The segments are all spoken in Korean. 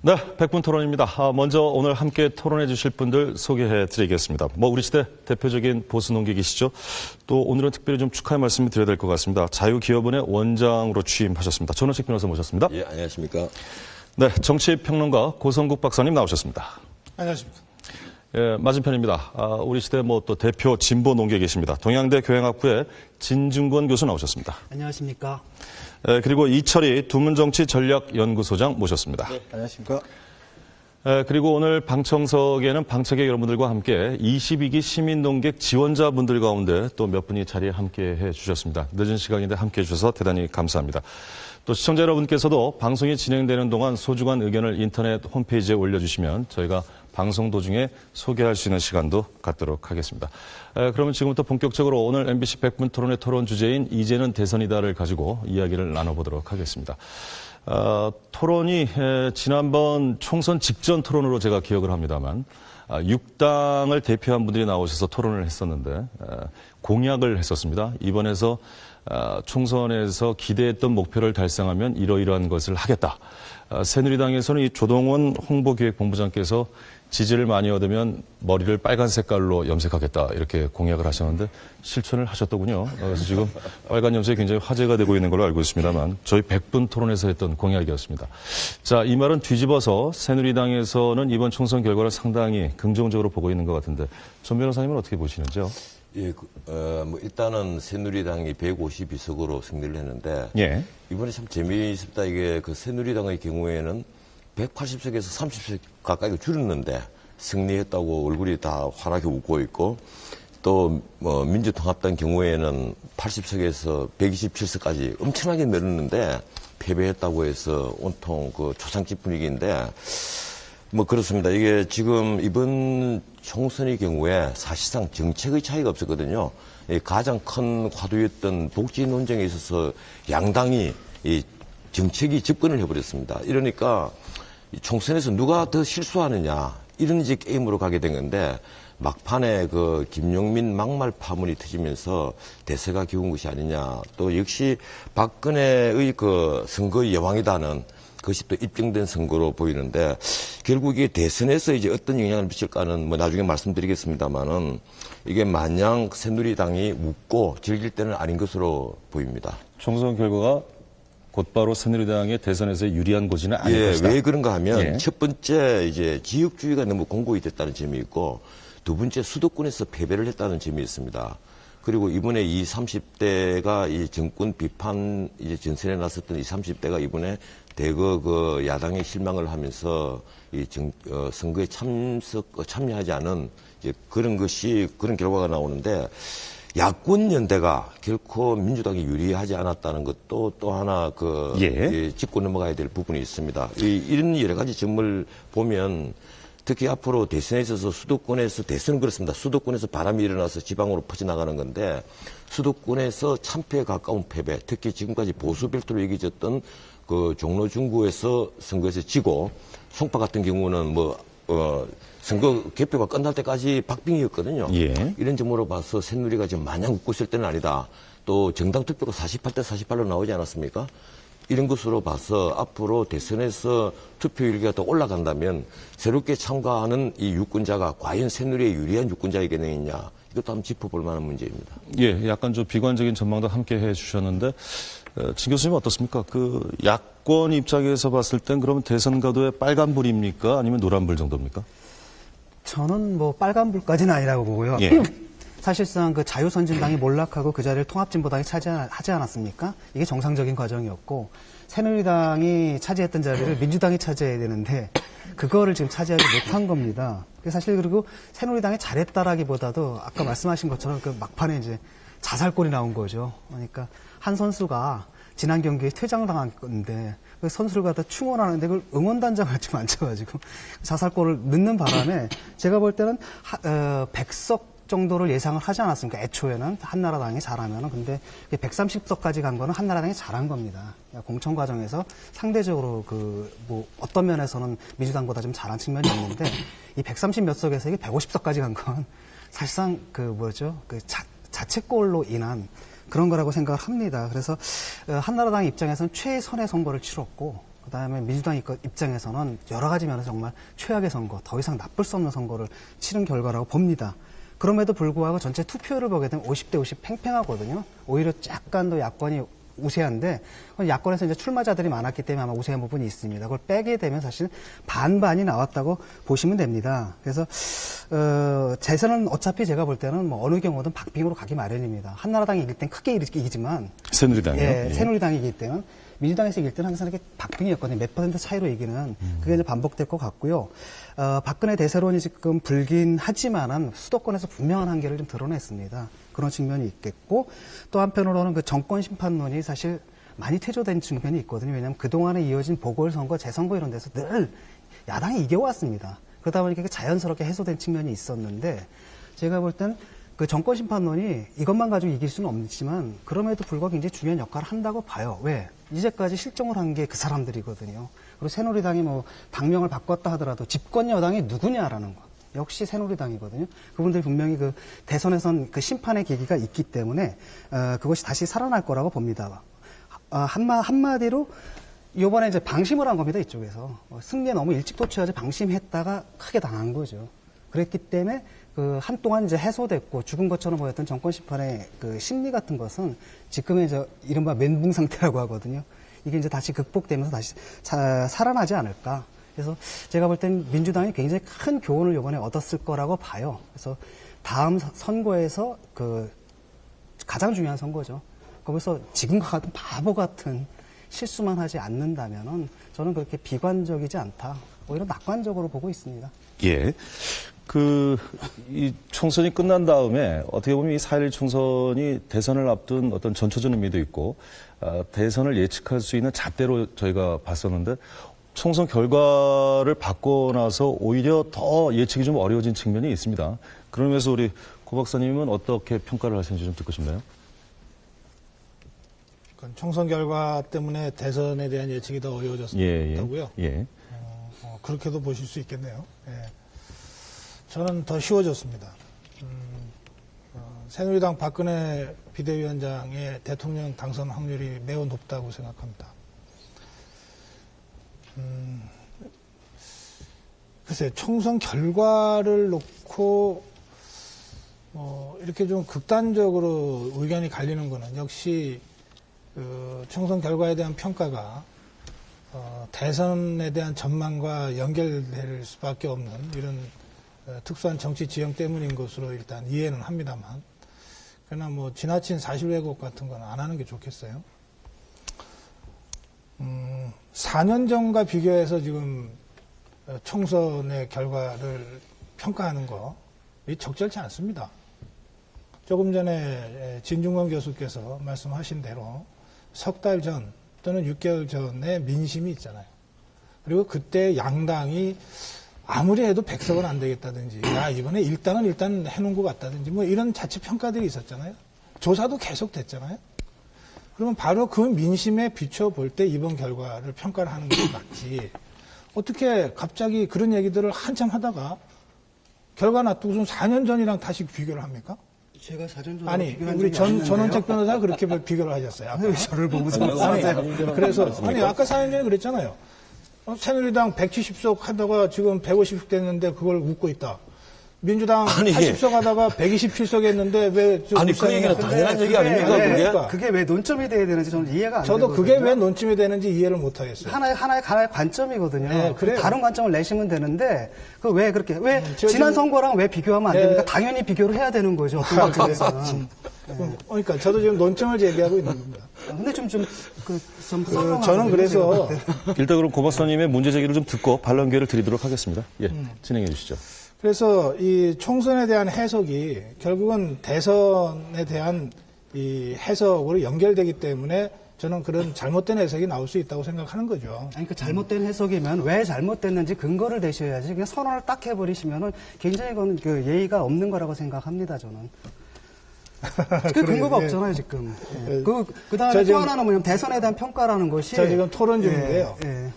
네, 백분 토론입니다. 먼저 오늘 함께 토론해 주실 분들 소개해 드리겠습니다. 우리 시대 대표적인 보수 농객이시죠. 또 오늘은 특별히 좀 축하의 말씀을 드려야 될 것 같습니다. 자유기업은의 원장으로 취임하셨습니다. 전원식 변호사 모셨습니다. 예, 안녕하십니까. 네, 정치평론가 고성국 박사님 나오셨습니다. 안녕하십니까. 예, 맞은편입니다. 우리 시대 또 대표 진보 농객이십니다. 동양대 교양학부의 진중권 교수 나오셨습니다. 안녕하십니까. 예, 그리고 이철희 두문정치전략연구소장 모셨습니다. 네, 안녕하십니까. 그리고 오늘 방청석에는 방청객 여러분들과 함께 22기 시민농객 지원자분들 가운데 또 몇 분이 자리에 함께해 주셨습니다. 늦은 시간인데 함께해 주셔서 대단히 감사합니다. 또 시청자 여러분께서도 방송이 진행되는 동안 소중한 의견을 인터넷 홈페이지에 올려주시면 저희가 방송 도중에 소개할 수 있는 시간도 갖도록 하겠습니다. 그러면 지금부터 본격적으로 오늘 MBC 100분 토론의 토론 주제인 이제는 대선이다를 가지고 이야기를 나눠보도록 하겠습니다. 토론이 지난번 총선 직전 토론으로 제가 기억을 합니다만 6당을 대표한 분들이 나오셔서 토론을 했었는데 공약을 했었습니다. 이번에서 총선에서 기대했던 목표를 달성하면 이러이러한 것을 하겠다. 새누리당에서는 이 조동원 홍보기획본부장께서 지지를 많이 얻으면 머리를 빨간 색깔로 염색하겠다 이렇게 공약을 하셨는데 실천을 하셨더군요. 그래서 지금 빨간 염색이 굉장히 화제가 되고 있는 걸로 알고 있습니다만 저희 100분 토론에서 했던 공약이었습니다. 자, 이 말은 뒤집어서 새누리당에서는 이번 총선 결과를 상당히 긍정적으로 보고 있는 것 같은데 전 변호사님은 어떻게 보시는지요? 예, 일단은 새누리당이 152석으로 승리를 했는데, 예. 이번에 참 재미있습니다. 이게 새누리당의 경우에는 180석에서 30석 가까이 줄였는데, 승리했다고 얼굴이 다 환하게 웃고 있고, 또, 민주통합당 경우에는 80석에서 127석까지 엄청나게 늘었는데, 패배했다고 해서 온통 초상집 분위기인데, 그렇습니다. 이게 지금 이번 총선의 경우에 사실상 정책의 차이가 없었거든요. 가장 큰 화두였던 복지 논쟁에 있어서 양당이 이 정책이 집권을 해버렸습니다. 이러니까 총선에서 누가 더 실수하느냐 이런 이제 게임으로 가게 된 건데 막판에 김용민 막말 파문이 터지면서 대세가 기운 것이 아니냐. 또 역시 박근혜의 선거의 여왕이다는 그것이 또 입증된 선거로 보이는데 결국 이게 대선에서 이제 어떤 영향을 미칠까는 나중에 말씀드리겠습니다만은 이게 마냥 새누리당이 웃고 즐길 때는 아닌 것으로 보입니다. 총선 결과가 곧바로 새누리당의 대선에서 유리한 고지는 아닐 것이다. 왜 그런가 하면 첫 번째 이제 지역주의가 너무 공고히 됐다는 점이 있고 두 번째 수도권에서 패배를 했다는 점이 있습니다. 그리고 이번에 20, 30대가 이 정권 비판 이제 전선에 나섰던 20, 30대가 이번에 대거 야당에 실망을 하면서 이 선거에 참여하지 않은 이제 그런 결과가 나오는데 야권 연대가 결코 민주당이 유리하지 않았다는 것도 또 하나 짚고 넘어가야 될 부분이 있습니다. 이런 여러 가지 점을 보면 특히 앞으로 대선에 있어서 수도권에서 대선은 그렇습니다. 수도권에서 바람이 일어나서 지방으로 퍼져나가는 건데 수도권에서 참패에 가까운 패배, 특히 지금까지 보수 별도로 얘기해졌던 종로 중구에서 선거에서 지고 송파 같은 경우는 선거 개표가 끝날 때까지 박빙이었거든요. 예. 이런 점으로 봐서 새누리가 지금 마냥 웃고 있을 때는 아니다. 또 정당 투표가 48대 48로 나오지 않았습니까? 이런 것으로 봐서 앞으로 대선에서 투표율이 더 올라간다면 새롭게 참가하는 이 유권자가 과연 새누리의 유리한 유권자의 개념이냐 이것도 한번 짚어볼 만한 문제입니다. 예, 약간 좀 비관적인 전망도 함께 해주셨는데 진 교수님 어떻습니까? 야권 입장에서 봤을 땐 그러면 대선 가도에 빨간불입니까? 아니면 노란불 정도입니까? 저는 빨간불까지는 아니라고 보고요. 예. 사실상 자유선진당이 몰락하고 그 자리를 통합진보당이 차지하지 않았습니까? 이게 정상적인 과정이었고 새누리당이 차지했던 자리를 민주당이 차지해야 되는데 그거를 지금 차지하지 못한 겁니다. 사실 그리고 새누리당이 잘했다라기보다도 아까 말씀하신 것처럼 막판에 이제 자살골이 나온 거죠. 그러니까 한 선수가 지난 경기에 퇴장당한 건데 그 선수를 갖다 충원하는데 그걸 응원단장을 지금 앉혀가지고 자살골을 넣는 바람에 제가 볼 때는 100석 정도를 예상을 하지 않았습니까? 애초에는 한나라당이 잘하면은. 근데 130석까지 간 거는 한나라당이 잘한 겁니다. 공천 과정에서 상대적으로 어떤 면에서는 민주당보다 좀 잘한 측면이 있는데 이 130 몇 석에서 이게 150석까지 간 건 사실상 자책골로 인한 그런 거라고 생각을 합니다. 그래서 한나라당 입장에서는 최선의 선거를 치렀고 그다음에 민주당 입장에서는 여러 가지 면에서 정말 최악의 선거, 더 이상 나쁠 수 없는 선거를 치른 결과라고 봅니다. 그럼에도 불구하고 전체 투표율을 보게 되면 50대 50 팽팽하거든요. 오히려 약간 더 야권이 우세한데 야권에서 이제 출마자들이 많았기 때문에 아마 우세한 부분이 있습니다. 그걸 빼게 되면 사실 반반이 나왔다고 보시면 됩니다. 그래서 재선은 어차피 제가 볼 때는 뭐 어느 경우든 박빙으로 가기 마련입니다. 한나라당이 이길 땐 크게 이기지만 새누리당이요? 예, 예. 새누리당이 이길 때는 민주당에서 이길 때는 항상 이렇게 박빙이었거든요. 몇 퍼센트 차이로 이기는 그게 이제 반복될 것 같고요. 박근혜 대세론이 지금 불긴 하지만은 수도권에서 분명한 한계를 좀 드러냈습니다. 그런 측면이 있겠고 또 한편으로는 그 정권 심판론이 사실 많이 퇴조된 측면이 있거든요. 왜냐하면 그동안에 이어진 보궐선거, 재선거 이런 데서 늘 야당이 이겨왔습니다. 그러다 보니까 자연스럽게 해소된 측면이 있었는데 제가 볼 땐 그 정권 심판론이 이것만 가지고 이길 수는 없지만 그럼에도 불구하고 굉장히 중요한 역할을 한다고 봐요. 왜? 이제까지 실종을 한 게 그 사람들이거든요. 그리고 새누리당이 뭐 당명을 바꿨다 하더라도 집권 여당이 누구냐라는 거. 역시 새누리당이거든요. 그분들이 분명히 그 대선에선 그 심판의 계기가 있기 때문에 그것이 다시 살아날 거라고 봅니다. 한마디로 이번에 이제 방심을 한 겁니다. 이쪽에서 승리에 너무 일찍 도취하지 방심했다가 크게 당한 거죠. 그랬기 때문에 그 한동안 이제 해소됐고 죽은 것처럼 보였던 정권 심판의 그 심리 같은 것은 지금의 이제 이른바 멘붕 상태라고 하거든요. 이게 이제 다시 극복되면서 다시 살아나지 않을까. 그래서 제가 볼 땐 민주당이 굉장히 큰 교훈을 이번에 얻었을 거라고 봐요. 그래서 다음 선거에서 그 가장 중요한 선거죠. 거기서 지금과 같은 바보 같은 실수만 하지 않는다면은 저는 그렇게 비관적이지 않다. 오히려 낙관적으로 보고 있습니다. 예. 이 총선이 끝난 다음에 어떻게 보면 이 4.1 총선이 대선을 앞둔 어떤 전초전 의미도 있고, 대선을 예측할 수 있는 잣대로 저희가 봤었는데, 총선 결과를 받고 나서 오히려 더 예측이 좀 어려워진 측면이 있습니다. 그러면서 우리 고 박사님은 어떻게 평가를 하시는지 좀 듣고 싶네요. 총선 결과 때문에 대선에 대한 예측이 더 어려워졌다고요? 예. 그렇게도 보실 수 있겠네요. 예. 저는 더 쉬워졌습니다. 새누리당 박근혜 비대위원장의 대통령 당선 확률이 매우 높다고 생각합니다. 글쎄, 총선 결과를 놓고 이렇게 좀 극단적으로 의견이 갈리는 거는 역시 총선 결과에 대한 평가가 대선에 대한 전망과 연결될 수밖에 없는 이런 특수한 정치 지형 때문인 것으로 일단 이해는 합니다만, 그러나 뭐 지나친 사실 왜곡 같은 건 안 하는 게 좋겠어요. 4년 전과 비교해서 지금 총선의 결과를 평가하는 거 적절치 않습니다. 조금 전에 진중권 교수께서 말씀하신 대로 석 달 전 또는 6개월 전에 민심이 있잖아요. 그리고 그때 양당이 아무리 해도 100석은 안 되겠다든지, 야, 이번에 일단 해놓은 것 같다든지, 뭐 이런 자체 평가들이 있었잖아요. 조사도 계속 됐잖아요. 그러면 바로 그 민심에 비춰볼 때 이번 결과를 평가를 하는 게 맞지. 어떻게 갑자기 그런 얘기들을 한참 하다가 결과 놔두고선 4년 전이랑 다시 비교를 합니까? 제가 4년 전에 아니, 우리 전원책 변호사가 그렇게 비교를 하셨어요. 아까. 저를 보면서 그래서, 아까 4년 전에 그랬잖아요. 새누리당 170석 하다가 지금 150석 됐는데 그걸 웃고 있다. 민주당 80석 하다가 127석 했는데 왜 아니, 그 얘기는 당연한 얘기 아닙니까, 그게? 그게 왜 논점이 돼야 되는지 저는 이해가 안 돼요. 저도 그게 왜 논점이 되는지 이해를 못 하겠어요. 하나의 관점이거든요. 네, 그래요. 다른 관점을 내시면 되는데, 왜 지난 선거랑 왜 비교하면 안 됩니까? 당연히 비교를 해야 되는 거죠. 어떤 관점에서는. 그러니까 저도 지금 논점을 제기하고 있는 겁니다. 근데 저는 그래서 일단 그럼 고 박사님의 문제 제기를 좀 듣고 반론 기회를 드리도록 하겠습니다. 예, 진행해 주시죠. 그래서 이 총선에 대한 해석이 결국은 대선에 대한 이 해석으로 연결되기 때문에 저는 그런 잘못된 해석이 나올 수 있다고 생각하는 거죠. 아니, 그 잘못된 해석이면 왜 잘못됐는지 근거를 대셔야지. 그냥 선언을 딱 해버리시면은 굉장히 그건 그 예의가 없는 거라고 생각합니다, 저는. 그 근거가 없잖아요, 지금. 예. 그 다음에 또 하나는 뭐냐면 대선에 대한 평가라는 것이. 저 지금 토론 중인데요. 예.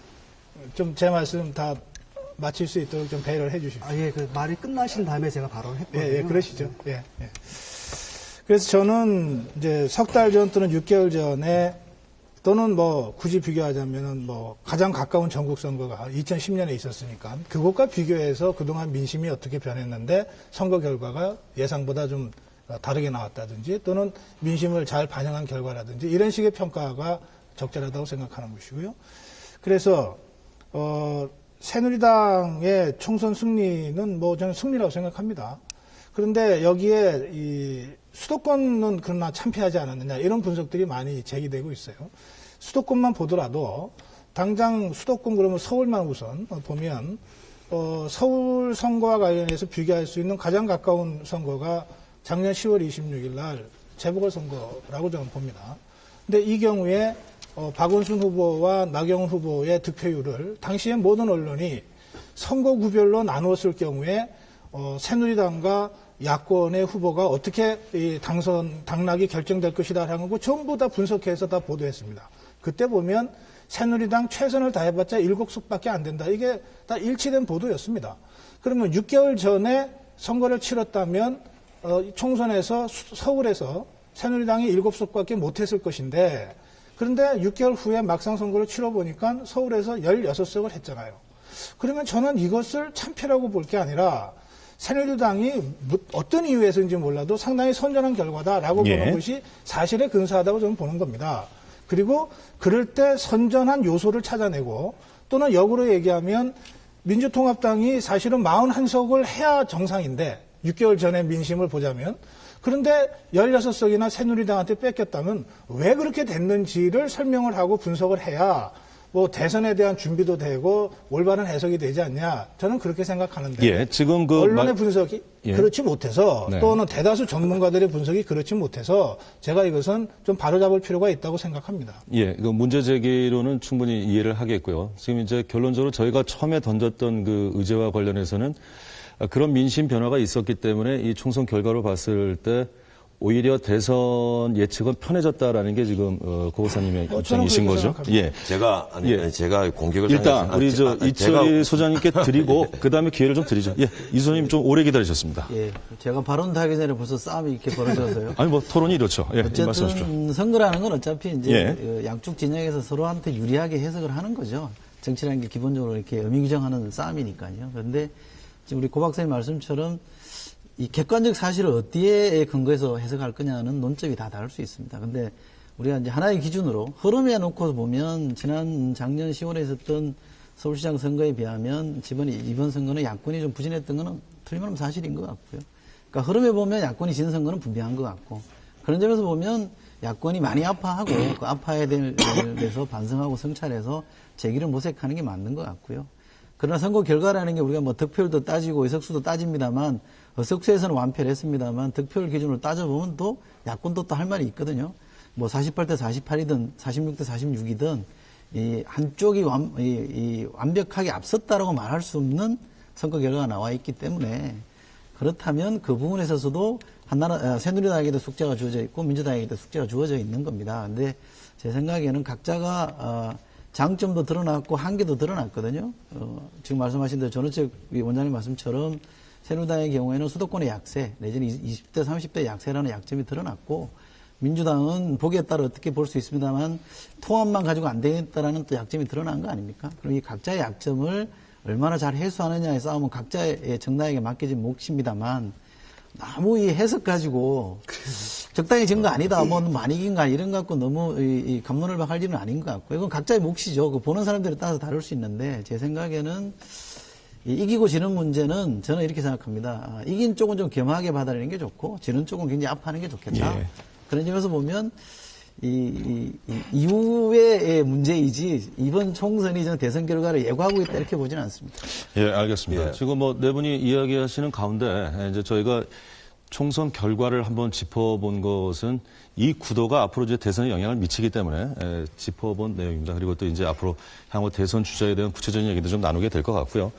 좀 제 말씀 다 마칠 수 있도록 좀 배려를 해 주십시오. 예, 그 말이 끝나신 다음에 제가 바로 했거든요. 예, 그러시죠. 예. 그래서 저는 이제 석 달 전 또는 6개월 전에 또는 뭐 굳이 비교하자면은 뭐 가장 가까운 전국 선거가 2010년에 있었으니까 그것과 비교해서 그동안 민심이 어떻게 변했는데 선거 결과가 예상보다 좀 다르게 나왔다든지 또는 민심을 잘 반영한 결과라든지 이런 식의 평가가 적절하다고 생각하는 것이고요. 그래서 새누리당의 총선 승리는 뭐 저는 승리라고 생각합니다. 그런데 여기에 이 수도권은 그러나 참패하지 않았느냐 이런 분석들이 많이 제기되고 있어요. 수도권만 보더라도 당장 수도권 그러면 서울만 우선 보면 서울 선거와 관련해서 비교할 수 있는 가장 가까운 선거가 작년 10월 26일 날 재보궐선거라고 저는 봅니다. 근데 이 경우에 박원순 후보와 나경원 후보의 득표율을 당시에 모든 언론이 선거구별로 나누었을 경우에 새누리당과 야권의 후보가 어떻게 당락이 결정될 것이다라는 거 전부 다 분석해서 다 보도했습니다. 그때 보면 새누리당 최선을 다해봤자 7석밖에 안 된다. 이게 다 일치된 보도였습니다. 그러면 6개월 전에 선거를 치렀다면 총선에서 서울에서 새누리당이 7석밖에 못했을 것인데 그런데 6개월 후에 막상 선거를 치러보니까 서울에서 16석을 했잖아요. 그러면 저는 이것을 참패라고 볼 게 아니라 새누리당이 어떤 이유에서인지 몰라도 상당히 선전한 결과다라고 보는 것이 사실에 근사하다고 저는 보는 겁니다. 그리고 그럴 때 선전한 요소를 찾아내고 또는 역으로 얘기하면 민주통합당이 사실은 41석을 해야 정상인데 6개월 전에 민심을 보자면 그런데 16석이나 새누리당한테 뺏겼다면 왜 그렇게 됐는지를 설명을 하고 분석을 해야 뭐 대선에 대한 준비도 되고 올바른 해석이 되지 않냐 저는 그렇게 생각하는데 지금 언론의 분석이 그렇지 못해서 네. 또는 대다수 전문가들의 분석이 그렇지 못해서 제가 이것은 좀 바로잡을 필요가 있다고 생각합니다. 그 문제 제기로는 충분히 이해를 하겠고요. 지금 이제 결론적으로 저희가 처음에 던졌던 그 의제와 관련해서는 그런 민심 변화가 있었기 때문에 이 총선 결과로 봤을 때 오히려 대선 예측은 편해졌다라는 게 지금 고고사님의 입장이신 거죠? 제가 공격을 일단 우리 이철희 소장님께 드리고 그다음에 기회를 좀 드리죠. 이 소장님 좀 오래 기다리셨습니다. 제가 발언도 하기 전에 벌써 싸움이 이렇게 벌어져서요. 아니 뭐 토론이 이렇죠. 말씀하십시오. 어쨌든 선거라는 건 어차피 이제 양쪽 진영에서 서로한테 유리하게 해석을 하는 거죠. 정치라는 게 기본적으로 이렇게 의미규정하는 싸움이니까요. 그런데 지금 우리 고 박사님 말씀처럼 이 객관적 사실을 어디에 근거해서 해석할 거냐는 논점이 다 다를 수 있습니다. 근데 우리가 이제 하나의 기준으로 흐름에 놓고 보면 작년 10월에 있었던 서울시장 선거에 비하면 이번 선거는 야권이 좀 부진했던 거는 틀림없는 사실인 것 같고요. 그러니까 흐름에 보면 야권이 진 선거는 분명한 것 같고 그런 점에서 보면 야권이 많이 아파하고 그 아파야 될 데서 반성하고 성찰해서 재기를 모색하는 게 맞는 것 같고요. 그러나 선거 결과라는 게 우리가 뭐 득표율도 따지고 의석수도 따집니다만 의석수에서는 완패를 했습니다만 득표율 기준으로 따져보면 또 야권도 또 할 말이 있거든요. 뭐 48대 48이든 46대 46이든 이 한쪽이 완벽하게 앞섰다라고 말할 수 없는 선거 결과가 나와 있기 때문에 그렇다면 그 부분에 있어서도 새누리당에게도 숙제가 주어져 있고 민주당에게도 숙제가 주어져 있는 겁니다. 근데 제 생각에는 각자가 장점도 드러났고 한계도 드러났거든요. 지금 말씀하신 대로 전우책 원장님 말씀처럼 새누리당의 경우에는 수도권의 약세 내지는 20대 30대 약세라는 약점이 드러났고 민주당은 보기에 따라 어떻게 볼 수 있습니다만 통합만 가지고 안 되겠다라는 또 약점이 드러난 거 아닙니까? 그럼 이 각자의 약점을 얼마나 잘 해소하느냐의 싸움은 각자의 정당에게 맡겨진 몫입니다만 너무 이 해석 가지고 적당히 진 거 아니다, 뭐 많이 이긴 거 이런 거 갖고 너무 이 갑론을박할 일은 아닌 것 같고 이건 각자의 몫이죠. 그 보는 사람들에 따라서 다를 수 있는데 제 생각에는 이기고 지는 문제는 저는 이렇게 생각합니다. 이긴 쪽은 좀 겸하게 받아들이는 게 좋고 지는 쪽은 굉장히 아파하는 게 좋겠다. 그런 점에서 보면 이후의 문제이지 이번 총선이 저는 대선 결과를 예고하고 있다 이렇게 보지는 않습니다. 알겠습니다. 지금 뭐 네 분이 이야기하시는 가운데 이제 저희가 총선 결과를 한번 짚어본 것은 이 구도가 앞으로 이제 대선에 영향을 미치기 때문에 짚어본 내용입니다. 그리고 또 이제 앞으로 향후 대선 주자에 대한 구체적인 얘기도 좀 나누게 될 것 같고요.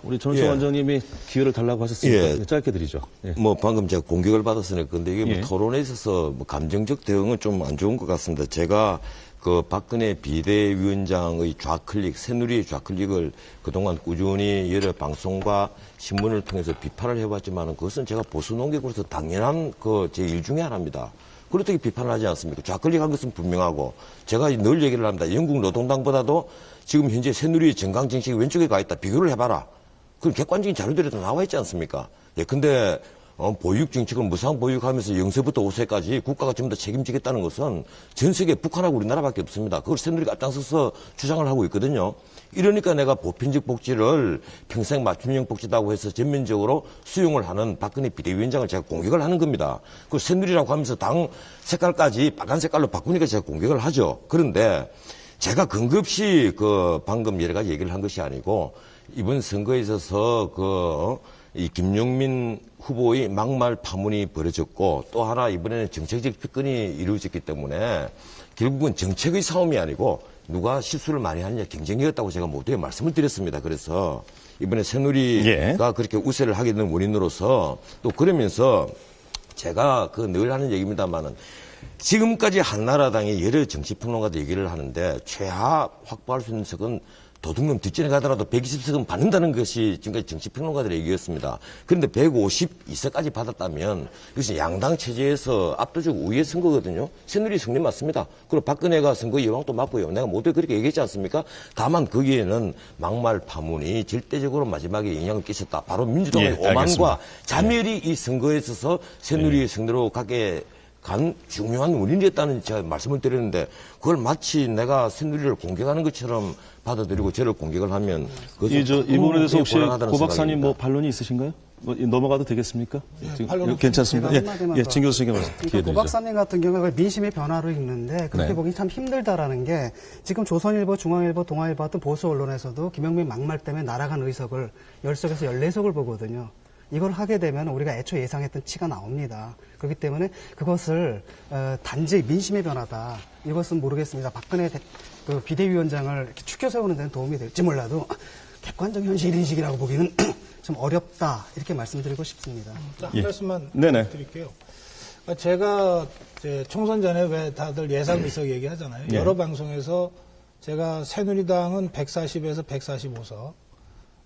우리 전우철 원장님이 기회를 달라고 하셨으니까 짧게 드리죠. 뭐 방금 제가 공격을 받았으니까 근데 이게 뭐 토론에 있어서 뭐 감정적 대응은 좀 안 좋은 것 같습니다. 제가 그 박근혜 비대위원장의 좌클릭, 새누리의 좌클릭을 그동안 꾸준히 여러 방송과 신문을 통해서 비판을 해왔지만 그것은 제가 보수 농객으로서 당연한 그 제 일 중에 하나입니다. 그렇게 비판을 하지 않습니까? 좌클릭한 것은 분명하고 제가 늘 얘기를 합니다. 영국 노동당보다도 지금 현재 새누리의 정강 정책이 왼쪽에 가 있다. 비교를 해봐라. 그럼 객관적인 자료들이 다 나와 있지 않습니까? 예, 근데 보육 정책을 무상 보육하면서 0세부터 5세까지 국가가 전부 다 책임지겠다는 것은 전 세계 북한하고 우리나라밖에 없습니다. 그걸 새누리가 앞장서서 주장을 하고 있거든요. 이러니까 내가 보편적 복지를 평생 맞춤형 복지다고 해서 전면적으로 수용을 하는 박근혜 비대위원장을 제가 공격을 하는 겁니다. 그 새누리라고 하면서 당 색깔까지 빨간 색깔로 바꾸니까 제가 공격을 하죠. 그런데 제가 근급시 방금 여러 가지 얘기를 한 것이 아니고 이번 선거에 있어서 이 김용민 후보의 막말 파문이 벌어졌고 또 하나 이번에는 정책적 접근이 이루어졌기 때문에 결국은 정책의 싸움이 아니고 누가 실수를 많이 하느냐 경쟁이었다고 제가 모두에 말씀을 드렸습니다. 그래서 이번에 새누리가 그렇게 우세를 하게 된 원인으로서 또 그러면서 제가 늘 하는 얘기입니다만은 지금까지 한나라당이 여러 정치평론가들 얘기를 하는데 최하 확보할 수 있는 석은 도둑놈 뒷전에 가더라도 120석은 받는다는 것이 지금까지 정치평론가들의 얘기였습니다. 그런데 152석까지 받았다면 이것은 양당 체제에서 압도적 우위의 선거거든요. 새누리 승리 맞습니다. 그리고 박근혜가 선거 여왕도 맞고요. 내가 모두 그렇게 얘기했지 않습니까? 다만 거기에는 막말 파문이 절대적으로 마지막에 영향을 끼쳤다. 바로 민주당의 오만과 자멸이 이 선거에 있어서 새누리의 승리로 가게 간 중요한 원인이었다는 제가 말씀을 드렸는데 그걸 마치 내가 새누리를 공격하는 것처럼 받아들이고 저를 공격을 하면 이 부분에 대해서 혹시 곤란하다는 고 박사님 생각입니다. 뭐 반론이 있으신가요? 넘어가도 되겠습니까? 지금 반론은 괜찮습니다. 제가 한마디만 더. 진 교수님 말씀 기회 그러니까 고 드리죠. 박사님 같은 경우가 민심의 변화로 읽는데 그렇게 네. 보기 참 힘들다라는 게 지금 조선일보, 중앙일보, 동아일보 같은 보수 언론에서도 김영민 막말 때문에 날아간 의석을 10석에서 14석을 보거든요. 이걸 하게 되면 우리가 애초 예상했던 치가 나옵니다. 그렇기 때문에 그것을 단지 민심의 변화다. 이것은 모르겠습니다. 박근혜 비대위원장을 이렇게 추켜 세우는 데는 도움이 될지 몰라도 객관적 현실 인식이라고 보기는 좀 어렵다. 이렇게 말씀드리고 싶습니다. 한 말씀만 네네. 드릴게요. 제가 이제 총선 전에 왜 다들 예상 의석 얘기하잖아요. 예. 여러 방송에서 제가 새누리당은 140에서 145석,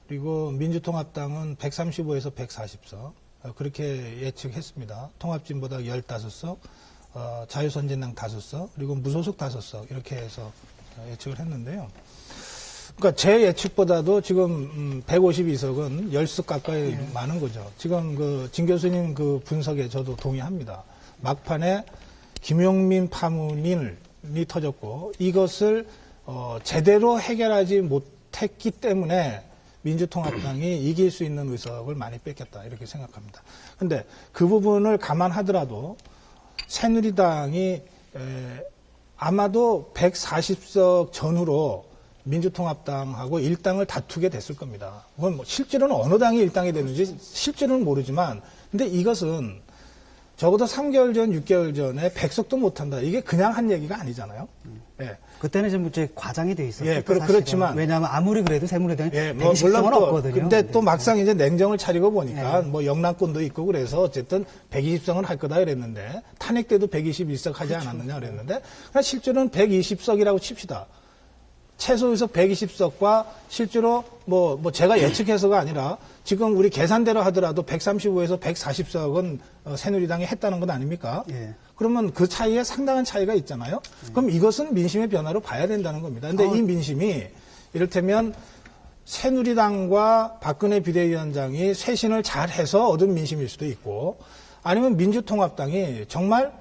그리고 민주통합당은 135에서 140석 그렇게 예측했습니다. 통합진보당 15석, 자유선진당 5석, 그리고 무소속 5석 이렇게 해서 예측을 했는데요. 그러니까 제 예측보다도 지금 152석은 10석 가까이 많은 거죠. 지금 진 교수님 분석에 저도 동의합니다. 막판에 김용민 파문이 터졌고 이것을 제대로 해결하지 못했기 때문에 민주통합당이 이길 수 있는 의석을 많이 뺏겼다 이렇게 생각합니다. 그런데 그 부분을 감안하더라도 새누리당이 아마도 140석 전후로 민주통합당하고 일당을 다투게 됐을 겁니다. 그건 실제로는 어느 당이 일당이 되는지 실제로는 모르지만 근데 이것은 적어도 3개월 전, 6개월 전에 100석도 못한다. 이게 그냥 한 얘기가 아니잖아요. 예. 그때는 좀 이제 과장이 돼 있었어요. 예, 그렇지만 왜냐하면 아무리 그래도 새누리당이 예, 120석은 없거든요. 근데 또 막상 이제 냉정을 차리고 보니까 영남권도 있고 그래서 어쨌든 120석은 할 거다 그랬는데 탄핵 때도 121석 하지 않았느냐 그랬는데 실제로는 120석이라고 칩시다. 최소 의석 120석과 실제로 제가 예측해서가 아니라 지금 우리 계산대로 하더라도 135에서 140석은 새누리당이 했다는 건 아닙니까? 예. 그러면 그 차이에 상당한 차이가 있잖아요. 그럼 이것은 민심의 변화로 봐야 된다는 겁니다. 근데 이 민심이 이를테면 새누리당과 박근혜 비대위원장이 쇄신을 잘해서 얻은 민심일 수도 있고 아니면 민주통합당이 정말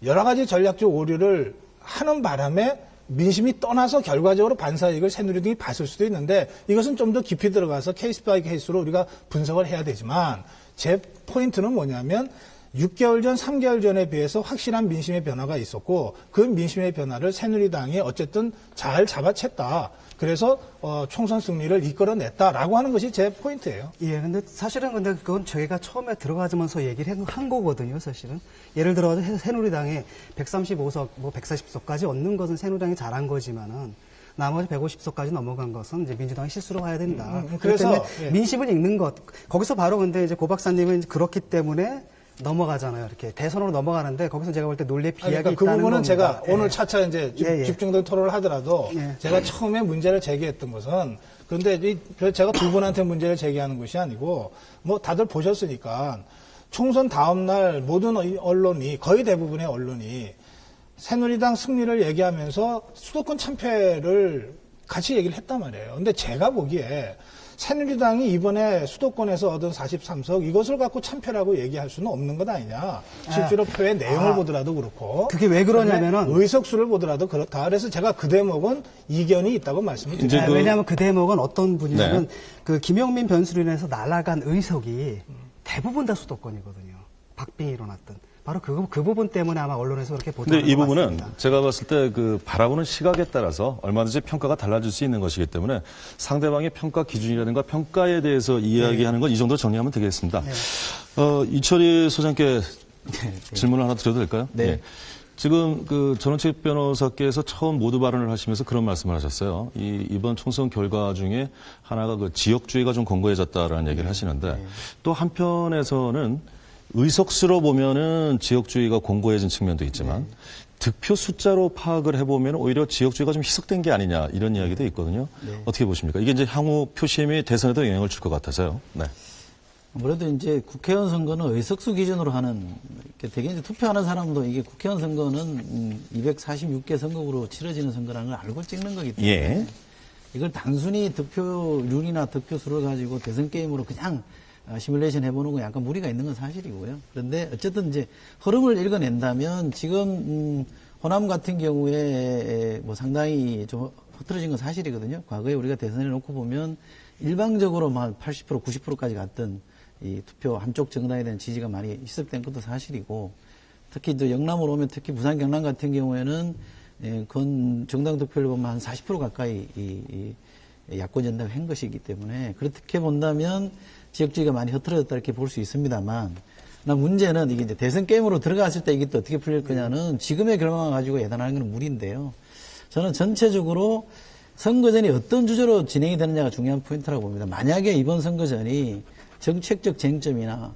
여러 가지 전략적 오류를 하는 바람에 민심이 떠나서 결과적으로 반사이익을 새누리당이 봤을 수도 있는데 이것은 좀 더 깊이 들어가서 케이스 바이 케이스로 우리가 분석을 해야 되지만 제 포인트는 뭐냐면 6개월 전, 3개월 전에 비해서 확실한 민심의 변화가 있었고 그 민심의 변화를 새누리당이 어쨌든 잘 잡아챘다. 그래서 총선 승리를 이끌어냈다라고 하는 것이 제 포인트예요. 예, 근데 사실은 그건 저희가 처음에 들어가자면서 얘기를 한 거거든요, 사실은. 예를 들어서 새누리당이 135석, 140석까지 얻는 것은 새누리당이 잘한 거지만은 나머지 150석까지 넘어간 것은 이제 민주당이 실수로 봐야 된다. 그래서 그렇기 때문에 민심을 읽는 것. 거기서 바로 근데 이제 고 박사님은 그렇기 때문에 넘어가잖아요. 이렇게 대선으로 넘어가는데 거기서 제가 볼 때 논리의 비약이 그러니까 그 있다는 부분은 겁니다. 제가 예. 오늘 차차 이제 집중된 토론을 하더라도 제가 처음에 문제를 제기했던 것은 그런데 제가 두 분한테 문제를 제기하는 것이 아니고 다들 보셨으니까 총선 다음 날 모든 언론이 거의 대부분의 언론이 새누리당 승리를 얘기하면서 수도권 참패를 같이 얘기를 했단 말이에요. 근데 제가 보기에 새누리당이 이번에 수도권에서 얻은 43석 이것을 갖고 참패라고 얘기할 수는 없는 것 아니냐. 실제로 표의 내용을 보더라도 그렇고. 그게 왜 그러냐면은 의석수를 보더라도 그렇다. 그래서 제가 그 대목은 이견이 있다고 말씀을 이제 드립니다. 왜냐하면 그 대목은 어떤 분이냐면 네. 그 김영민 변수로 인해서 날아간 의석이 대부분 다 수도권이거든요. 박빙이 일어났던. 바로 그 부분 때문에 아마 언론에서 그렇게 근데 보도하는 이 것 부분은 같습니다. 제가 봤을 때 그 바라보는 시각에 따라서 얼마든지 평가가 달라질 수 있는 것이기 때문에 상대방의 평가 기준이라든가 평가에 대해서 이야기하는 건 이 정도 정리하면 되겠습니다. 이철희 소장께 질문을 하나 드려도 될까요? 네. 예. 지금 그 전원책 변호사께서 처음 모두 발언을 하시면서 그런 말씀을 하셨어요. 이번 총선 결과 중에 하나가 그 지역주의가 좀 공고해졌다라는 얘기를 하시는데 또 한편에서는 의석수로 보면은 지역주의가 공고해진 측면도 있지만 득표 숫자로 파악을 해보면 오히려 지역주의가 좀 희석된 게 아니냐 이런 이야기도 있거든요. 어떻게 보십니까? 이게 이제 향후 표심이 대선에도 영향을 줄 것 같아서요. 네. 아무래도 이제 국회의원 선거는 의석수 기준으로 하는, 되게 이제 투표하는 사람도 이게 국회의원 선거는 246개 선거구로 치러지는 선거라는 걸 알고 찍는 거기 때문에 예. 이걸 단순히 득표율이나 득표수를 가지고 대선 게임으로 그냥 시뮬레이션 해보는 건 약간 무리가 있는 건 사실이고요. 그런데 어쨌든 이제 흐름을 읽어낸다면 지금 호남 같은 경우에 뭐 상당히 좀 흐트러진 건 사실이거든요. 과거에 우리가 대선에 놓고 보면 일방적으로 한 80% 90%까지 갔던 이 투표 한쪽 정당에 대한 지지가 많이 희석된 것도 사실이고, 특히 이제 영남으로 오면 특히 부산 경남 같은 경우에는 건 정당 득표율 보면 한 40% 가까이 이 야권 연대가 한 것이기 때문에 그렇게 본다면 지역주의가 많이 흐트러졌다 이렇게 볼 수 있습니다만, 그러나 문제는 이게 이제 대선 게임으로 들어갔을 때 이게 또 어떻게 풀릴 거냐는 지금의 결과만 가지고 예단하는 건 무리인데요. 저는 전체적으로 선거전이 어떤 주제로 진행이 되느냐가 중요한 포인트라고 봅니다. 만약에 이번 선거전이 정책적 쟁점이나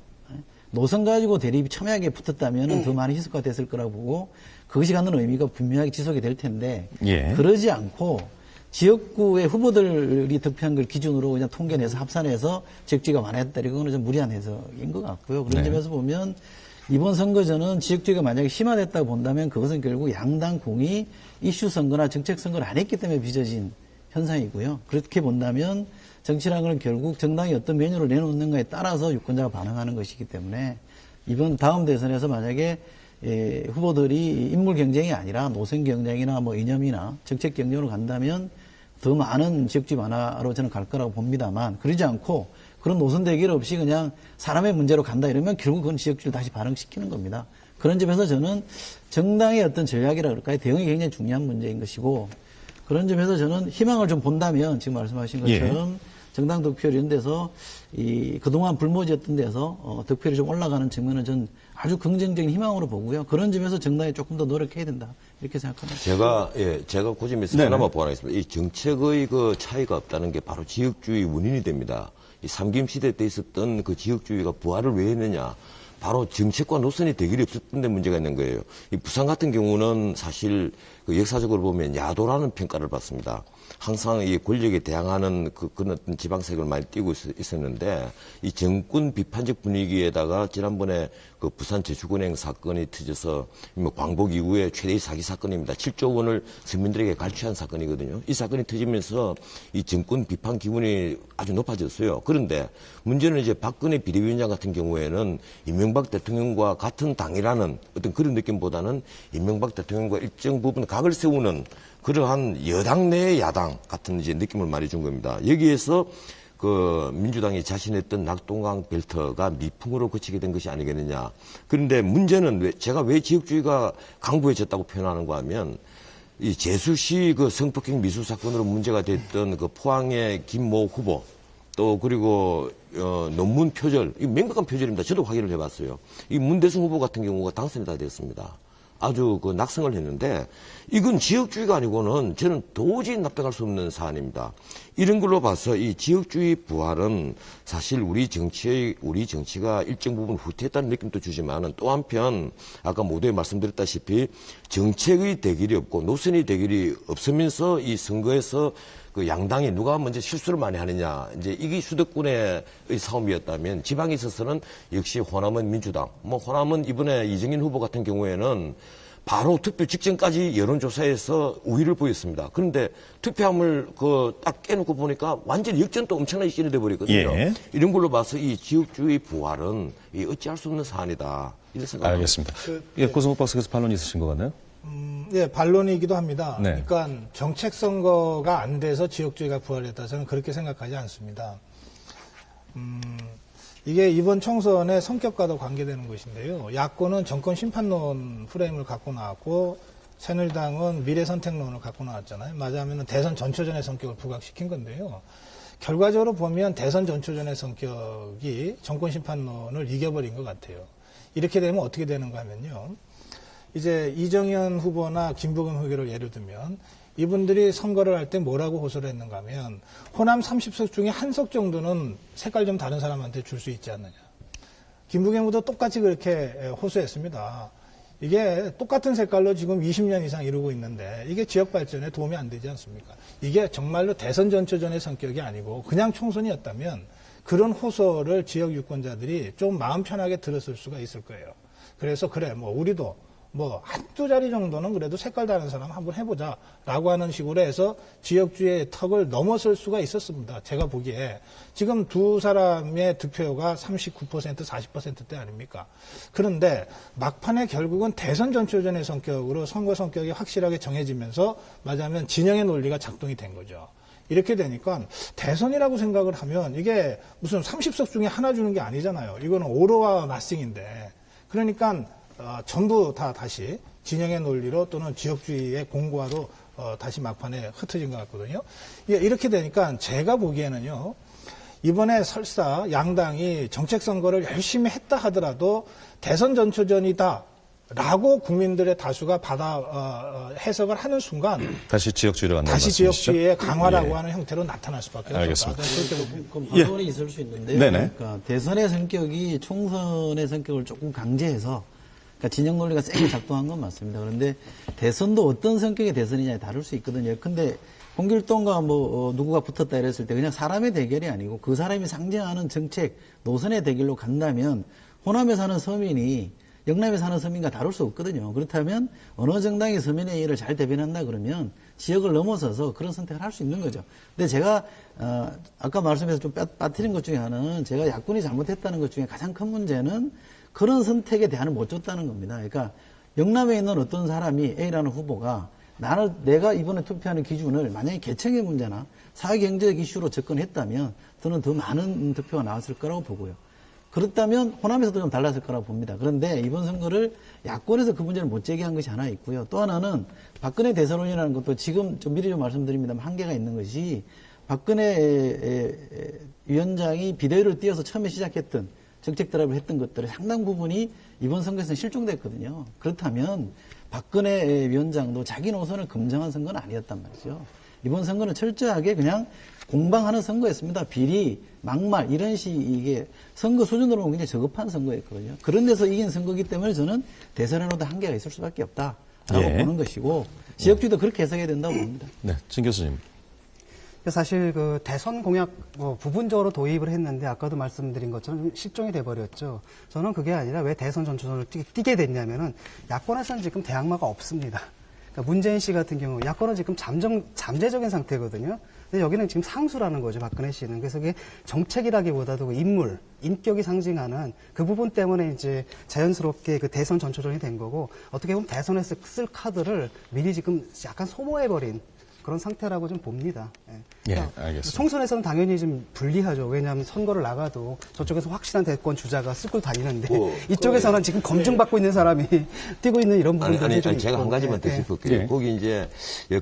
노선 가지고 대립이 첨예하게 붙었다면 더 많이 희석화 됐을 거라고 보고 그것이 갖는 의미가 분명하게 지속이 될 텐데 예. 그러지 않고 지역구의 후보들이 득표한 걸 기준으로 그냥 통계내서 합산해서 지역주의가 완화했다. 이거는 좀 무리한 해석인 것 같고요. 그런 네. 점에서 보면 이번 선거전은 지역주의가 만약에 심화됐다고 본다면 그것은 결국 양당 공이 이슈 선거나 정책 선거를 안 했기 때문에 빚어진 현상이고요. 그렇게 본다면 정치라는 건 결국 정당이 어떤 메뉴를 내놓는가에 따라서 유권자가 반응하는 것이기 때문에 이번 다음 대선에서 만약에 후보들이 인물 경쟁이 아니라 노선 경쟁이나 뭐 이념이나 정책 경쟁으로 간다면 더 많은 지역주의 완화로 저는 갈 거라고 봅니다만, 그러지 않고 그런 노선 대결 없이 그냥 사람의 문제로 간다 이러면 결국 그건 지역주의를 다시 발흥시키는 겁니다. 그런 점에서 저는 정당의 어떤 전략이라 그럴까요? 대응이 굉장히 중요한 문제인 것이고, 그런 점에서 저는 희망을 좀 본다면 지금 말씀하신 것처럼 정당 득표율 이런 데서 그동안 불모지였던 데서 득표율이 좀 올라가는 측면은 전 아주 긍정적인 희망으로 보고요. 그런 점에서 정당이 조금 더 노력해야 된다. 이렇게 생각합니다. 제가 그 점에서 네네. 하나만 보완하겠습니다. 이 정책의 그 차이가 없다는 게 바로 지역주의 원인이 됩니다. 이 삼김시대 때 있었던 그 지역주의가 부활을 왜 했느냐. 바로 정책과 노선이 대결이 없었던 데 문제가 있는 거예요. 이 부산 같은 경우는 사실 그 역사적으로 보면 야도라는 평가를 받습니다. 항상 이 권력에 대항하는 그런 어떤 지방색을 많이 띄고 있었는데 이 정권 비판적 분위기에다가 지난번에 그 부산 저축은행 사건이 터져서 뭐 광복 이후에 최대의 사기 사건입니다. 7조 원을 서민들에게 갈취한 사건이거든요. 이 사건이 터지면서 이 정권 비판 기분이 아주 높아졌어요. 그런데 문제는 이제 박근혜 비대위원장 같은 경우에는 이명박 대통령과 같은 당이라는 어떤 그런 느낌보다는 이명박 대통령과 일정 부분 각을 세우는 그러한 여당 내의 야당 같은 이제 느낌을 말해준 겁니다. 여기에서 그 민주당이 자신했던 낙동강 벨트가 미풍으로 그치게 된 것이 아니겠느냐. 그런데 문제는 제가 왜 지역주의가 강구해졌다고 표현하는가 하면 이 제수시 그 성폭행 미수 사건으로 문제가 됐던 그 포항의 김모 후보 또 그리고 논문 표절, 이 명백한 표절입니다. 저도 확인을 해봤어요. 이 문대승 후보 같은 경우가 당선이 다 됐습니다. 아주 그 낙성을 했는데 이건 지역주의가 아니고는 저는 도저히 납득할 수 없는 사안입니다. 이런 걸로 봐서 이 지역주의 부활은 사실 우리 정치가 일정 부분 후퇴했다는 느낌도 주지만은 또 한편 아까 모두에 말씀드렸다시피 정책의 대결이 없고 노선의 대결이 없으면서 이 선거에서 그 양당이 누가 먼저 실수를 많이 하느냐, 이제 이게 수도권의 싸움이었다면 지방에 있어서는 역시 호남은 민주당, 뭐 호남은 이번에 이정인 후보 같은 경우에는 바로 투표 직전까지 여론조사에서 우위를 보였습니다. 그런데 투표함을 딱 깨놓고 보니까 완전히 역전도 엄청나게 진행돼 버리거든요. 예. 이런 걸로 봐서 이 지역주의 부활은 이 어찌할 수 없는 사안이다. 이런 생각을 알겠습니다. 예, 고성욱 박사께서 반론 있으신 것 같나요? 예, 반론이기도 합니다. 네. 그러니까 정책 선거가 안 돼서 지역주의가 부활했다. 저는 그렇게 생각하지 않습니다. 이게 이번 총선의 성격과도 관계되는 것인데요. 야권은 정권 심판론 프레임을 갖고 나왔고 새누리당은 미래선택론을 갖고 나왔잖아요. 맞아하면 대선 전초전의 성격을 부각시킨 건데요. 결과적으로 보면 대선 전초전의 성격이 정권 심판론을 이겨버린 것 같아요. 이렇게 되면 어떻게 되는가 하면요. 이제 이정현 후보나 김부겸 후보를 예를 들면 이분들이 선거를 할 때 뭐라고 호소를 했는가 하면 호남 30석 중에 한 석 정도는 색깔 좀 다른 사람한테 줄 수 있지 않느냐. 김부겸 후보도 똑같이 그렇게 호소했습니다. 이게 똑같은 색깔로 지금 20년 이상 이루고 있는데 이게 지역 발전에 도움이 안 되지 않습니까? 이게 정말로 대선 전초전의 성격이 아니고 그냥 총선이었다면 그런 호소를 지역 유권자들이 좀 마음 편하게 들었을 수가 있을 거예요. 그래서 그래, 뭐 우리도 뭐 한두 자리 정도는 그래도 색깔 다른 사람 한번 해보자 라고 하는 식으로 해서 지역주의 턱을 넘어설 수가 있었습니다. 제가 보기에 지금 두 사람의 득표가 39% 40%대 아닙니까? 그런데 막판에 결국은 대선 전초전의 성격으로 선거 성격이 확실하게 정해지면서 맞아면 진영의 논리가 작동이 된 거죠. 이렇게 되니까 대선이라고 생각을 하면 이게 무슨 30석 중에 하나 주는 게 아니잖아요. 이거는 오로와 나싱인데 그러니까 전부 다 다시 진영의 논리로 또는 지역주의의 공고화로 다시 막판에 흩어진 것 같거든요. 이렇게 되니까 제가 보기에는요. 이번에 설사 양당이 정책 선거를 열심히 했다 하더라도 대선 전초전이다. 라고 국민들의 다수가 받아 해석을 하는 순간 다시 지역주의로 간다는 다시 말씀이시죠? 지역주의의 강화라고 예. 하는 형태로 나타날 수밖에 없다. 알겠습니다. 그럼 반론이 있을 수 있는데요. 네네. 그러니까 대선의 성격이 총선의 성격을 조금 강제해서 그러니까 진영 논리가 세게 작동한 건 맞습니다. 그런데 대선도 어떤 성격의 대선이냐에 다를 수 있거든요. 근데 홍길동과 누구가 붙었다 이랬을 때 그냥 사람의 대결이 아니고 그 사람이 상징하는 정책, 노선의 대결로 간다면 호남에 사는 서민이 영남에 사는 서민과 다를 수 없거든요. 그렇다면 어느 정당이 서민의 일을 잘 대변한다 그러면 지역을 넘어서서 그런 선택을 할 수 있는 거죠. 근데 제가 아까 말씀해서 좀 빠뜨린 것 중에 하나는 제가 야권이 잘못했다는 것 중에 가장 큰 문제는 그런 선택에 대안을 못 줬다는 겁니다. 그러니까 영남에 있는 어떤 사람이 A라는 후보가 내가 이번에 투표하는 기준을 만약에 계층의 문제나 사회경제적 이슈로 접근했다면 저는 더 많은 득표가 나왔을 거라고 보고요. 그렇다면 호남에서도 좀 달랐을 거라고 봅니다. 그런데 이번 선거를 야권에서 그 문제를 못 제기한 것이 하나 있고요. 또 하나는 박근혜 대선론이라는 것도 지금 좀 미리 좀 말씀드립니다만 한계가 있는 것이 박근혜 위원장이 비대위를 띄워서 처음에 시작했던 정책 드라이브를 했던 것들의 상당 부분이 이번 선거에서는 실종됐거든요. 그렇다면 박근혜 위원장도 자기 노선을 검증한 선거는 아니었단 말이죠. 이번 선거는 철저하게 그냥 공방하는 선거였습니다. 비리, 막말 이런 이게 선거 수준으로 보면 굉장히 저급한 선거였거든요. 그런 데서 이긴 선거이기 때문에 저는 대선에도 한계가 있을 수밖에 없다라고 예. 보는 것이고 지역주의도 그렇게 해석해야 된다고 봅니다. 네, 진 교수님. 사실 그 대선 공약 부분적으로 도입을 했는데 아까도 말씀드린 것처럼 실종이 돼버렸죠. 저는 그게 아니라 왜 대선 전초전을 뛰게 됐냐면은 야권에서는 지금 대항마가 없습니다. 그러니까 문재인 씨 같은 경우 야권은 지금 잠재적인 상태거든요. 근데 여기는 지금 상수라는 거죠, 박근혜 씨는. 그래서 그게 정책이라기보다도 그 인물, 인격이 상징하는 그 부분 때문에 이제 자연스럽게 그 대선 전초전이 된 거고 어떻게 보면 대선에서 쓸 카드를 미리 지금 약간 소모해버린 그런 상태라고 좀 봅니다. 예, 그러니까 알겠습니다. 총선에서는 당연히 좀 불리하죠. 왜냐하면 선거를 나가도 저쪽에서 확실한 대권 주자가 쓸고 다니는데 이쪽에서는 지금 검증받고 있는 사람이 뛰고 있는 이런 부분들이 좀 제가 있고. 한 가지만 더 예. 짚을게요. 예. 거기 이제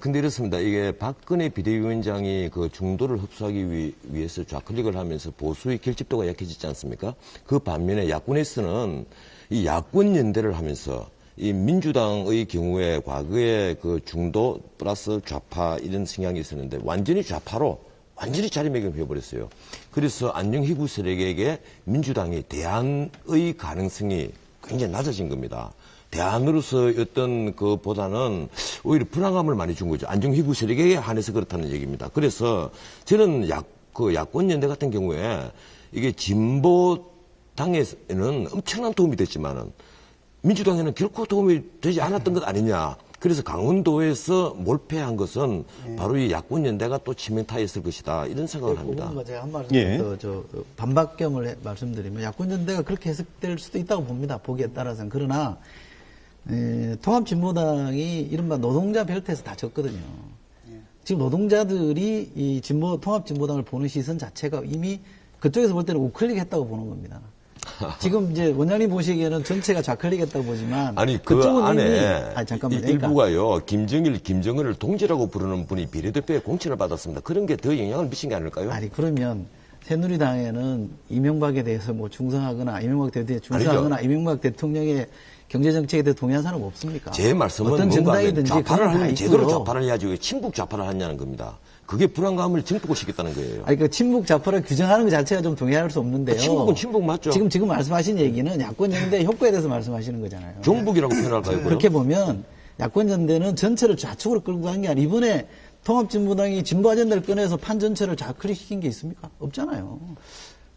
근데 이렇습니다. 이게 박근혜 비대위원장이 그 중도를 흡수하기 위해서 좌클릭을 하면서 보수의 결집도가 약해지지 않습니까? 그 반면에 야권에서는 이 야권 연대를 하면서 이 민주당의 경우에 과거에 그 중도 플러스 좌파 이런 성향이 있었는데 완전히 좌파로 완전히 자리매김해버렸어요. 그래서 안정희구 세력에게 민주당이 대안의 가능성이 굉장히 낮아진 겁니다. 대안으로서 어떤 그보다는 오히려 불안감을 많이 준 거죠. 안정희구 세력에 한해서 그렇다는 얘기입니다. 그래서 저는 야권연대 같은 경우에 이게 진보 당에는 엄청난 도움이 됐지만은 민주당에는 결코 도움이 되지 않았던 것 아니냐. 그래서 강원도에서 몰패한 것은 바로 이 야권연대가 또 치명타였을 것이다. 이런 생각을 합니다. 제가 한 말씀 예. 더 반박겸을 말씀드리면 야권연대가 그렇게 해석될 수도 있다고 봅니다. 보기에 따라서는. 그러나 통합진보당이 이른바 노동자 벨트에서 다 졌거든요. 지금 노동자들이 이 통합진보당을 보는 시선 자체가 이미 그쪽에서 볼 때는 우클릭했다고 보는 겁니다. 지금 이제 원장님 보시기에는 전체가 좌클릭했다고 보지만 아니 그 그쪽은 안에 잠깐만, 일부가요 김정일을 동지라고 부르는 분이 비례대표에 공천을 받았습니다. 그런 게 더 영향을 미친 게 아닐까요? 아니 그러면 새누리당에는 이명박에 대해서 뭐 충성하거나 이명박 대통령에 충성하거나 아니죠. 이명박 대통령의 경제정책에 대해 동의한 사람 없습니까? 제 말씀은 어떤 뭔가 하면 정당이든지 좌파를 그건 다 하면 제대로 있고요. 좌파를 해야지 왜 친북 좌파를 하냐는 겁니다. 그게 불안감을 증폭을 시켰다는 거예요. 아니 그 친북 좌파를 규정하는 것 자체가 좀 동의할 수 없는데요. 친북은 친북 맞죠. 지금 말씀하신 얘기는 야권연대 효과에 대해서 말씀하시는 거잖아요. 종북이라고 표현할까요? 그렇게 보면 야권연대는 전체를 좌측으로 끌고 간 게 아니라 이번에 통합진보당이 진보 아젠다를 꺼내서 판 전체를 좌클릭시킨 게 있습니까? 없잖아요.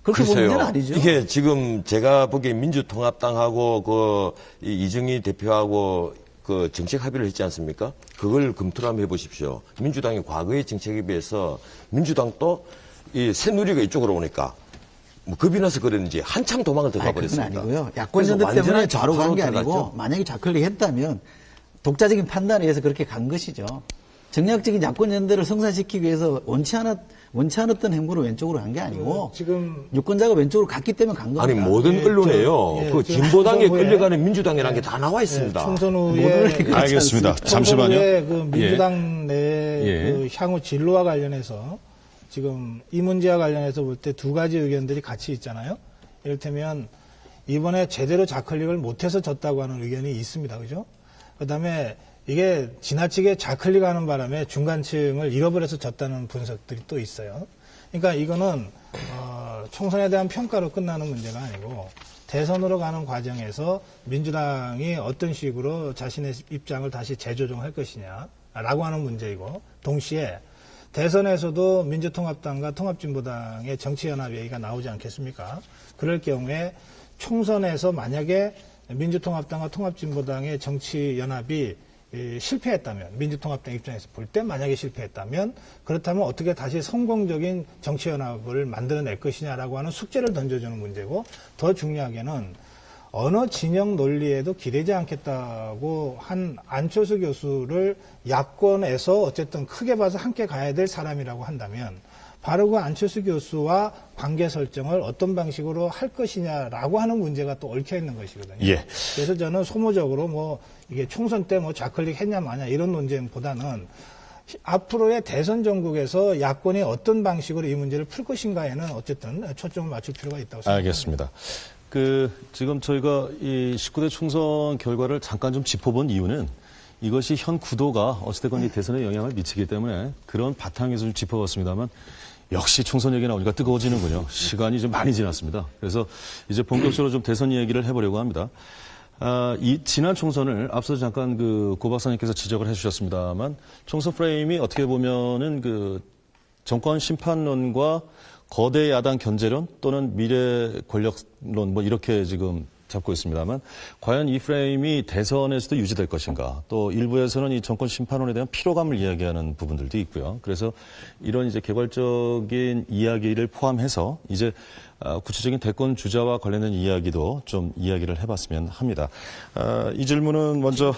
그렇게 보면 글쎄요. 아니죠. 이게 지금 제가 보기에 민주통합당하고 이정희 대표하고 그 정책 합의를 했지 않습니까? 그걸 검토를 한번 해보십시오. 민주당이 과거의 정책에 비해서 민주당도 이 새누리가 이쪽으로 오니까 뭐 겁이 나서 그랬는지 한참 도망을 들어가 그건 버렸습니다. 아니고요. 야권연대 때문에 좌로 간 게 아니고 들어갔죠. 만약에 좌클릭했다면 독자적인 판단에 의해서 그렇게 간 것이죠. 정략적인 야권연대를 성사시키기 위해서 원치 않았던 행보를 왼쪽으로 간 게 아니고 지금 유권자가 왼쪽으로 갔기 때문에 간 겁니다. 아니 모든 예, 언론에요. 저, 그 지금 진보당에 총선 후에 끌려가는 민주당이라는 게 다 나와 있습니다. 총선 모든 후에 그렇지 알겠습니다. 않습니다. 잠시만요. 그 민주당 내 예. 그 향후 진로와 관련해서 지금 이 문제와 관련해서 볼 때 두 가지 의견들이 같이 있잖아요. 이를테면 이번에 제대로 좌클릭을 못해서 졌다고 하는 의견이 있습니다. 그죠? 그다음에 이게 지나치게 좌클릭하는 바람에 중간층을 잃어버려서 졌다는 분석들이 또 있어요. 그러니까 이거는 총선에 대한 평가로 끝나는 문제가 아니고 대선으로 가는 과정에서 민주당이 어떤 식으로 자신의 입장을 다시 재조정할 것이냐라고 하는 문제이고 동시에 대선에서도 민주통합당과 통합진보당의 정치연합 얘기가 나오지 않겠습니까? 그럴 경우에 총선에서 만약에 민주통합당과 통합진보당의 정치연합이 실패했다면 민주통합당 입장에서 볼 때 만약에 실패했다면 그렇다면 어떻게 다시 성공적인 정치연합을 만들어낼 것이냐라고 하는 숙제를 던져주는 문제고 더 중요하게는 어느 진영 논리에도 기대지 않겠다고 한 안철수 교수를 야권에서 어쨌든 크게 봐서 함께 가야 될 사람이라고 한다면 바로 그 안철수 교수와 관계 설정을 어떤 방식으로 할 것이냐라고 하는 문제가 또 얽혀 있는 것이거든요. 예. 그래서 저는 소모적으로 뭐 이게 총선 때 뭐 좌클릭 했냐 마냐 이런 논쟁보다는 앞으로의 대선 전국에서 야권이 어떤 방식으로 이 문제를 풀 것인가에는 어쨌든 초점을 맞출 필요가 있다고 생각합니다. 알겠습니다. 지금 저희가 이 19대 총선 결과를 잠깐 좀 짚어본 이유는 이것이 현 구도가 어찌됐건 이 대선에 영향을 미치기 때문에 그런 바탕에서 좀 짚어봤습니다만 역시 총선 얘기 나오니까 뜨거워지는군요. 시간이 좀 많이 지났습니다. 그래서 이제 본격적으로 좀 대선 이야기를 해보려고 합니다. 이 지난 총선을 앞서 잠깐 고 박사님께서 지적을 해주셨습니다만 총선 프레임이 어떻게 보면은 정권 심판론과 거대 야당 견제론 또는 미래 권력론 뭐 이렇게 지금 잡고 있습니다만 과연 이 프레임이 대선에서도 유지될 것인가 또 일부에서는 이 정권 심판론에 대한 피로감을 이야기하는 부분들도 있고요. 그래서 이런 이제 개괄적인 이야기를 포함해서 이제 구체적인 대권 주자와 관련된 이야기도 좀 이야기를 해봤으면 합니다. 이 질문은 먼저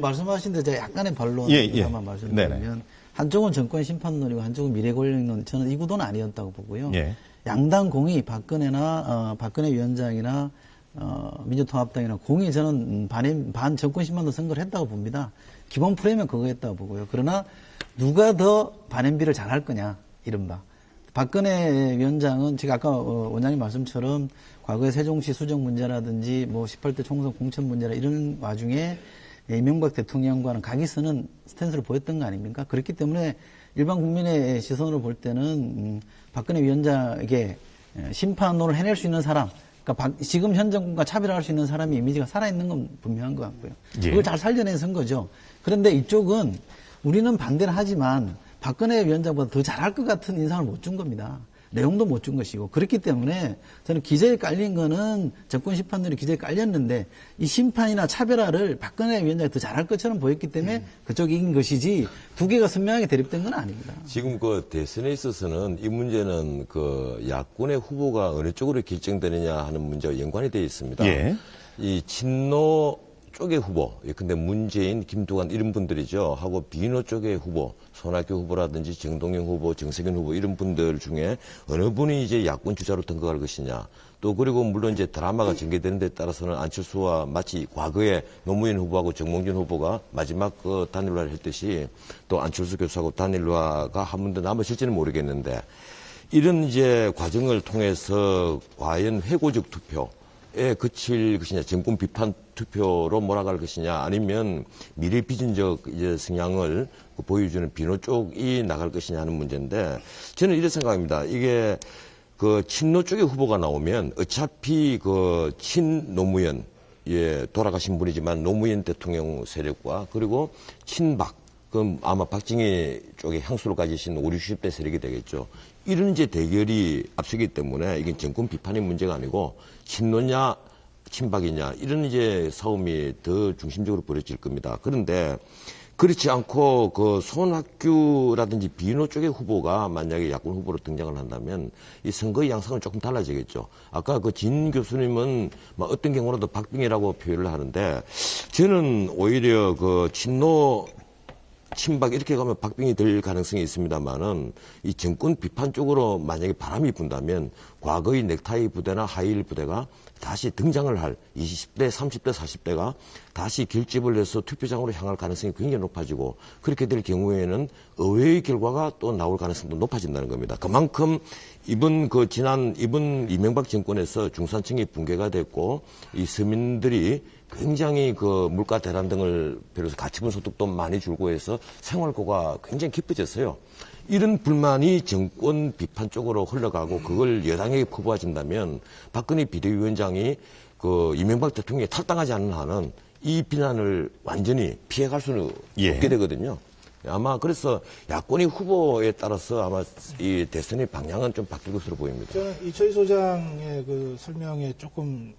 말씀하신 데 제가 약간의 반론 하나만 말씀드리면 네네. 한쪽은 정권 심판론이고 한쪽은 미래 권력론 저는 이 구도는 아니었다고 보고요. 예. 양당 공이 박근혜 위원장이나 민주통합당이나 공이 저는 반 정권 심판론 선거를 했다고 봅니다. 기본 프레임은 그거였다고 보고요. 그러나 누가 더 반행비를 잘할 거냐 이른바. 박근혜 위원장은 제가 아까 원장님 말씀처럼 과거의 세종시 수정 문제라든지 뭐 18대 총선 공천 문제라 이런 와중에 이명박 대통령과는 각이 서는 스탠스를 보였던 거 아닙니까? 그렇기 때문에 일반 국민의 시선으로 볼 때는 박근혜 위원장에게 심판론을 해낼 수 있는 사람 그러니까 지금 현 정권과 차별할 수 있는 사람의 이미지가 살아있는 건 분명한 것 같고요. 예. 그걸 잘 살려낸 선거죠. 그런데 이쪽은 우리는 반대를 하지만 박근혜 위원장보다 더 잘할 것 같은 인상을 못 준 겁니다. 내용도 못 준 것이고. 그렇기 때문에 저는 기저에 깔린 거는 정권 심판들이 기저에 깔렸는데 이 심판이나 차별화를 박근혜 위원장이 더 잘할 것처럼 보였기 때문에 그쪽이 이긴 것이지 두 개가 선명하게 대립된 건 아닙니다. 지금 그 대선에 있어서는 이 문제는 그 야권의 후보가 어느 쪽으로 결정되느냐 하는 문제와 연관이 되어 있습니다. 예. 이 친노 쪽의 후보, 근데 문재인, 김두관 이런 분들이죠. 하고 비노 쪽의 후보, 손학규 후보라든지 정동영 후보, 정세균 후보 이런 분들 중에 어느 분이 이제 야권 주자로 등극할 것이냐. 또 그리고 물론 이제 드라마가 전개되는 데 따라서는 안철수와 마치 과거에 노무현 후보하고 정몽준 후보가 마지막 그 단일화를 했듯이 또 안철수 교수하고 단일화가 한 번 더 남으실지는 모르겠는데 이런 이제 과정을 통해서 과연 회고적 투표에 그칠 것이냐, 정권 비판 투표로 몰아갈 것이냐, 아니면 미래 비전적 이제 성향을 보여주는 비노 쪽이 나갈 것이냐 하는 문제인데 저는 이렇게 생각합니다. 이게 그 친노 쪽의 후보가 나오면 어차피 그 친노무현, 돌아가신 분이지만 노무현 대통령 세력과 그리고 친박, 그럼 아마 박정희 쪽에 향수를 가지신 50, 60대 세력이 되겠죠. 이런 이제 대결이 앞서기 때문에 이게 정권 비판의 문제가 아니고 친노냐 친박이냐 이런 이제 싸움이 더 중심적으로 벌어질 겁니다. 그런데 그렇지 않고 그 손학규라든지 비노 쪽의 후보가 만약에 야권 후보로 등장을 한다면 이 선거의 양상은 조금 달라지겠죠. 아까 그 진 교수님은 뭐 어떤 경우라도 박빙이라고 표현을 하는데 저는 오히려 그 친노 친박 이렇게 가면 박빙이 될 가능성이 있습니다만은 이 정권 비판 쪽으로 만약에 바람이 분다면 과거의 넥타이 부대나 하이힐 부대가 다시 등장을 할 20대, 30대, 40대가 다시 결집을 해서 투표장으로 향할 가능성이 굉장히 높아지고 그렇게 될 경우에는 의외의 결과가 또 나올 가능성도 높아진다는 겁니다. 그만큼 이번 이명박 정권에서 중산층이 붕괴가 됐고 이 서민들이 굉장히 그 물가 대란 등을 비롯해서 가처분 소득도 많이 줄고 해서 생활고가 굉장히 깊어졌어요. 이런 불만이 정권 비판 쪽으로 흘러가고 그걸 여당에게 퍼부어진다면 박근혜 비대위원장이 그 이명박 대통령이 탈당하지 않는 한은 이 비난을 완전히 피해갈 수는 없게 되거든요. 아마 그래서 야권의 후보에 따라서 아마 이 대선의 방향은 좀 바뀔 것으로 보입니다. 저는 이철희 소장의 그 설명에 조금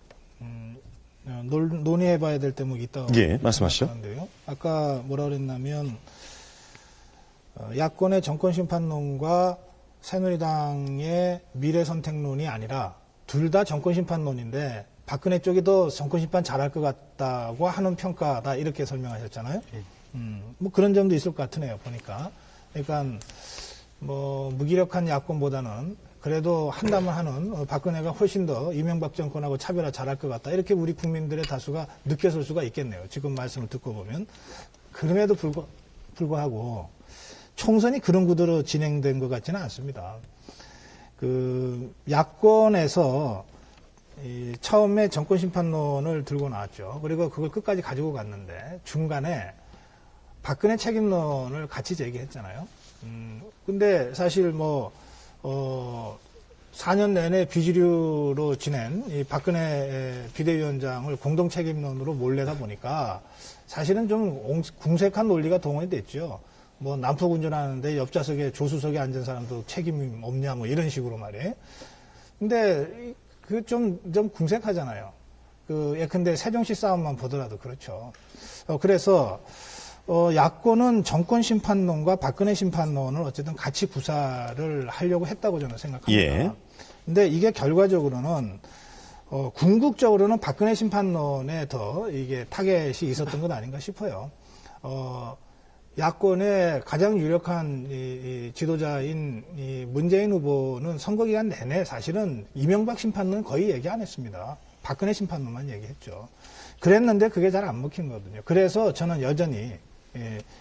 논의해봐야 될 대목이 있다고 말씀하시죠. 생각하는데요. 아까 뭐라 그랬냐면 야권의 정권심판론과 새누리당의 미래선택론이 아니라 둘 다 정권심판론인데 박근혜 쪽이 더 정권심판 잘할 것 같다고 하는 평가다 이렇게 설명하셨잖아요. 뭐 그런 점도 있을 것 같으네요. 보니까. 그러니까 뭐 무기력한 야권보다는 그래도 한다면 하는 박근혜가 훨씬 더 이명박 정권하고 차별화 잘할 것 같다. 이렇게 우리 국민들의 다수가 느꼈을 수가 있겠네요. 지금 말씀을 듣고 보면. 그럼에도 불구하고 총선이 그런 구도로 진행된 것 같지는 않습니다. 그 야권에서 처음에 정권심판론을 들고 나왔죠. 그리고 그걸 끝까지 가지고 갔는데 중간에 박근혜 책임론을 같이 제기했잖아요. 근데 사실 4년 내내 비주류로 지낸 이 박근혜 비대위원장을 공동 책임론으로 몰래다 보니까 사실은 좀 궁색한 논리가 동원이 됐죠. 뭐 난폭 운전하는데 옆좌석에 조수석에 앉은 사람도 책임 없냐 뭐 이런 식으로 말이에요. 근데 그 좀 궁색하잖아요. 그 예컨대 세종시 싸움만 보더라도 그렇죠. 그래서 야권은 정권 심판론과 박근혜 심판론을 어쨌든 같이 구사를 하려고 했다고 저는 생각합니다. 근데 이게 결과적으로는 궁극적으로는 박근혜 심판론에 더 이게 타겟이 있었던 것 아닌가 싶어요. 야권의 가장 유력한 이 지도자인 이 문재인 후보는 선거 기간 내내 사실은 이명박 심판론 거의 얘기 안 했습니다. 박근혜 심판론만 얘기했죠. 그랬는데 그게 잘 안 먹힌 거거든요. 그래서 저는 여전히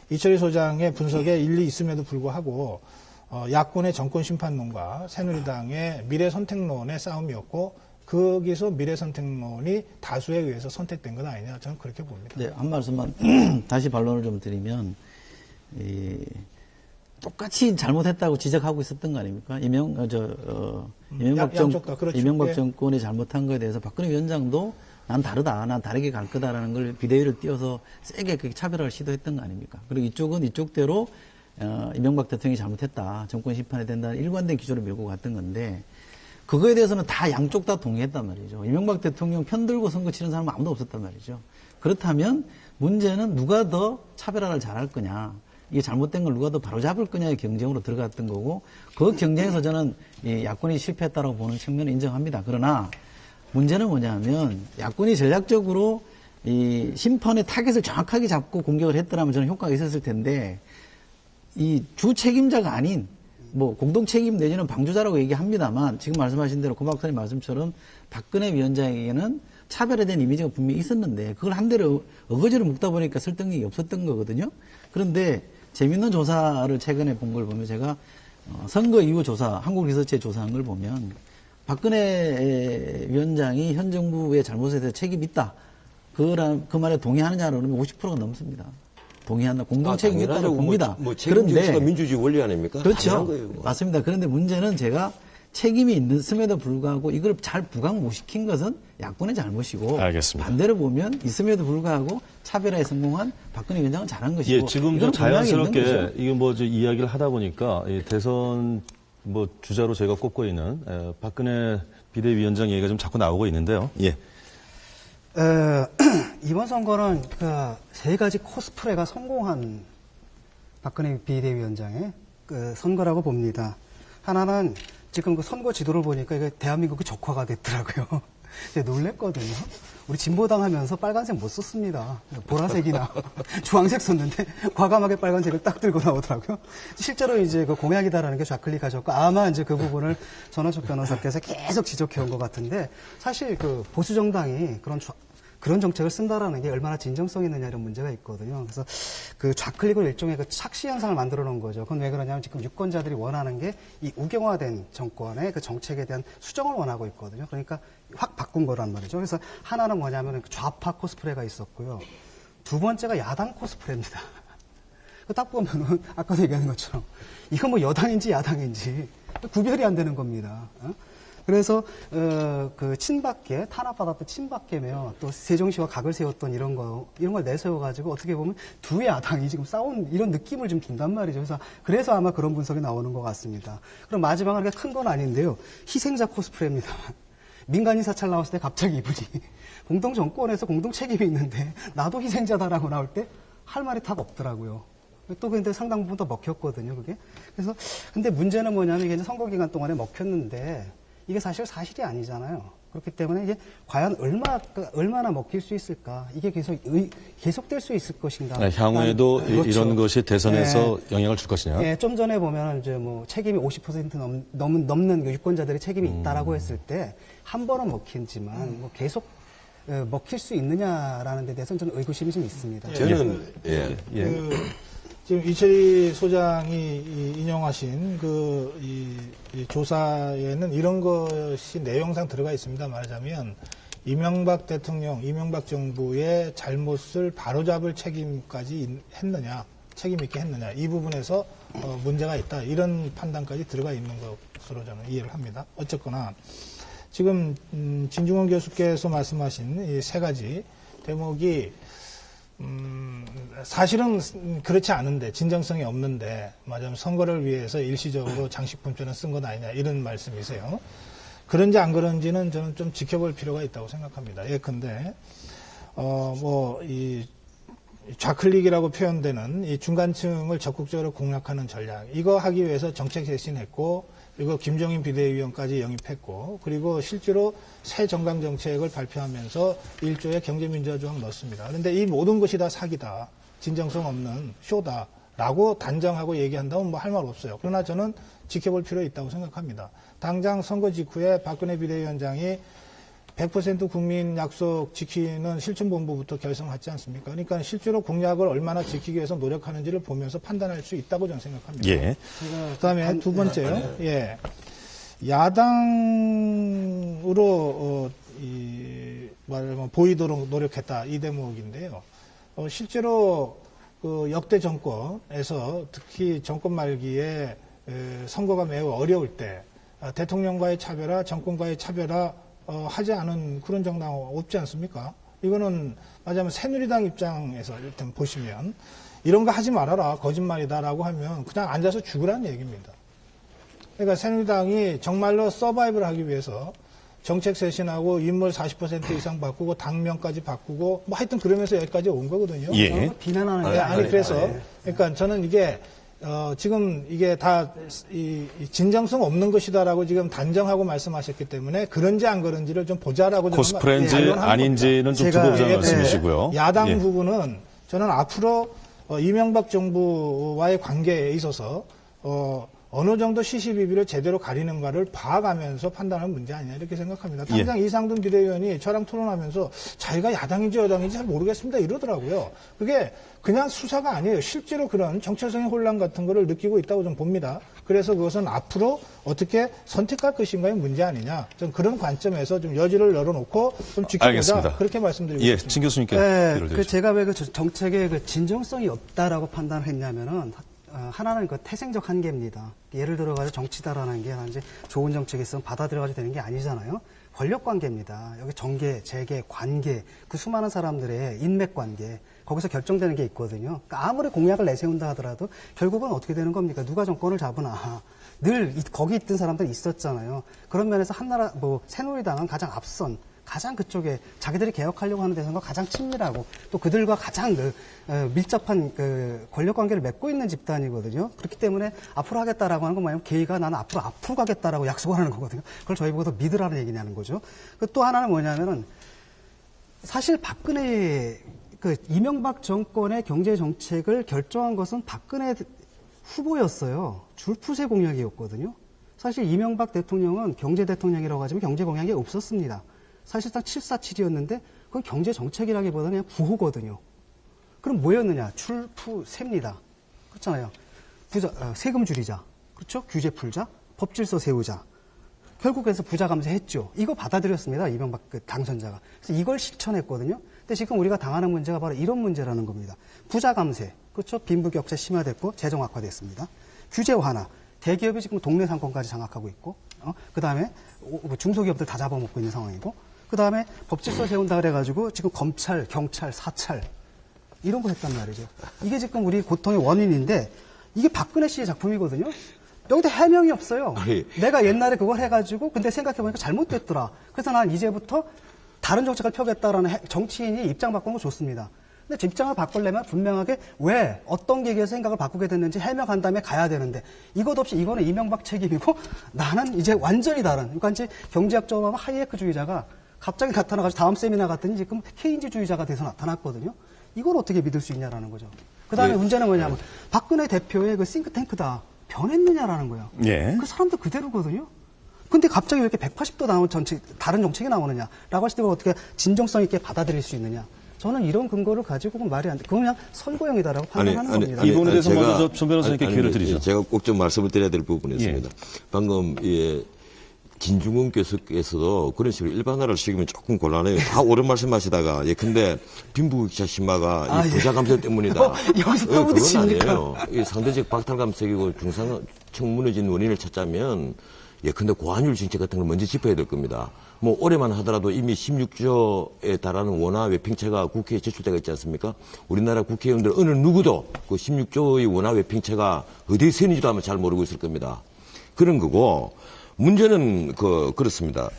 이철희 소장의 분석에 일리 있음에도 불구하고 야권의 정권 심판론과 새누리당의 미래 선택론의 싸움이었고 거기서 미래 선택론이 다수에 의해서 선택된 것 아니냐 저는 그렇게 봅니다. 네, 한 말씀만 다시 반론을 좀 드리면 똑같이 잘못했다고 지적하고 있었던 거 아닙니까? 양쪽 다 그렇죠. 이명박 예. 정권이 잘못한 거에 대해서 박근혜 위원장도 난 다르다, 난 다르게 갈 거다라는 걸 비대위를 띄워서 세게 그렇게 차별화를 시도했던 거 아닙니까? 그리고 이쪽은 이쪽대로 이명박 대통령이 잘못했다, 정권 심판해야 된다는 일관된 기조를 밀고 갔던 건데 그거에 대해서는 다 양쪽 다 동의했단 말이죠. 이명박 대통령 편들고 선거 치는 사람은 아무도 없었단 말이죠. 그렇다면 문제는 누가 더 차별화를 잘할 거냐, 이게 잘못된 걸 누가 더 바로잡을 거냐의 경쟁으로 들어갔던 거고, 그 경쟁에서 저는 이 야권이 실패했다고 보는 측면을 인정합니다. 그러나 문제는 뭐냐면 야권이 전략적으로 이 심판의 타겟을 정확하게 잡고 공격을 했더라면 저는 효과가 있었을 텐데, 이 주 책임자가 아닌 뭐 공동 책임 내지는 방주자라고 얘기합니다만, 지금 말씀하신 대로 고 박사님 말씀처럼 박근혜 위원장에게는 차별화된 이미지가 분명히 있었는데 그걸 한 대로 어거지로 묶다 보니까 설득력이 없었던 거거든요. 그런데 재밌는 조사를 최근에 본 걸 보면, 제가 선거 이후 조사, 한국리서치의 조사한 걸 보면 박근혜 위원장이 현 정부의 잘못에 대해서 책임이 있다, 그 말에 동의하느냐로 그러면 50%가 넘습니다. 동의한다, 공동 책임이 있다고 봅니다. 뭐 책임 정치가 민주주의 원리 아닙니까? 그렇죠. 당연한 거예요, 뭐. 맞습니다. 그런데 문제는 제가 책임이 있음에도 불구하고 이걸 잘 부각 못 시킨 것은 야권의 잘못이고, 알겠습니다. 반대로 보면 있음에도 불구하고 차별화에 성공한 박근혜 위원장은 잘한 것이고. 예, 지금 이건 분명히 있는 자연스럽게 거죠. 이게 뭐 이야기를 하다 보니까 이 대선 뭐 주자로 저희가 꼽고 있는 박근혜 비대위원장 얘기가 좀 자꾸 나오고 있는데요. 예. 이번 선거는 그 세 가지 코스프레가 성공한 박근혜 비대위원장의 그 선거라고 봅니다. 하나는 지금 그 선거 지도를 보니까 이게 대한민국이 적화가 됐더라고요. 근데 놀랬거든요. 우리 진보당 하면서 빨간색 못 썼습니다. 보라색이나 주황색 썼는데 과감하게 빨간색을 딱 들고 나오더라고요. 실제로 이제 그 공약이다라는 게 좌클릭하셨고, 아마 이제 그 부분을 전원석 변호사께서 계속 지적해온 것 같은데, 사실 그 보수 정당이 그런 정책을 쓴다라는 게 얼마나 진정성이 있느냐 이런 문제가 있거든요. 그래서 그 좌클릭을 일종의 그 착시 현상을 만들어 놓은 거죠. 그건 왜 그러냐면 지금 유권자들이 원하는 게 이 우경화된 정권의 그 정책에 대한 수정을 원하고 있거든요. 그러니까 확 바꾼 거란 말이죠. 그래서 하나는 뭐냐면 좌파 코스프레가 있었고요. 두 번째가 야당 코스프레입니다. 딱 보면은 아까도 얘기한 것처럼 이건 뭐 여당인지 야당인지 구별이 안 되는 겁니다. 그래서 그 친박계, 탄압받았던 친박계며 또 세종시와 각을 세웠던 이런 걸 내세워가지고 어떻게 보면 두 야당이 지금 싸운 이런 느낌을 좀 준단 말이죠. 그래서 아마 그런 분석이 나오는 것 같습니다. 그럼 마지막으로 그렇게 큰 건 아닌데요. 희생자 코스프레입니다. 민간인 사찰 나왔을 때 갑자기 이분이 공동 정권에서 공동 책임이 있는데 나도 희생자다라고 나올 때 할 말이 딱 없더라고요. 또 근데 상당 부분 더 먹혔거든요, 그게. 그래서 근데 문제는 뭐냐면 이게 이제 선거 기간 동안에 먹혔는데 이게 사실이 아니잖아요. 그렇기 때문에 이게 과연 얼마나 먹힐 수 있을까? 이게 계속될 수 있을 것인가? 향후에도 그렇죠. 이런 것이 대선에서 영향을 줄 것이냐? 예, 좀 전에 보면 이제 뭐 책임이 50% 넘는 그 유권자들의 책임이 있다라고 했을 때 한 번은 먹히지만 뭐 계속 먹힐 수 있느냐라는 데 대해서는 저는 의구심이 좀 있습니다. 저는 지금 이철희 소장이 인용하신 이 조사에는 이런 것이 내용상 들어가 있습니다. 말하자면 이명박 대통령, 이명박 정부의 잘못을 바로잡을 책임까지 했느냐, 책임 있게 했느냐, 이 부분에서 문제가 있다, 이런 판단까지 들어가 있는 것으로 저는 이해를 합니다. 어쨌거나 지금 진중권 교수께서 말씀하신 이 세 가지 대목이 사실은 그렇지 않은데, 진정성이 없는데, 맞아요. 선거를 위해서 일시적으로 장식품처럼 쓴 건 아니냐, 이런 말씀이세요. 그런지 안 그런지는 저는 좀 지켜볼 필요가 있다고 생각합니다. 예컨대, 이 좌클릭이라고 표현되는 이 중간층을 적극적으로 공략하는 전략, 이거 하기 위해서 정책 쇄신했고, 그리고 김종인 비대위원까지 영입했고, 그리고 실제로 새 정강 정책을 발표하면서 1조의 경제민주화 조항 넣었습니다. 그런데 이 모든 것이 다 사기다, 진정성 없는 쇼다라고 단정하고 얘기한다면 뭐 할 말 없어요. 그러나 저는 지켜볼 필요 있다고 생각합니다. 당장 선거 직후에 박근혜 비대위원장이 100% 국민 약속 지키는 실천본부부터 결성하지 않습니까? 그러니까 실제로 공약을 얼마나 지키기 위해서 노력하는지를 보면서 판단할 수 있다고 저는 생각합니다. 예. 그다음에 두 번째요. 예. 야당으로 말하자면 보이도록 노력했다, 이 대목인데요. 실제로 그 역대 정권에서 특히 정권 말기에 선거가 매우 어려울 때 대통령과의 차별화, 정권과의 차별화 하지 않은 그런 정당 없지 않습니까? 이거는 말하자면 새누리당 입장에서 일단 보시면 이런 거 하지 말아라, 거짓말이다라고 하면 그냥 앉아서 죽으라는 얘기입니다. 그러니까 새누리당이 정말로 서바이벌 하기 위해서 정책 쇄신하고 인물 40% 이상 바꾸고 당명까지 바꾸고 뭐 하여튼 그러면서 여기까지 온 거거든요. 예. 비난하는 게 아니 그래서 그러니까 저는 이게 지금 이게 다 이 진정성 없는 것이다라고 지금 단정하고 말씀하셨기 때문에 그런지 안 그런지를 좀 보자라고 저는 코스프레인지 반론하는 아닌지는 좀 두고 보자는 예, 말씀이시고요. 야당 예. 부분은 저는 앞으로 이명박 정부와의 관계에 있어서 어느 정도 시시비비를 제대로 가리는가를 봐가면서 판단하는 문제 아니냐 이렇게 생각합니다. 당장 이상돈 비대위원이 저랑 토론하면서 자기가 야당인지 여당인지 잘 모르겠습니다 이러더라고요. 그게 그냥 수사가 아니에요. 실제로 그런 정체성의 혼란 같은 거를 느끼고 있다고 좀 봅니다. 그래서 그것은 앞으로 어떻게 선택할 것인가의 문제 아니냐. 좀 그런 관점에서 좀 여지를 열어놓고 좀 지켜보자. 알겠습니다. 그렇게 말씀드리고 예, 싶습니다. 진 교수님께 네, 기회를 드리죠. 제가 왜 그 정책의 그 진정성이 없다라고 판단을 했냐면은 하나는 그 태생적 한계입니다. 예를 들어가지고 정치다라는 게 이제 좋은 정책이 있으면 받아들여가지고 되는 게 아니잖아요. 권력 관계입니다. 여기 정계, 재계, 관계, 그 수많은 사람들의 인맥 관계, 거기서 결정되는 게 있거든요. 그러니까 아무리 공약을 내세운다 하더라도 결국은 어떻게 되는 겁니까? 누가 정권을 잡으나. 늘 거기 있던 사람들이 있었잖아요. 그런 면에서 한나라, 새누리당은 가장 앞선, 가장 그쪽에 자기들이 개혁하려고 하는 데서는 가장 친밀하고 또 그들과 가장 밀접한 권력 관계를 맺고 있는 집단이거든요. 그렇기 때문에 앞으로 하겠다라고 하는 건 뭐냐면 개의가 나는 앞으로 가겠다라고 약속을 하는 거거든요. 그걸 저희 보고서 믿으라는 얘기냐는 거죠. 또 하나는 뭐냐면은 사실 박근혜 이명박 정권의 경제 정책을 결정한 것은 박근혜 후보였어요. 줄푸세 공약이었거든요. 사실 이명박 대통령은 경제 대통령이라고 하지만 경제 공약이 없었습니다. 사실상 747이었는데 그건 경제 정책이라기보다는 그냥 구호거든요. 그럼 뭐였느냐? 줄푸세입니다. 그렇잖아요. 세금 줄이자. 그렇죠? 규제 풀자. 법질서 세우자. 결국에서 부자 감세했죠. 이거 받아들였습니다. 이명박 당선자가. 그래서 이걸 실천했거든요. 근데 지금 우리가 당하는 문제가 바로 이런 문제라는 겁니다. 부자 감세. 그렇죠? 빈부격차 심화됐고 재정 악화됐습니다. 규제 완화. 대기업이 지금 동네 상권까지 장악하고 있고, 그 다음에 중소기업들 다 잡아먹고 있는 상황이고, 그 다음에 법질서 세운다 그래가지고 지금 검찰, 경찰, 사찰 이런 거 했단 말이죠. 이게 지금 우리 고통의 원인인데 이게 박근혜 씨의 작품이거든요. 여기다 해명이 없어요. 내가 옛날에 그걸 해가지고 근데 생각해보니까 잘못됐더라. 그래서 난 이제부터 다른 정책을 펴겠다라는 정치인이 입장 바꾸는 거 좋습니다. 근데 입장을 바꾸려면 분명하게 왜 어떤 계기에서 생각을 바꾸게 됐는지 해명한 다음에 가야 되는데 이것 없이 이거는 이명박 책임이고 나는 이제 완전히 다른 그러니까 이제 경제학적으로 하면 하이에크주의자가 갑자기 나타나가지고 다음 세미나 갔더니 지금 케인즈주의자가 돼서 나타났거든요. 이걸 어떻게 믿을 수 있냐라는 거죠. 그 다음에 문제는 뭐냐면 박근혜 대표의 그 싱크탱크다 변했느냐라는 거예요. 예. 그 사람도 그대로거든요. 근데 갑자기 왜 이렇게 180도 나온 다른 정책이 나오느냐라고 했을 때 어떻게 진정성 있게 받아들일 수 있느냐. 저는 이런 근거를 가지고는 말이 안 돼. 그건 그냥 선거용이다라고 판단하는 겁니다. 이 부분에 대해서 먼저 전 변호사님께 기회를 드리죠. 제가 꼭 좀 말씀을 드려야 될 부분이 있습니다. 방금 진중권 교수께서도 그런 식으로 일반화를 시키면 조금 곤란해요. 다 옳은 말씀하시다가 근데 빈부격차 심화가 이 부자 감세 때문이다. 여기서 그건 파묻히십니까? 아니에요. 이 상대적 박탈 감색이고 중상층 무너진 원인을 찾자면 근데 고환율 정책 같은 걸 먼저 짚어야 될 겁니다. 뭐 올해만 하더라도 이미 16조에 달하는 원화 외평채가 국회에 제출되어 있지 않습니까? 우리나라 국회의원들 어느 누구도 그 16조의 원화 외평채가 어디에 쓰는지도 아마 잘 모르고 있을 겁니다. 그런 거고 문제는 그렇습니다.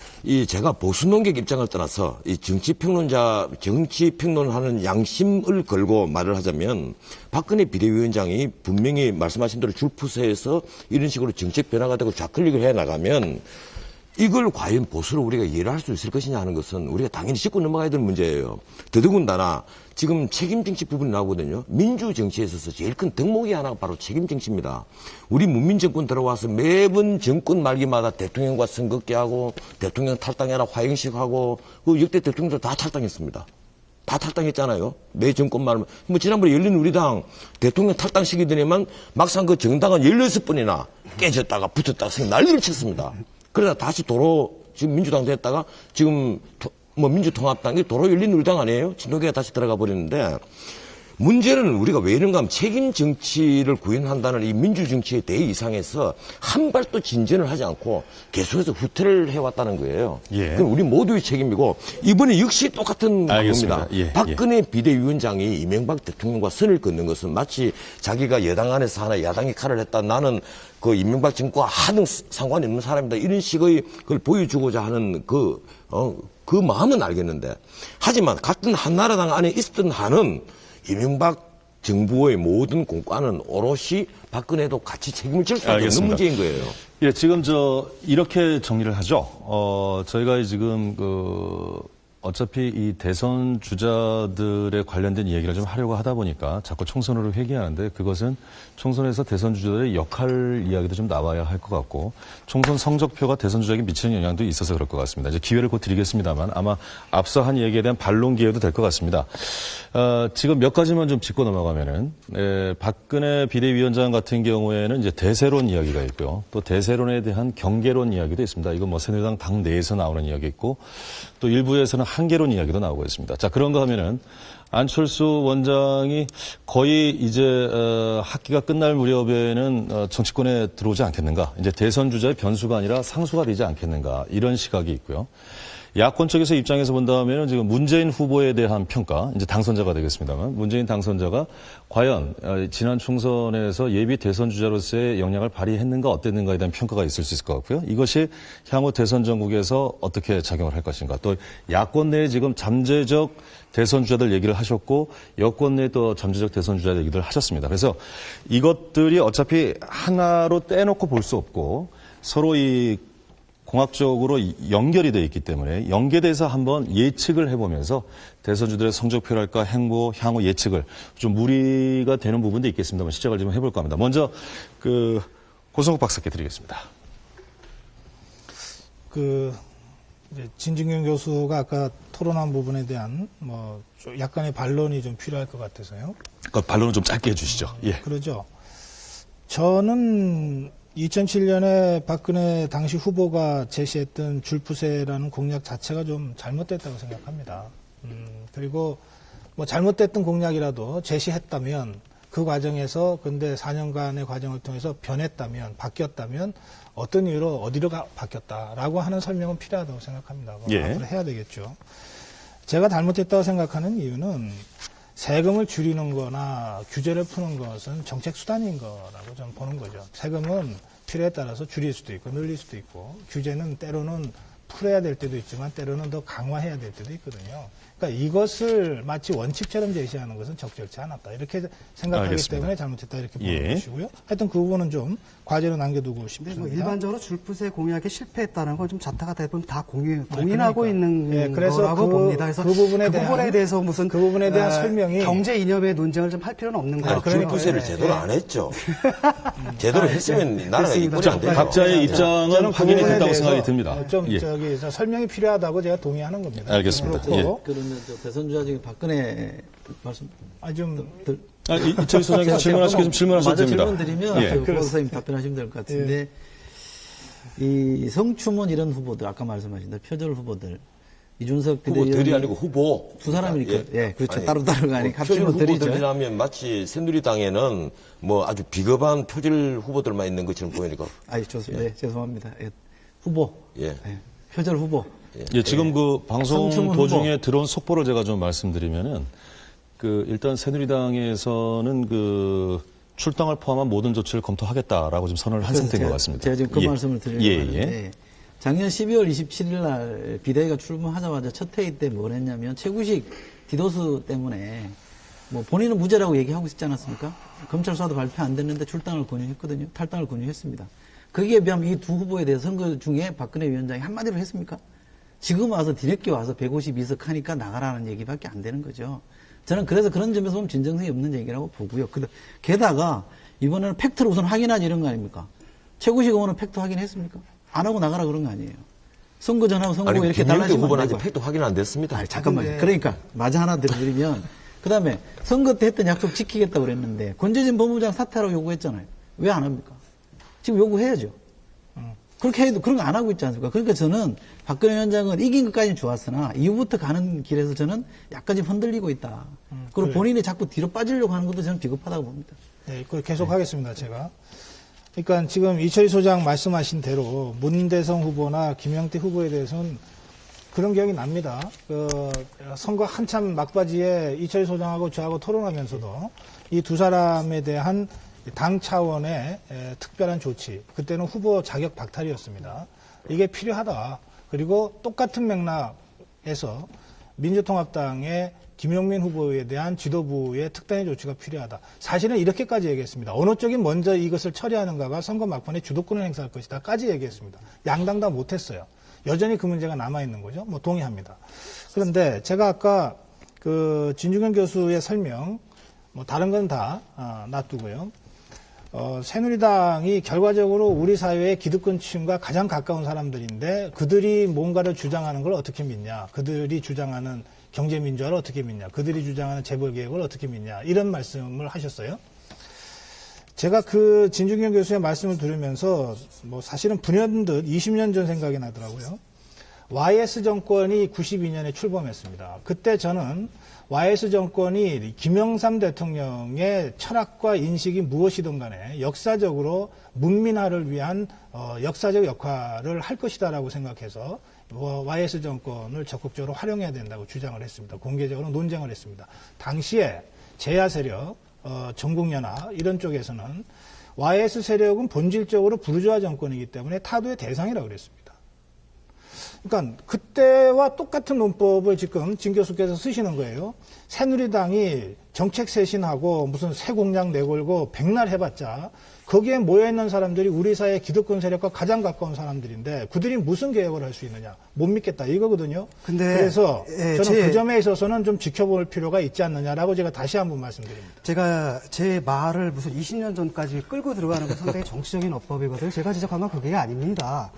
제가 보수 논객 입장을 떠나서 이 정치평론하는 양심을 걸고 말을 하자면 박근혜 비대위원장이 분명히 말씀하신 대로 줄푸세에서 이런 식으로 정책 변화가 되고 좌클릭을 해 나가면 이걸 과연 보수로 우리가 이해를 할 수 있을 것이냐 하는 것은 우리가 당연히 짚고 넘어가야 될 문제예요. 더더군다나 지금 책임정치 부분이 나오거든요. 민주정치에 있어서 제일 큰 덕목이 하나가 바로 책임정치입니다. 우리 문민정권 들어와서 매번 정권 말기마다 대통령과 선긋게 하고 대통령 탈당해라 화형식하고 그 역대 대통령들 다 탈당했습니다. 다 탈당했잖아요. 매 정권 말면. 지난번에 열린우리당 대통령 탈당시키더니만 막상 그 정당은 16번이나 깨졌다가 붙었다가 난리를 쳤습니다. 그러다 다시 지금 민주당 됐다가 지금 민주통합당이 도로 열린우리당 아니에요? 진돗개가 다시 들어가 버리는데 문제는 우리가 왜 이런가 하면 책임 정치를 구현한다는 이 민주정치의 대이상에서 한 발도 진전을 하지 않고 계속해서 후퇴를 해왔다는 거예요. 예. 그럼 우리 모두의 책임이고 이번에 역시 똑같은 알겠습니다. 겁니다. 예, 박근혜 비대위원장이 이명박 대통령과 선을 긋는 것은 마치 자기가 여당 안에서 하나 야당이 칼을 했다. 나는 그 이명박 정권과 하등 상관이 없는 사람이다. 이런 식의 그걸 보여주고자 하는 그 마음은 알겠는데 하지만 같은 한나라당 안에 있었던 한은 이명박 정부의 모든 공과는 오롯이 박근혜도 같이 책임을 질 수밖에 없는 알겠습니다. 문제인 거예요. 예, 지금 이렇게 정리를 하죠. 저희가 지금 어차피 이 대선 주자들에 관련된 이야기를 좀 하려고 하다 보니까 자꾸 총선으로 회귀하는데 그것은 총선에서 대선 주자들의 역할 이야기도 좀 나와야 할 것 같고 총선 성적표가 대선 주자에게 미치는 영향도 있어서 그럴 것 같습니다. 이제 기회를 곧 드리겠습니다만 아마 앞서 한 이야기에 대한 반론 기회도 될 것 같습니다. 지금 몇 가지만 좀 짚고 넘어가면은 박근혜 비대위원장 같은 경우에는 이제 대세론 이야기가 있고요. 또 대세론에 대한 경계론 이야기도 있습니다. 이건 뭐 새누리당 당 내에서 나오는 이야기 있고 또 일부에서는 한계론 이야기도 나오고 있습니다. 자, 그런가 하면은 안철수 원장이 거의 이제 학기가 끝날 무렵에는 정치권에 들어오지 않겠는가. 이제 대선 주자의 변수가 아니라 상수가 되지 않겠는가. 이런 시각이 있고요. 야권 쪽에서 입장에서 본다면 지금 문재인 후보에 대한 평가, 이제 당선자가 되겠습니다만 문재인 당선자가 과연 지난 총선에서 예비 대선 주자로서의 역량을 발휘했는가 어땠는가에 대한 평가가 있을 수 있을 것 같고요. 이것이 향후 대선 전국에서 어떻게 작용을 할 것인가. 또 야권 내에 지금 잠재적 대선 주자들 얘기를 하셨고 여권 내에 또 잠재적 대선 주자 얘기를 하셨습니다. 그래서 이것들이 어차피 하나로 떼놓고 볼 수 없고 서로 이 공학적으로 연결이 되어 있기 때문에 연계돼서 한번 예측을 해보면서 대선주들의 성적표랄까 행보, 향후 예측을 좀 무리가 되는 부분도 있겠습니다만 시작을 좀 해볼까 합니다. 먼저 고성국 박사께 드리겠습니다. 이제 진중경 교수가 아까 토론한 부분에 대한 좀 약간의 반론이 좀 필요할 것 같아서요. 그 반론을 좀 짧게 해주시죠. 예. 그러죠. 저는 2007년에 박근혜 당시 후보가 제시했던 줄푸세라는 공약 자체가 좀 잘못됐다고 생각합니다. 그리고 뭐 잘못됐던 공약이라도 제시했다면 그 과정에서 근데 4년간의 과정을 통해서 변했다면 바뀌었다면 어떤 이유로 어디로 바뀌었다라고 하는 설명은 필요하다고 생각합니다. 예. 앞으로 해야 되겠죠. 제가 잘못했다고 생각하는 이유는 세금을 줄이는 거나 규제를 푸는 것은 정책 수단인 거라고 저는 보는 거죠. 세금은 필요에 따라서 줄일 수도 있고 늘릴 수도 있고 규제는 때로는 풀어야 될 때도 있지만 때로는 더 강화해야 될 때도 있거든요. 그러니까 이것을 마치 원칙처럼 제시하는 것은 적절치 않았다. 이렇게 생각하기 알겠습니다. 때문에 잘못했다 이렇게 보는 예. 것이고요. 하여튼 그 부분은 좀 과제로 남겨두고 근데 싶습니다. 뭐 일반적으로 줄푸세 공약에 실패했다는 건 좀 자타가 대부분 다 동의하고 그러니까. 있는 예, 그래서 거라고 봅니다. 그래서 그 부분에 대해서 무슨 그 부분에 대한 설명이 경제 이념의 논쟁을 좀 할 필요는 없는 것 같아요. 줄푸세를 제대로 안 했죠. 제대로 했으면 나라가 됐습니다. 이권이 안 되죠. 각자의 입장은 저는 그 확인이 부분에 됐다고 대해서 생각이 듭니다. 좀 예. 설명이 필요하다고 제가 동의하는 겁니다. 알겠습니다. 그렇고 그러면 대선 주자 중에 박근혜 말씀 좀 이철희 소장께서 질문하시고 좀 질문하셔도 맞아 됩니다. 질문 드리면 예. 고 박사님 답변하시면 될 것 같은데 이 성추문 이런 후보들 아까 말씀하신 대로 표절 후보들 이준석 후보들이 비대위원이 아니고 후보. 두 사람이니까 예, 그렇죠. 아니, 따로따로가 아니고 표절 합치면 들이죠. 후보들이라면 마치 새누리당에는 뭐 아주 비겁한 표절 후보들만 있는 것처럼 보이니까. 아이 좋습니다. 예, 죄송합니다. 예, 후보. 예. 예, 표절 후보. 예, 지금 그 방송 성추문 도중에 후보. 들어온 속보를 제가 좀 말씀드리면은 일단 새누리당에서는 출당을 포함한 모든 조치를 검토하겠다라고 좀 선언을 한 그래서 상태인 것 같습니다. 제가 지금 그 예. 말씀을 드리려고 예, 하는데 예. 작년 12월 27일 날 비대위가 출범하자마자 첫 회의 때 뭘 했냐면 최구식 디도스 때문에 뭐 본인은 무죄라고 얘기하고 있지 않았습니까? 검찰 수사도 발표 안 됐는데 출당을 권유했거든요. 탈당을 권유했습니다. 거기에 비하면 이 두 후보에 대해서 선거 중에 박근혜 위원장이 한마디로 했습니까? 지금 와서 뒤늦게 와서 152석 하니까 나가라는 얘기밖에 안 되는 거죠. 저는 그래서 그런 점에서 보면 진정성이 없는 얘기라고 보고요. 게다가 이번에는 팩트를 우선 확인하지 이런 거 아닙니까? 최구식 의원은 팩트 확인했습니까? 안 하고 나가라 그런 거 아니에요. 선거 전하고 선거 아니, 후에 이렇게 김영대 달라지면 후보는 안 아직 되고. 팩트 확인 안 됐습니다. 잠깐만요. 그러니까 맞아 하나 드리면 그다음에 선거 때 했던 약속 지키겠다고 그랬는데 권재진 법무부장 사퇴하라고 요구했잖아요. 왜 안 합니까? 지금 요구해야죠. 그렇게 해도 그런 거 안 하고 있지 않습니까? 그러니까 저는 박근혜 위원장은 이긴 것까지는 좋았으나 이후부터 가는 길에서 저는 약간 좀 흔들리고 있다. 그리고 그래요. 본인이 자꾸 뒤로 빠지려고 하는 것도 저는 비겁하다고 봅니다. 네, 그걸 계속 하겠습니다, 제가. 그러니까 지금 이철희 소장 말씀하신 대로 문대성 후보나 김영태 후보에 대해서는 그런 기억이 납니다. 선거 한참 막바지에 이철희 소장하고 저하고 토론하면서도 이 두 사람에 대한 당 차원의 특별한 조치, 그때는 후보 자격 박탈이었습니다. 이게 필요하다. 그리고 똑같은 맥락에서 민주통합당의 김용민 후보에 대한 지도부의 특단의 조치가 필요하다. 사실은 이렇게까지 얘기했습니다. 어느 쪽이 먼저 이것을 처리하는가가 선거 막판에 주도권을 행사할 것이다까지 얘기했습니다. 양당 다 못했어요. 여전히 그 문제가 남아있는 거죠. 뭐 동의합니다. 그런데 제가 아까 그 진중권 교수의 설명, 뭐 다른 건 다 놔두고요. 새누리당이 결과적으로 우리 사회의 기득권층과 가장 가까운 사람들인데 그들이 뭔가를 주장하는 걸 어떻게 믿냐. 그들이 주장하는 경제민주화를 어떻게 믿냐. 그들이 주장하는 재벌개혁을 어떻게 믿냐. 이런 말씀을 하셨어요. 제가 그 진중권 교수의 말씀을 들으면서 뭐 사실은 불현듯 20년 전 생각이 나더라고요. YS 정권이 92년에 출범했습니다. 그때 저는 YS 정권이 김영삼 대통령의 철학과 인식이 무엇이든 간에 역사적으로 문민화를 위한 역사적 역할을 할 것이다라고 생각해서 YS 정권을 적극적으로 활용해야 된다고 주장을 했습니다. 공개적으로 논쟁을 했습니다. 당시에 제야 세력, 전국연합 이런 쪽에서는 YS 세력은 본질적으로 부르주아 정권이기 때문에 타도의 대상이라고 그랬습니다. 그러니까 그때와 똑같은 논법을 지금 진 교수께서 쓰시는 거예요. 새누리당이 정책 쇄신하고 무슨 새 공약 내걸고 백날 해봤자 거기에 모여있는 사람들이 우리 사회 기득권 세력과 가장 가까운 사람들인데 그들이 무슨 개혁을 할 수 있느냐. 못 믿겠다 이거거든요. 그래서 저는 그 점에 있어서는 좀 지켜볼 필요가 있지 않느냐라고 제가 다시 한번 말씀드립니다. 제가 제 말을 무슨 20년 전까지 끌고 들어가는 건 상당히 정치적인 어법이거든요. 제가 지적한 건 그게 아닙니다.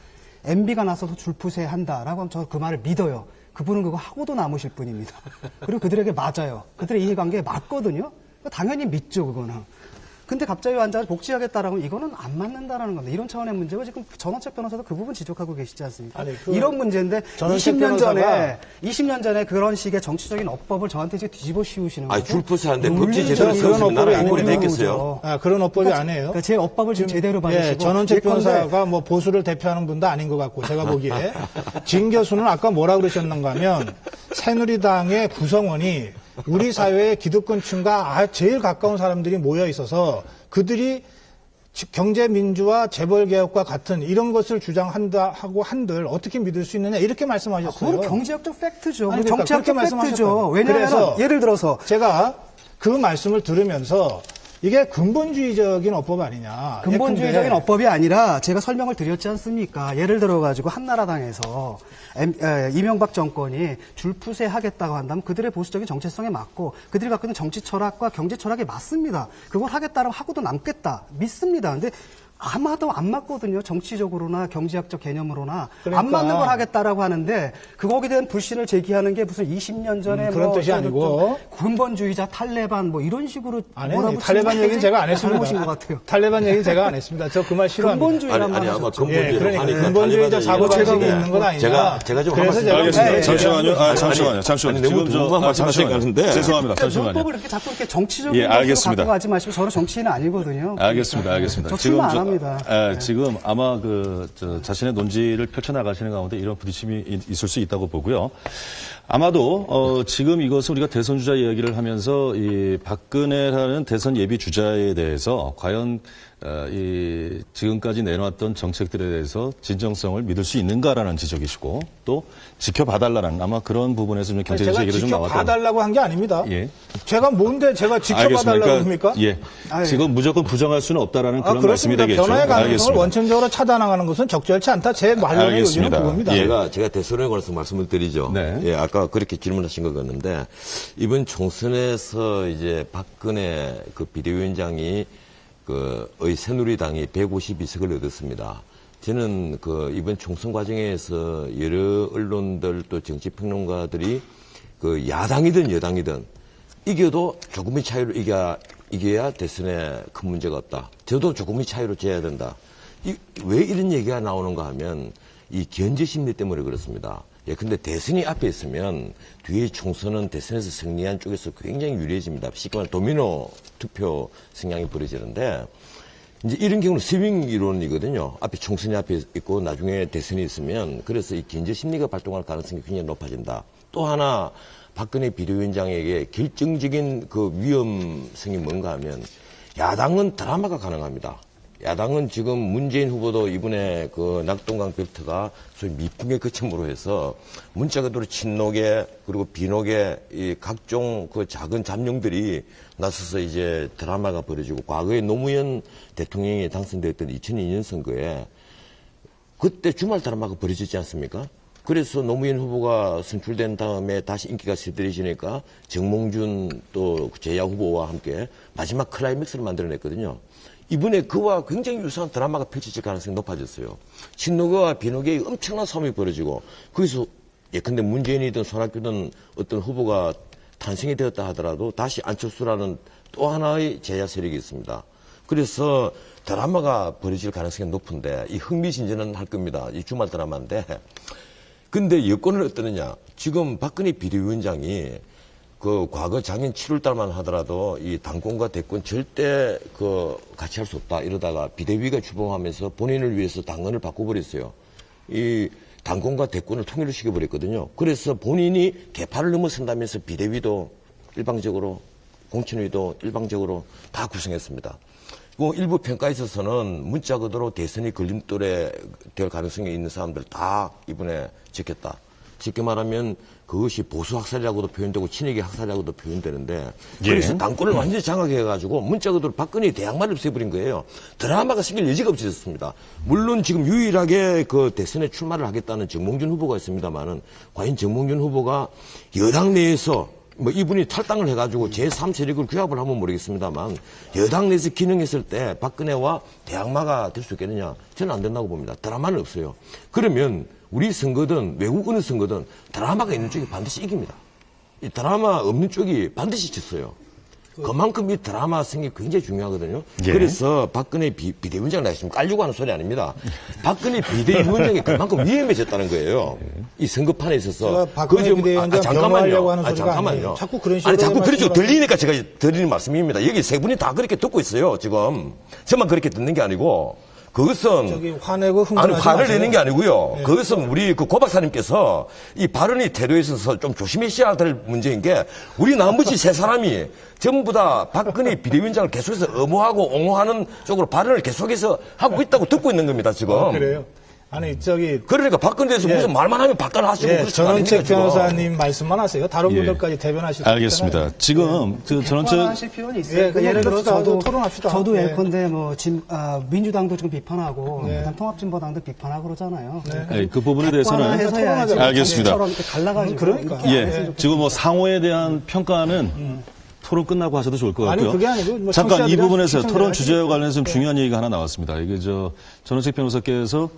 MB가 나서서 줄푸세 한다라고 하면 저 그 말을 믿어요. 그분은 그거 하고도 남으실 분입니다. 그리고 그들에게 맞아요. 그들의 이해관계에 맞거든요. 당연히 믿죠, 그거는. 근데 갑자기 환자를 복지하겠다라고 하면 이거는 안 맞는다라는 겁니다. 이런 차원의 문제고 지금 전원책 변호사도 그 부분 지적하고 계시지 않습니까? 아니, 이런 문제인데 20년 전에 그런 식의 정치적인 어법을 저한테 이제 뒤집어 씌우시는 거죠. 줄푸세 하는데 법치 제대로 세웠으면 나라에 안골이 됐겠어요. 그런 어법이 아니에요. 그러니까 제 어법을 지금 제대로 봐주시고. 예, 전원책 변호사가 뭐 보수를 대표하는 분도 아닌 것 같고 제가 보기에 진 교수는 아까 뭐라 그러셨는가 하면 새누리당의 구성원이 우리 사회의 기득권층과 제일 가까운 사람들이 모여 있어서 그들이 경제민주화 재벌개혁과 같은 이런 것을 주장한다 하고 한들 어떻게 믿을 수 있느냐 이렇게 말씀하셨어요. 그건 경제학적 팩트죠. 아니, 그러니까 정치학적 그렇게 팩트죠. 왜냐하면 그래서 예를 들어서 제가 그 말씀을 들으면서 이게 근본주의적인 어법 아니냐. 근본주의적인 예컨대 어법이 아니라 제가 설명을 드렸지 않습니까? 예를 들어가지고 한나라당에서 이명박 정권이 줄푸세 하겠다고 한다면 그들의 보수적인 정체성에 맞고 그들이 갖고 있는 정치 철학과 경제 철학에 맞습니다. 그걸 하겠다라고 하고도 남겠다. 믿습니다. 근데 아마도 안 맞거든요. 정치적으로나 경제학적 개념으로나 그러니까. 안 맞는 걸 하겠다라고 하는데 거기에 대한 불신을 제기하는 게 무슨 20년 전에 그런 뜻이 아니고 근본주의자 탈레반 뭐 이런 식으로 아니, 뭐라고 탈레반 얘기는 제가 안 했습니다. 잘못인 것 같아요. 탈레반 얘기는 제가 안 했습니다. 저 그 말 싫어합니다. 근본주의란 아니, 아마 말이죠. 근본주의로 하니까 근본주의자 사고방식이 있는 건 아니냐. 제가 좀 그래서 제가 알겠습니다. 네, 잠시만요. 잠시만요. 아니, 너무 궁금한 말씀하시는 것 같은데. 죄송합니다. 잠시만요. 문법을 이렇게 자꾸 이렇게 정치적인 예, 것으로 알겠습니다. 갖고 가지 마시고 저는 정치인은 아니거든요. 알겠습니다. 알겠습니다. 저 출마 안 합니다. 지금 아마 자신의 논지를 펼쳐나가시는 가운데 이런 부딪힘이 있을 수 있다고 보고요. 아마도 지금 이것은 우리가 대선 주자 이야기를 하면서 이 박근혜라는 대선 예비 주자에 대해서 과연 이 지금까지 내놓았던 정책들에 대해서 진정성을 믿을 수 있는가라는 지적이시고 또 지켜봐달라는 아마 그런 부분에서 좀 경제적 제가 얘기를 좀 나왔다. 지켜봐달라고 한 게 아닙니다. 예. 제가 뭔데 제가 지켜봐달라고 합니까? 예. 지금 무조건 부정할 수는 없다라는 그런 말씀이 그렇습니다. 되겠죠. 변화의 가능성을 알겠습니다. 원천적으로 차단하는 것은 적절치 않다. 제 말론의 의지는 알겠습니다. 그겁니다. 예. 제가 대선에 관해서 말씀을 드리죠. 네. 예, 아까 그렇게 질문하신 것 같는데 이번 총선에서 이제 박근혜 그 비대위원장이 의 새누리당이 152석을 얻었습니다. 저는 이번 총선 과정에서 여러 언론들 또 정치평론가들이 야당이든 여당이든 이겨도 조금의 차이로 이겨야 대선에 큰 문제가 없다. 저도 조금의 차이로 져야 된다. 왜 이런 얘기가 나오는가 하면 이 견제 심리 때문에 그렇습니다. 예, 근데 대선이 앞에 있으면 뒤에 총선은 대선에서 승리한 쪽에서 굉장히 유리해집니다. 쉽게 말해 도미노 투표 성향이 벌어지는데 이제 이런 경우는 스윙 이론이거든요. 앞에 총선이 앞에 있고 나중에 대선이 있으면 그래서 이 견제 심리가 발동할 가능성이 굉장히 높아진다. 또 하나 박근혜 비대위원장에게 결정적인 그 위험성이 뭔가 하면 야당은 드라마가 가능합니다. 야당은 지금 문재인 후보도 이번에 그 낙동강 벨트가 소위 미풍의 거점으로 해서 문자 그대로 친노계 그리고 비노계 이 각종 그 작은 잠룡들이 나서서 이제 드라마가 벌어지고 과거에 노무현 대통령이 당선됐던 2002년 선거에 그때 주말 드라마가 벌어지지 않습니까? 그래서 노무현 후보가 선출된 다음에 다시 인기가 세드해지니까 정몽준 또 제야 후보와 함께 마지막 클라이맥스를 만들어냈거든요. 이번에 그와 굉장히 유사한 드라마가 펼쳐질 가능성이 높아졌어요. 친노계와 비노계의 엄청난 싸움이 벌어지고 거기서 예컨대 문재인이든 손학규든 어떤 후보가 탄생이 되었다 하더라도 다시 안철수라는 또 하나의 제야 세력이 있습니다. 그래서 드라마가 벌어질 가능성이 높은데 이 흥미진진은 할 겁니다. 이 주말 드라마인데 근데 여권을 어떠느냐. 지금 박근혜 비대위원장이 그 과거 작년 7월 달만 하더라도 이 당권과 대권 절대 그 같이 할 수 없다 이러다가 비대위가 주범하면서 본인을 위해서 당권을 바꿔버렸어요. 이 당권과 대권을 통일을 시켜버렸거든요. 그래서 본인이 개파를 넘어선다면서 비대위도 일방적으로 공천위도 일방적으로 다 구성했습니다. 그 일부 평가에 있어서는 문자 그대로 대선이 걸림돌에 될 가능성이 있는 사람들 다 이번에 지켰다. 쉽게 말하면 그것이 보수 학살이라고도 표현되고 친이계 학살이라고도 표현되는데 그래서 당권을 완전히 장악해가지고 문자 그대로 박근혜 대항마를 없애버린 거예요. 드라마가 생길 여지가 없어졌습니다. 물론 지금 유일하게 그 대선에 출마를 하겠다는 정몽준 후보가 있습니다만은 과연 정몽준 후보가 여당 내에서 뭐 이분이 탈당을 해가지고 제3세력을 규합을 하면 모르겠습니다만 여당 내에서 기능했을 때 박근혜와 대항마가 될 수 있겠느냐? 저는 안 된다고 봅니다. 드라마는 없어요. 그러면 우리 선거든 외국 어느 선거든 드라마가 있는 쪽이 반드시 이깁니다. 이 드라마 없는 쪽이 반드시 졌어요. 그만큼 이 드라마 성이 굉장히 중요하거든요. 예. 그래서 박근혜 비대위원장 내가 지금 깔려고 하는 소리 아닙니다. 박근혜 비대위원장이 그만큼 위험해졌다는 거예요. 이 선거판에 있어서. 제가 박근혜 비대위원장 변호하려고 하는 소리가 잠깐만요. 아니에요. 자꾸 그런 식으로 아니 자꾸 그렇죠. 말씀을 들리니까 제가 드리는 말씀입니다. 여기 세 분이 다 그렇게 듣고 있어요. 지금 저만 그렇게 듣는 게 아니고. 그것은 저기 화내고 아니 흥분하지 화를 마세요. 내는 게 아니고요. 네. 그것은 우리 그 고 박사님께서 이 발언의 태도에 있어서 좀 조심하셔야 될 문제인 게 우리 나머지 세 사람이 전부 다 박근혜 비대위원장을 계속해서 엄호하고 옹호하는 쪽으로 발언을 계속해서 하고 있다고 듣고 있는 겁니다 지금. 그래요? 아니 저기 그러니까 박근혜 대해서 무슨 말만 하면 박관하시고 그렇지 전원책 않습니까, 변호사님 말씀만 하세요. 다른 예. 분들까지 대변하실 수 알겠습니다. 있잖아요. 지금 그 전원책 하실 필요는 있어요. 예, 그러니까 예를 들어 그럽시다. 저도 토론합시다. 저도 예. 예컨대 뭐 민주당도 지금 비판하고 그다음 통합진보당도 비판하고 그러잖아요. 예, 그 부분에 대해서는 해서야지. 알겠습니다. 처럼 이렇게 갈라가지고 그러니까. 이렇게 안 예, 했으면 지금 뭐 상호에 대한 평가는 토론 끝나고 하셔도 좋을 것 아니, 같고요. 그게 아니고 뭐 잠깐 이 청취자들이랑 부분에서 토론 시청자들이랑 주제와 관련해서 좀 중요한 얘기가 하나 나왔습니다. 이게 전원책 변호사께서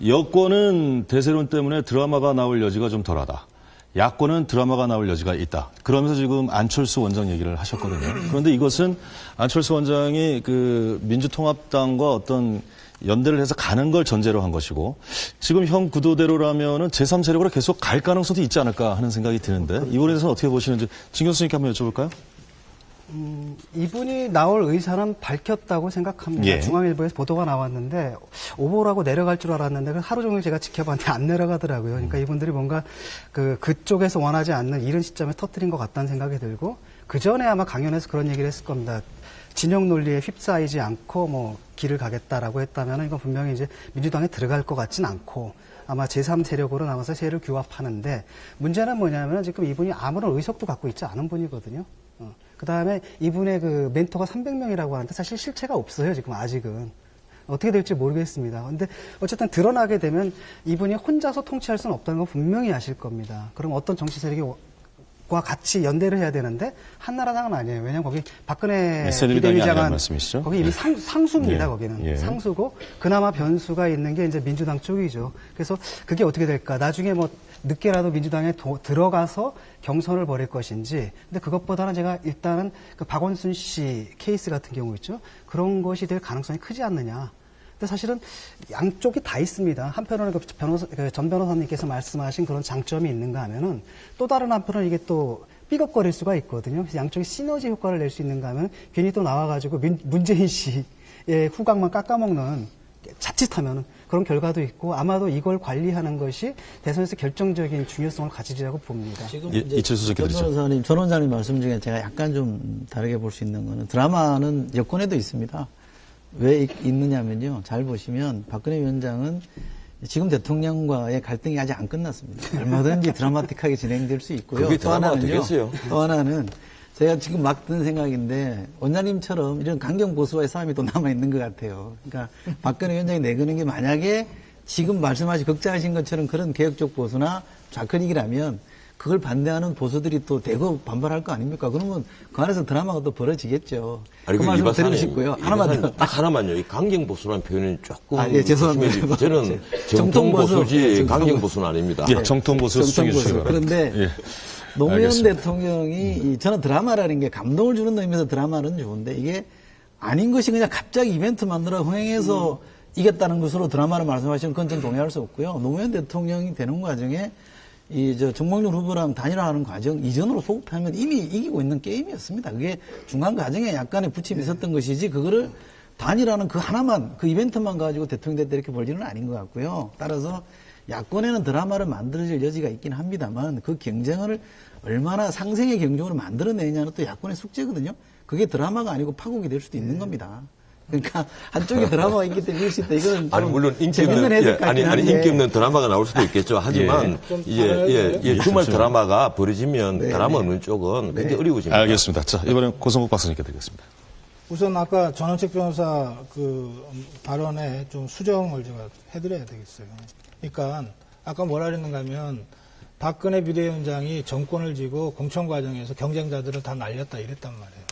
여권은 대세론 때문에 드라마가 나올 여지가 좀 덜하다. 야권은 드라마가 나올 여지가 있다. 그러면서 지금 안철수 원장 얘기를 하셨거든요. 그런데 이것은 안철수 원장이 그 민주통합당과 어떤 연대를 해서 가는 걸 전제로 한 것이고 지금 형 구도대로라면은 제3세력으로 계속 갈 가능성도 있지 않을까 하는 생각이 드는데 이 부분에 대해서 어떻게 보시는지 진 교수님께 한번 여쭤볼까요? 이분이 나올 의사는 밝혔다고 생각합니다. 예. 중앙일보에서 보도가 나왔는데 오보라고 내려갈 줄 알았는데 하루 종일 제가 지켜봤는데 안 내려가더라고요. 그러니까 이분들이 뭔가 그쪽에서 원하지 않는 이런 시점에 터뜨린 것 같다는 생각이 들고 그 전에 아마 강연에서 그런 얘기를 했을 겁니다. 진영 논리에 휩싸이지 않고 뭐 길을 가겠다라고 했다면 이건 분명히 이제 민주당에 들어갈 것 같진 않고 아마 제3세력으로 남아서 세를 규합하는데 문제는 뭐냐면 지금 이분이 아무런 의석도 갖고 있지 않은 분이거든요. 그 다음에 이분의 그 멘토가 300명이라고 하는데 사실 실체가 없어요, 지금 아직은. 어떻게 될지 모르겠습니다. 근데 어쨌든 드러나게 되면 이분이 혼자서 통치할 수는 없다는 건 분명히 아실 겁니다. 그럼 어떤 정치 세력이 과 같이 연대를 해야 되는데 한나라당은 아니에요. 왜냐하면 거기 박근혜 새누리당이 아니라는 비대위장은 말씀이시죠? 거기 이미 상수입니다. 예. 거기는 예. 상수고 그나마 변수가 있는 게 이제 민주당 쪽이죠. 그래서 그게 어떻게 될까? 나중에 뭐 늦게라도 민주당에 들어가서 경선을 벌일 것인지. 근데 그것보다는 제가 일단은 그 박원순 씨 케이스 같은 경우 있죠. 그런 것이 될 가능성이 크지 않느냐. 근데 사실은 양쪽이 다 있습니다. 한편으로는 전 변호사님께서 말씀하신 그런 장점이 있는가 하면은 또 다른 한편으로는 이게 또 삐걱거릴 수가 있거든요. 그래서 양쪽이 시너지 효과를 낼 수 있는가 하면 괜히 또 나와가지고 문재인 씨의 후광만 깎아먹는 자칫하면 그런 결과도 있고 아마도 이걸 관리하는 것이 대선에서 결정적인 중요성을 가지리라고 봅니다. 지금 예, 이제 이철수 전 기자님. 변호사님, 전 원장님 말씀 중에 제가 약간 좀 다르게 볼 수 있는 거는 드라마는 여권에도 있습니다. 왜 있느냐면요. 잘 보시면 박근혜 위원장은 지금 대통령과의 갈등이 아직 안 끝났습니다. 얼마든지 드라마틱하게 진행될 수 있고요. 그게 또 드라마가 하나는요. 되겠어요? 또 하나는 제가 지금 막 든 생각인데 원장님처럼 이런 강경 보수와의 싸움이 또 남아 있는 것 같아요. 그러니까 박근혜 위원장이 내거는 게 만약에 지금 말씀하신 걱정하신 것처럼 그런 개혁적 보수나 좌클릭이라면 그걸 반대하는 보수들이 또 대거 반발할 거 아닙니까? 그러면 그 안에서 드라마가 또 벌어지겠죠. 아니, 그 이 말씀 박사님, 드리고 싶고요. 이 하나만 박사님, 더. 딱 하나만요. 이 강경보수라는 표현은 조금. 아, 예, 죄송합니다. 조심해주십시오. 저는 정통보수. 정통보수지 강경보수는 아닙니다. 예, 정통보수 수정해 주시기 바랍니다. 그런데 예. 노무현 알겠습니다. 대통령이 저는 드라마라는 게 감동을 주는 의미에서 드라마는 좋은데 이게 아닌 것이 그냥 갑자기 이벤트 만들어 흥행해서 이겼다는 것으로 드라마를 말씀하시면 그건 전 동의할 수 없고요. 노무현 대통령이 되는 과정에 정몽준 후보랑 단일화하는 과정 이전으로 소급하면 이미 이기고 있는 게임이었습니다. 그게 중간 과정에 약간의 부침이 있었던 것이지 그거를 단일화는 그 하나만 그 이벤트만 가지고 대통령 됐다 이렇게 볼 일은 아닌 것 같고요. 따라서 야권에는 드라마를 만들어질 여지가 있긴 합니다만 그 경쟁을 얼마나 상생의 경쟁으로 만들어내냐는 또 야권의 숙제거든요. 그게 드라마가 아니고 파국이 될 수도 있는 겁니다. 그러니까 한쪽에 드라마가 있기 때문에 이길 수 있다. 이건 아니 물론 인기 재밌는 없는 해석 같긴 한데. 인기 없는 드라마가 나올 수도 있겠죠. 하지만 주말 드라마가 벌어지면 드라마 어느 쪽은 굉장히 어려워집니다. 알겠습니다. 자, 이번엔 고성국 박사님께 드리겠습니다. 우선 아까 전원책 변호사 그 발언에 좀 수정을 제가 해드려야 되겠어요. 그러니까 아까 뭐라 그랬는가 하면 박근혜 비대위원장이 정권을 쥐고 공천 과정에서 경쟁자들을 다 날렸다 이랬단 말이에요.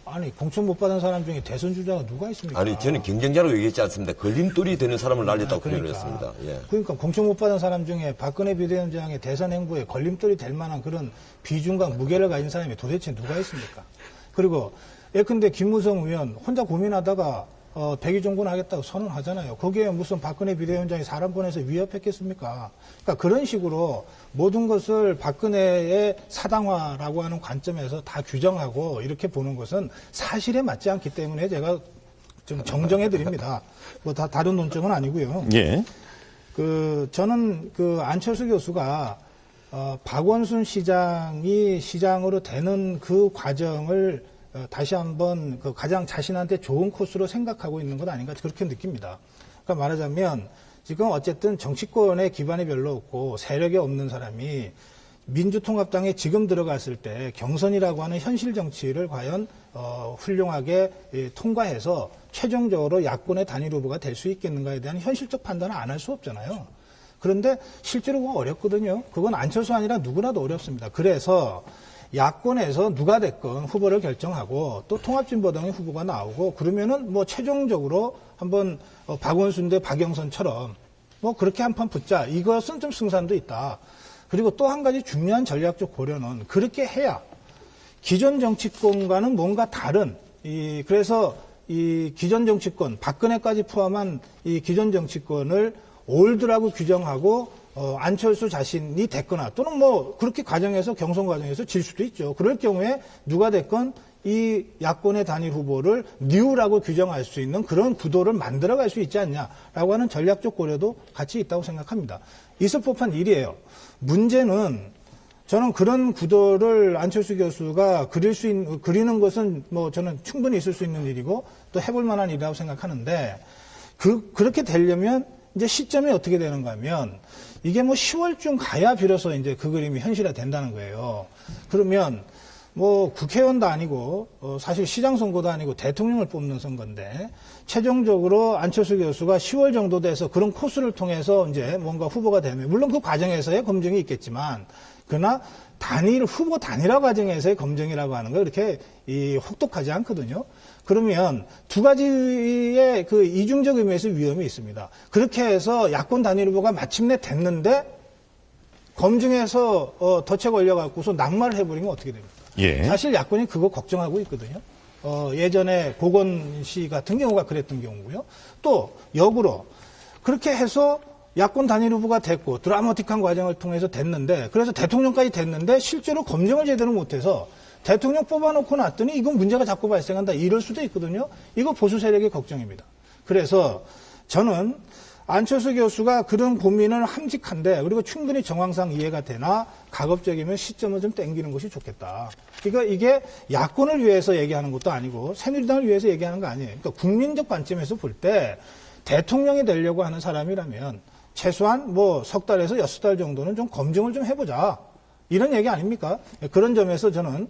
아니 공천 못 받은 사람 중에 대선 주자가 누가 있습니까? 아니 저는 경쟁자로 얘기했지 않습니다. 걸림돌이 되는 사람을 날렸다고 표현을 그러니까. 했습니다. 예. 그러니까 공천 못 받은 사람 중에 박근혜 비대위원장의 대선 행보에 걸림돌이 될 만한 그런 비중과 무게를 가진 사람이 도대체 누가 있습니까? 그리고 예컨대 김무성 의원 혼자 고민하다가 백의종군 하겠다고 선언하잖아요. 거기에 무슨 박근혜 비대위원장이 사람 보내서 위협했겠습니까? 그러니까 그런 식으로 모든 것을 박근혜의 사당화라고 하는 관점에서 다 규정하고 이렇게 보는 것은 사실에 맞지 않기 때문에 제가 좀 정정해 드립니다. 뭐 다 다른 논점은 아니고요. 예. 저는 안철수 교수가 박원순 시장이 시장으로 되는 그 과정을 다시 한번 가장 자신한테 좋은 코스로 생각하고 있는 것 아닌가 그렇게 느낍니다. 그러니까 말하자면 지금 어쨌든 정치권에 기반이 별로 없고 세력이 없는 사람이 민주통합당에 지금 들어갔을 때 경선이라고 하는 현실 정치를 과연 훌륭하게 통과해서 최종적으로 야권의 단일 후보가 될 수 있겠는가에 대한 현실적 판단을 안 할 수 없잖아요. 그런데 실제로 그건 어렵거든요. 그건 안철수 아니라 누구나도 어렵습니다. 그래서 야권에서 누가 됐건 후보를 결정하고 또 통합진보당의 후보가 나오고 그러면은 뭐 최종적으로 한번 박원순 대 박영선처럼 뭐 그렇게 한판 붙자. 이것은 좀 승산도 있다. 그리고 또 한 가지 중요한 전략적 고려는 그렇게 해야 기존 정치권과는 뭔가 다른 그래서 이 기존 정치권 박근혜까지 포함한 이 기존 정치권을 올드라고 규정하고 안철수 자신이 됐거나 또는 뭐 그렇게 과정에서 경선 과정에서 질 수도 있죠. 그럴 경우에 누가 됐건 이 야권의 단일 후보를 뉴라고 규정할 수 있는 그런 구도를 만들어갈 수 있지 않냐라고 하는 전략적 고려도 같이 있다고 생각합니다. 있을 법한 일이에요. 문제는 저는 그런 구도를 안철수 교수가 그리는 것은 뭐 저는 충분히 있을 수 있는 일이고 또 해볼 만한 일이라고 생각하는데 그렇게 되려면 이제 시점이 어떻게 되는가 하면 이게 뭐 10월쯤 가야 비로소 이제 그 그림이 현실화 된다는 거예요. 그러면 뭐 국회의원도 아니고 사실 시장 선거도 아니고 대통령을 뽑는 선거인데 최종적으로 안철수 교수가 10월 정도 돼서 그런 코스를 통해서 이제 뭔가 후보가 되면 물론 그 과정에서의 검증이 있겠지만 그러나 후보 단일화 과정에서의 검증이라고 하는 거 그렇게 혹독하지 않거든요. 그러면 두 가지의 그 이중적 의미에서 위험이 있습니다. 그렇게 해서 야권 단일 후보가 마침내 됐는데 검증해서 덫에 걸려갖고서 낙마를 해버리면 어떻게 됩니까? 예. 사실 야권이 그거 걱정하고 있거든요. 예전에 고건시 같은 경우가 그랬던 경우고요. 또 역으로 그렇게 해서 야권 단일 후보가 됐고 드라마틱한 과정을 통해서 됐는데 그래서 대통령까지 됐는데 실제로 검증을 제대로 못해서 대통령 뽑아놓고 났더니 이건 문제가 자꾸 발생한다 이럴 수도 있거든요. 이거 보수 세력의 걱정입니다. 그래서 저는 안철수 교수가 그런 고민은 함직한데 그리고 충분히 정황상 이해가 되나 가급적이면 시점을 좀 땡기는 것이 좋겠다. 그러니까 이게 야권을 위해서 얘기하는 것도 아니고 새누리당을 위해서 얘기하는 거 아니에요. 그러니까 국민적 관점에서 볼 때 대통령이 되려고 하는 사람이라면 최소한 뭐 석 달에서 6달 정도는 좀 검증을 좀 해보자. 이런 얘기 아닙니까? 그런 점에서 저는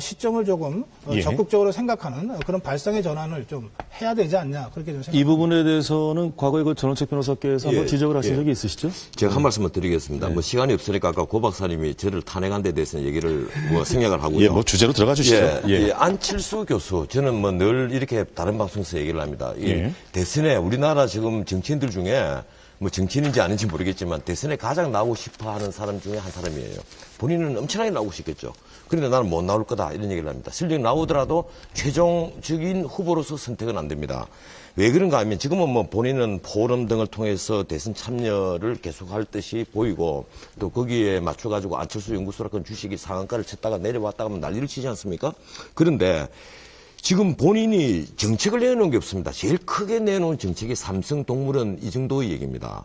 시점을 조금 예. 적극적으로 생각하는 그런 발상의 전환을 좀 해야 되지 않냐 그렇게 좀 생각합니다. 이 부분에 대해서는 과거에 그 전원책 변호사께서 한번 지적을 하신 적이 있으시죠? 제가 한 말씀을 드리겠습니다. 뭐 시간이 없으니까 아까 고 박사님이 저를 탄핵한 데 대해서는 얘기를 뭐 생략을 하고요. 예, 뭐 주제로 들어가 주시죠. 예, 안철수 교수, 저는 뭐 늘 이렇게 다른 방송에서 얘기를 합니다. 이 예. 대선에 우리나라 지금 정치인들 중에 뭐 정치인인지 아닌지 모르겠지만 대선에 가장 나오고 싶어 하는 사람 중에 한 사람이에요. 본인은 엄청나게 나오고 싶겠죠. 그런데 나는 못 나올 거다 이런 얘기를 합니다. 실력 나오더라도 최종적인 후보로서 선택은 안 됩니다. 왜 그런가 하면 지금은 뭐 본인은 포럼 등을 통해서 대선 참여를 계속할 듯이 보이고 또 거기에 맞춰가지고 안철수 연구소라는 주식이 상한가를 쳤다가 내려왔다가 하면 난리를 치지 않습니까? 그런데 지금 본인이 정책을 내놓은 게 없습니다. 제일 크게 내놓은 정책이 삼성동물원 이 정도의 얘기입니다.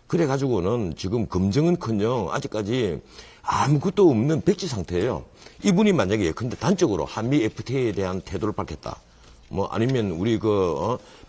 그래가지고는 지금 검증은커녕 아직까지 아무것도 없는 백지 상태예요. 이분이 만약에 예컨대 단적으로 한미 FTA에 대한 태도를 밝혔다. 뭐 아니면 우리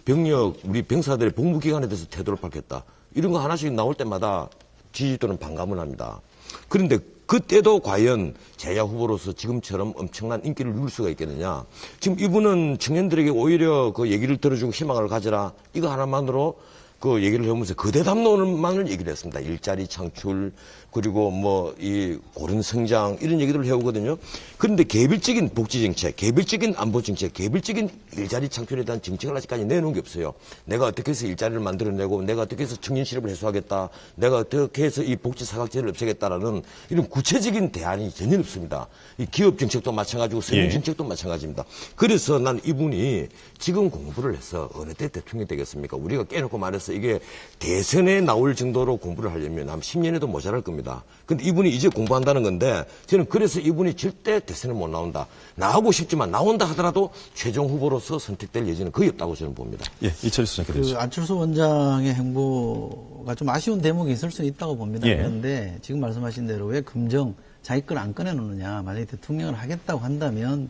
병력, 우리 병사들의 복무기간에 대해서 태도를 밝혔다. 이런 거 하나씩 나올 때마다 지지도는 반감을 합니다. 그런데 그때도 과연 제야 후보로서 지금처럼 엄청난 인기를 누릴 수가 있겠느냐. 지금 이분은 청년들에게 오히려 그 얘기를 들어주고 희망을 가져라. 이거 하나만으로 그 얘기를 해오면서 그 대담론만을 얘기를 했습니다. 일자리 창출, 그리고 뭐 이 고른 성장 이런 얘기들을 해오거든요. 그런데 개별적인 복지 정책, 개별적인 안보 정책, 개별적인 일자리 창출에 대한 정책을 아직까지 내놓은 게 없어요. 내가 어떻게 해서 일자리를 만들어내고 내가 어떻게 해서 청년 실업을 해소하겠다. 내가 어떻게 해서 이 복지 사각지대를 없애겠다라는 이런 구체적인 대안이 전혀 없습니다. 이 기업 정책도 마찬가지고 서민 정책도 마찬가지입니다. 그래서 난 이분이 지금 공부를 해서 어느 때 대통령이 되겠습니까? 우리가 깨놓고 말해서 이게 대선에 나올 정도로 공부를 하려면 한 10년에도 모자랄 겁니다. 근데 이분이 이제 공부한다는 건데 저는 그래서 이분이 절대 대선에 못 나온다. 나오고 싶지만 나온다 하더라도 최종 후보로서 선택될 여지는 거의 없다고 저는 봅니다. 예, 이철수 수장께서. 안철수 원장의 행보가 좀 아쉬운 대목이 있을 수 있다고 봅니다. 예. 그런데 지금 말씀하신 대로 왜 금정 자기 걸 안 꺼내놓느냐. 만약에 대통령을 하겠다고 한다면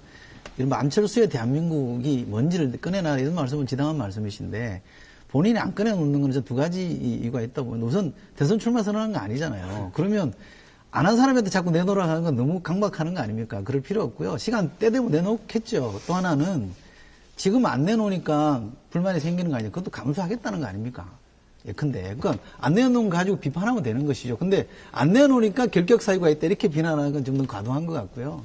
이런 안철수의 대한민국이 뭔지를 꺼내놔 이런 말씀은 지당한 말씀이신데 본인이 안 꺼내놓는 건 두 가지 이유가 있다고. 우선 대선 출마 선언한 거 아니잖아요. 그러면 안 한 사람한테 자꾸 내놓으라 하는 건 너무 강박하는 거 아닙니까? 그럴 필요 없고요. 시간 때 되면 내놓겠죠. 또 하나는 지금 안 내놓으니까 불만이 생기는 거 아니에요. 그것도 감수하겠다는 거 아닙니까? 예컨대. 그러니까 안 내놓은 거 가지고 비판하면 되는 것이죠. 근데 안 내놓으니까 결격 사유가 있다 이렇게 비난하는 건 좀 더 과도한 것 같고요.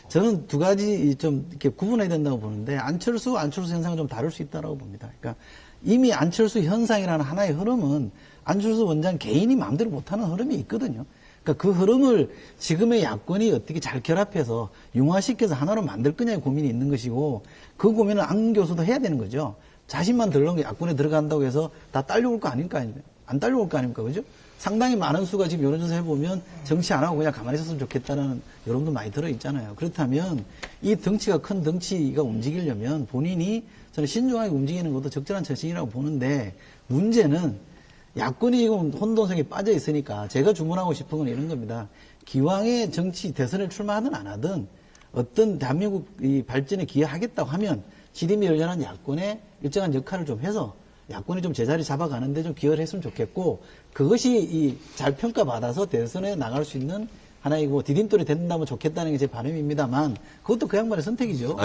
저는 두 가지 좀 이렇게 구분해야 된다고 보는데 안철수 현상은 좀 다를 수 있다고 봅니다. 그러니까 이미 안철수 현상이라는 하나의 흐름은 안철수 원장 개인이 마음대로 못하는 흐름이 있거든요. 그러니까 그 흐름을 지금의 야권이 어떻게 잘 결합해서 융화시켜서 하나로 만들 거냐의 고민이 있는 것이고 그 고민을 안 교수도 해야 되는 거죠. 자신만 야권에 들어간다고 해서 다 딸려올 거 아닙니까? 안 딸려올 거 아닙니까? 그죠? 상당히 많은 수가 지금 여론조사 해보면 정치 안 하고 그냥 가만히 있었으면 좋겠다는 여론도 많이 들어있잖아요. 그렇다면 이 덩치가 큰 덩치가 움직이려면 본인이 저는 신중하게 움직이는 것도 적절한 처신이라고 보는데 문제는 야권이 지금 혼돈성에 빠져 있으니까 제가 주문하고 싶은 건 이런 겁니다. 기왕에 정치 대선에 출마하든 안 하든 어떤 대한민국 이 발전에 기여하겠다고 하면 지림이 열려난 야권에 일정한 역할을 좀 해서 야권이 좀 제자리 잡아가는데 좀 기여를 했으면 좋겠고 그것이 잘 평가받아서 대선에 나갈 수 있는 하나이고 디딤돌이 된다면 좋겠다는 게 제 바람입니다만 그것도 그 양반의 선택이죠.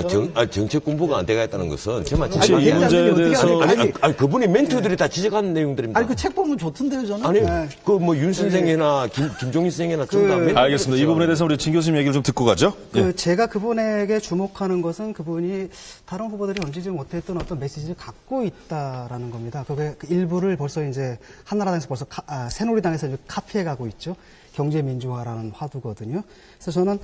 정책 공부가 안 돼가 있다는 것은 제만 혹시 이 문제에 대해서 아니 그분이 멘트들이 다 지적한 내용들입니다. 아니 그 책 보면 좋던데요 저는. 아니 그 뭐 윤 선생이나 김종인 선생이나 전부 다 멘트. 알겠습니다. 이 부분에 대해서 우리 진 교수님 얘기를 좀 듣고 가죠. 제가 그분에게 주목하는 것은 그분이 다른 후보들이 얹지 못했던 어떤 메시지를 갖고 있다라는 겁니다. 그게 일부를 벌써 이제 한나라당에서 벌써 새누리당에서 이제 카피해가고 있죠. 경제 민주화라는 화두거든요. 그래서 저는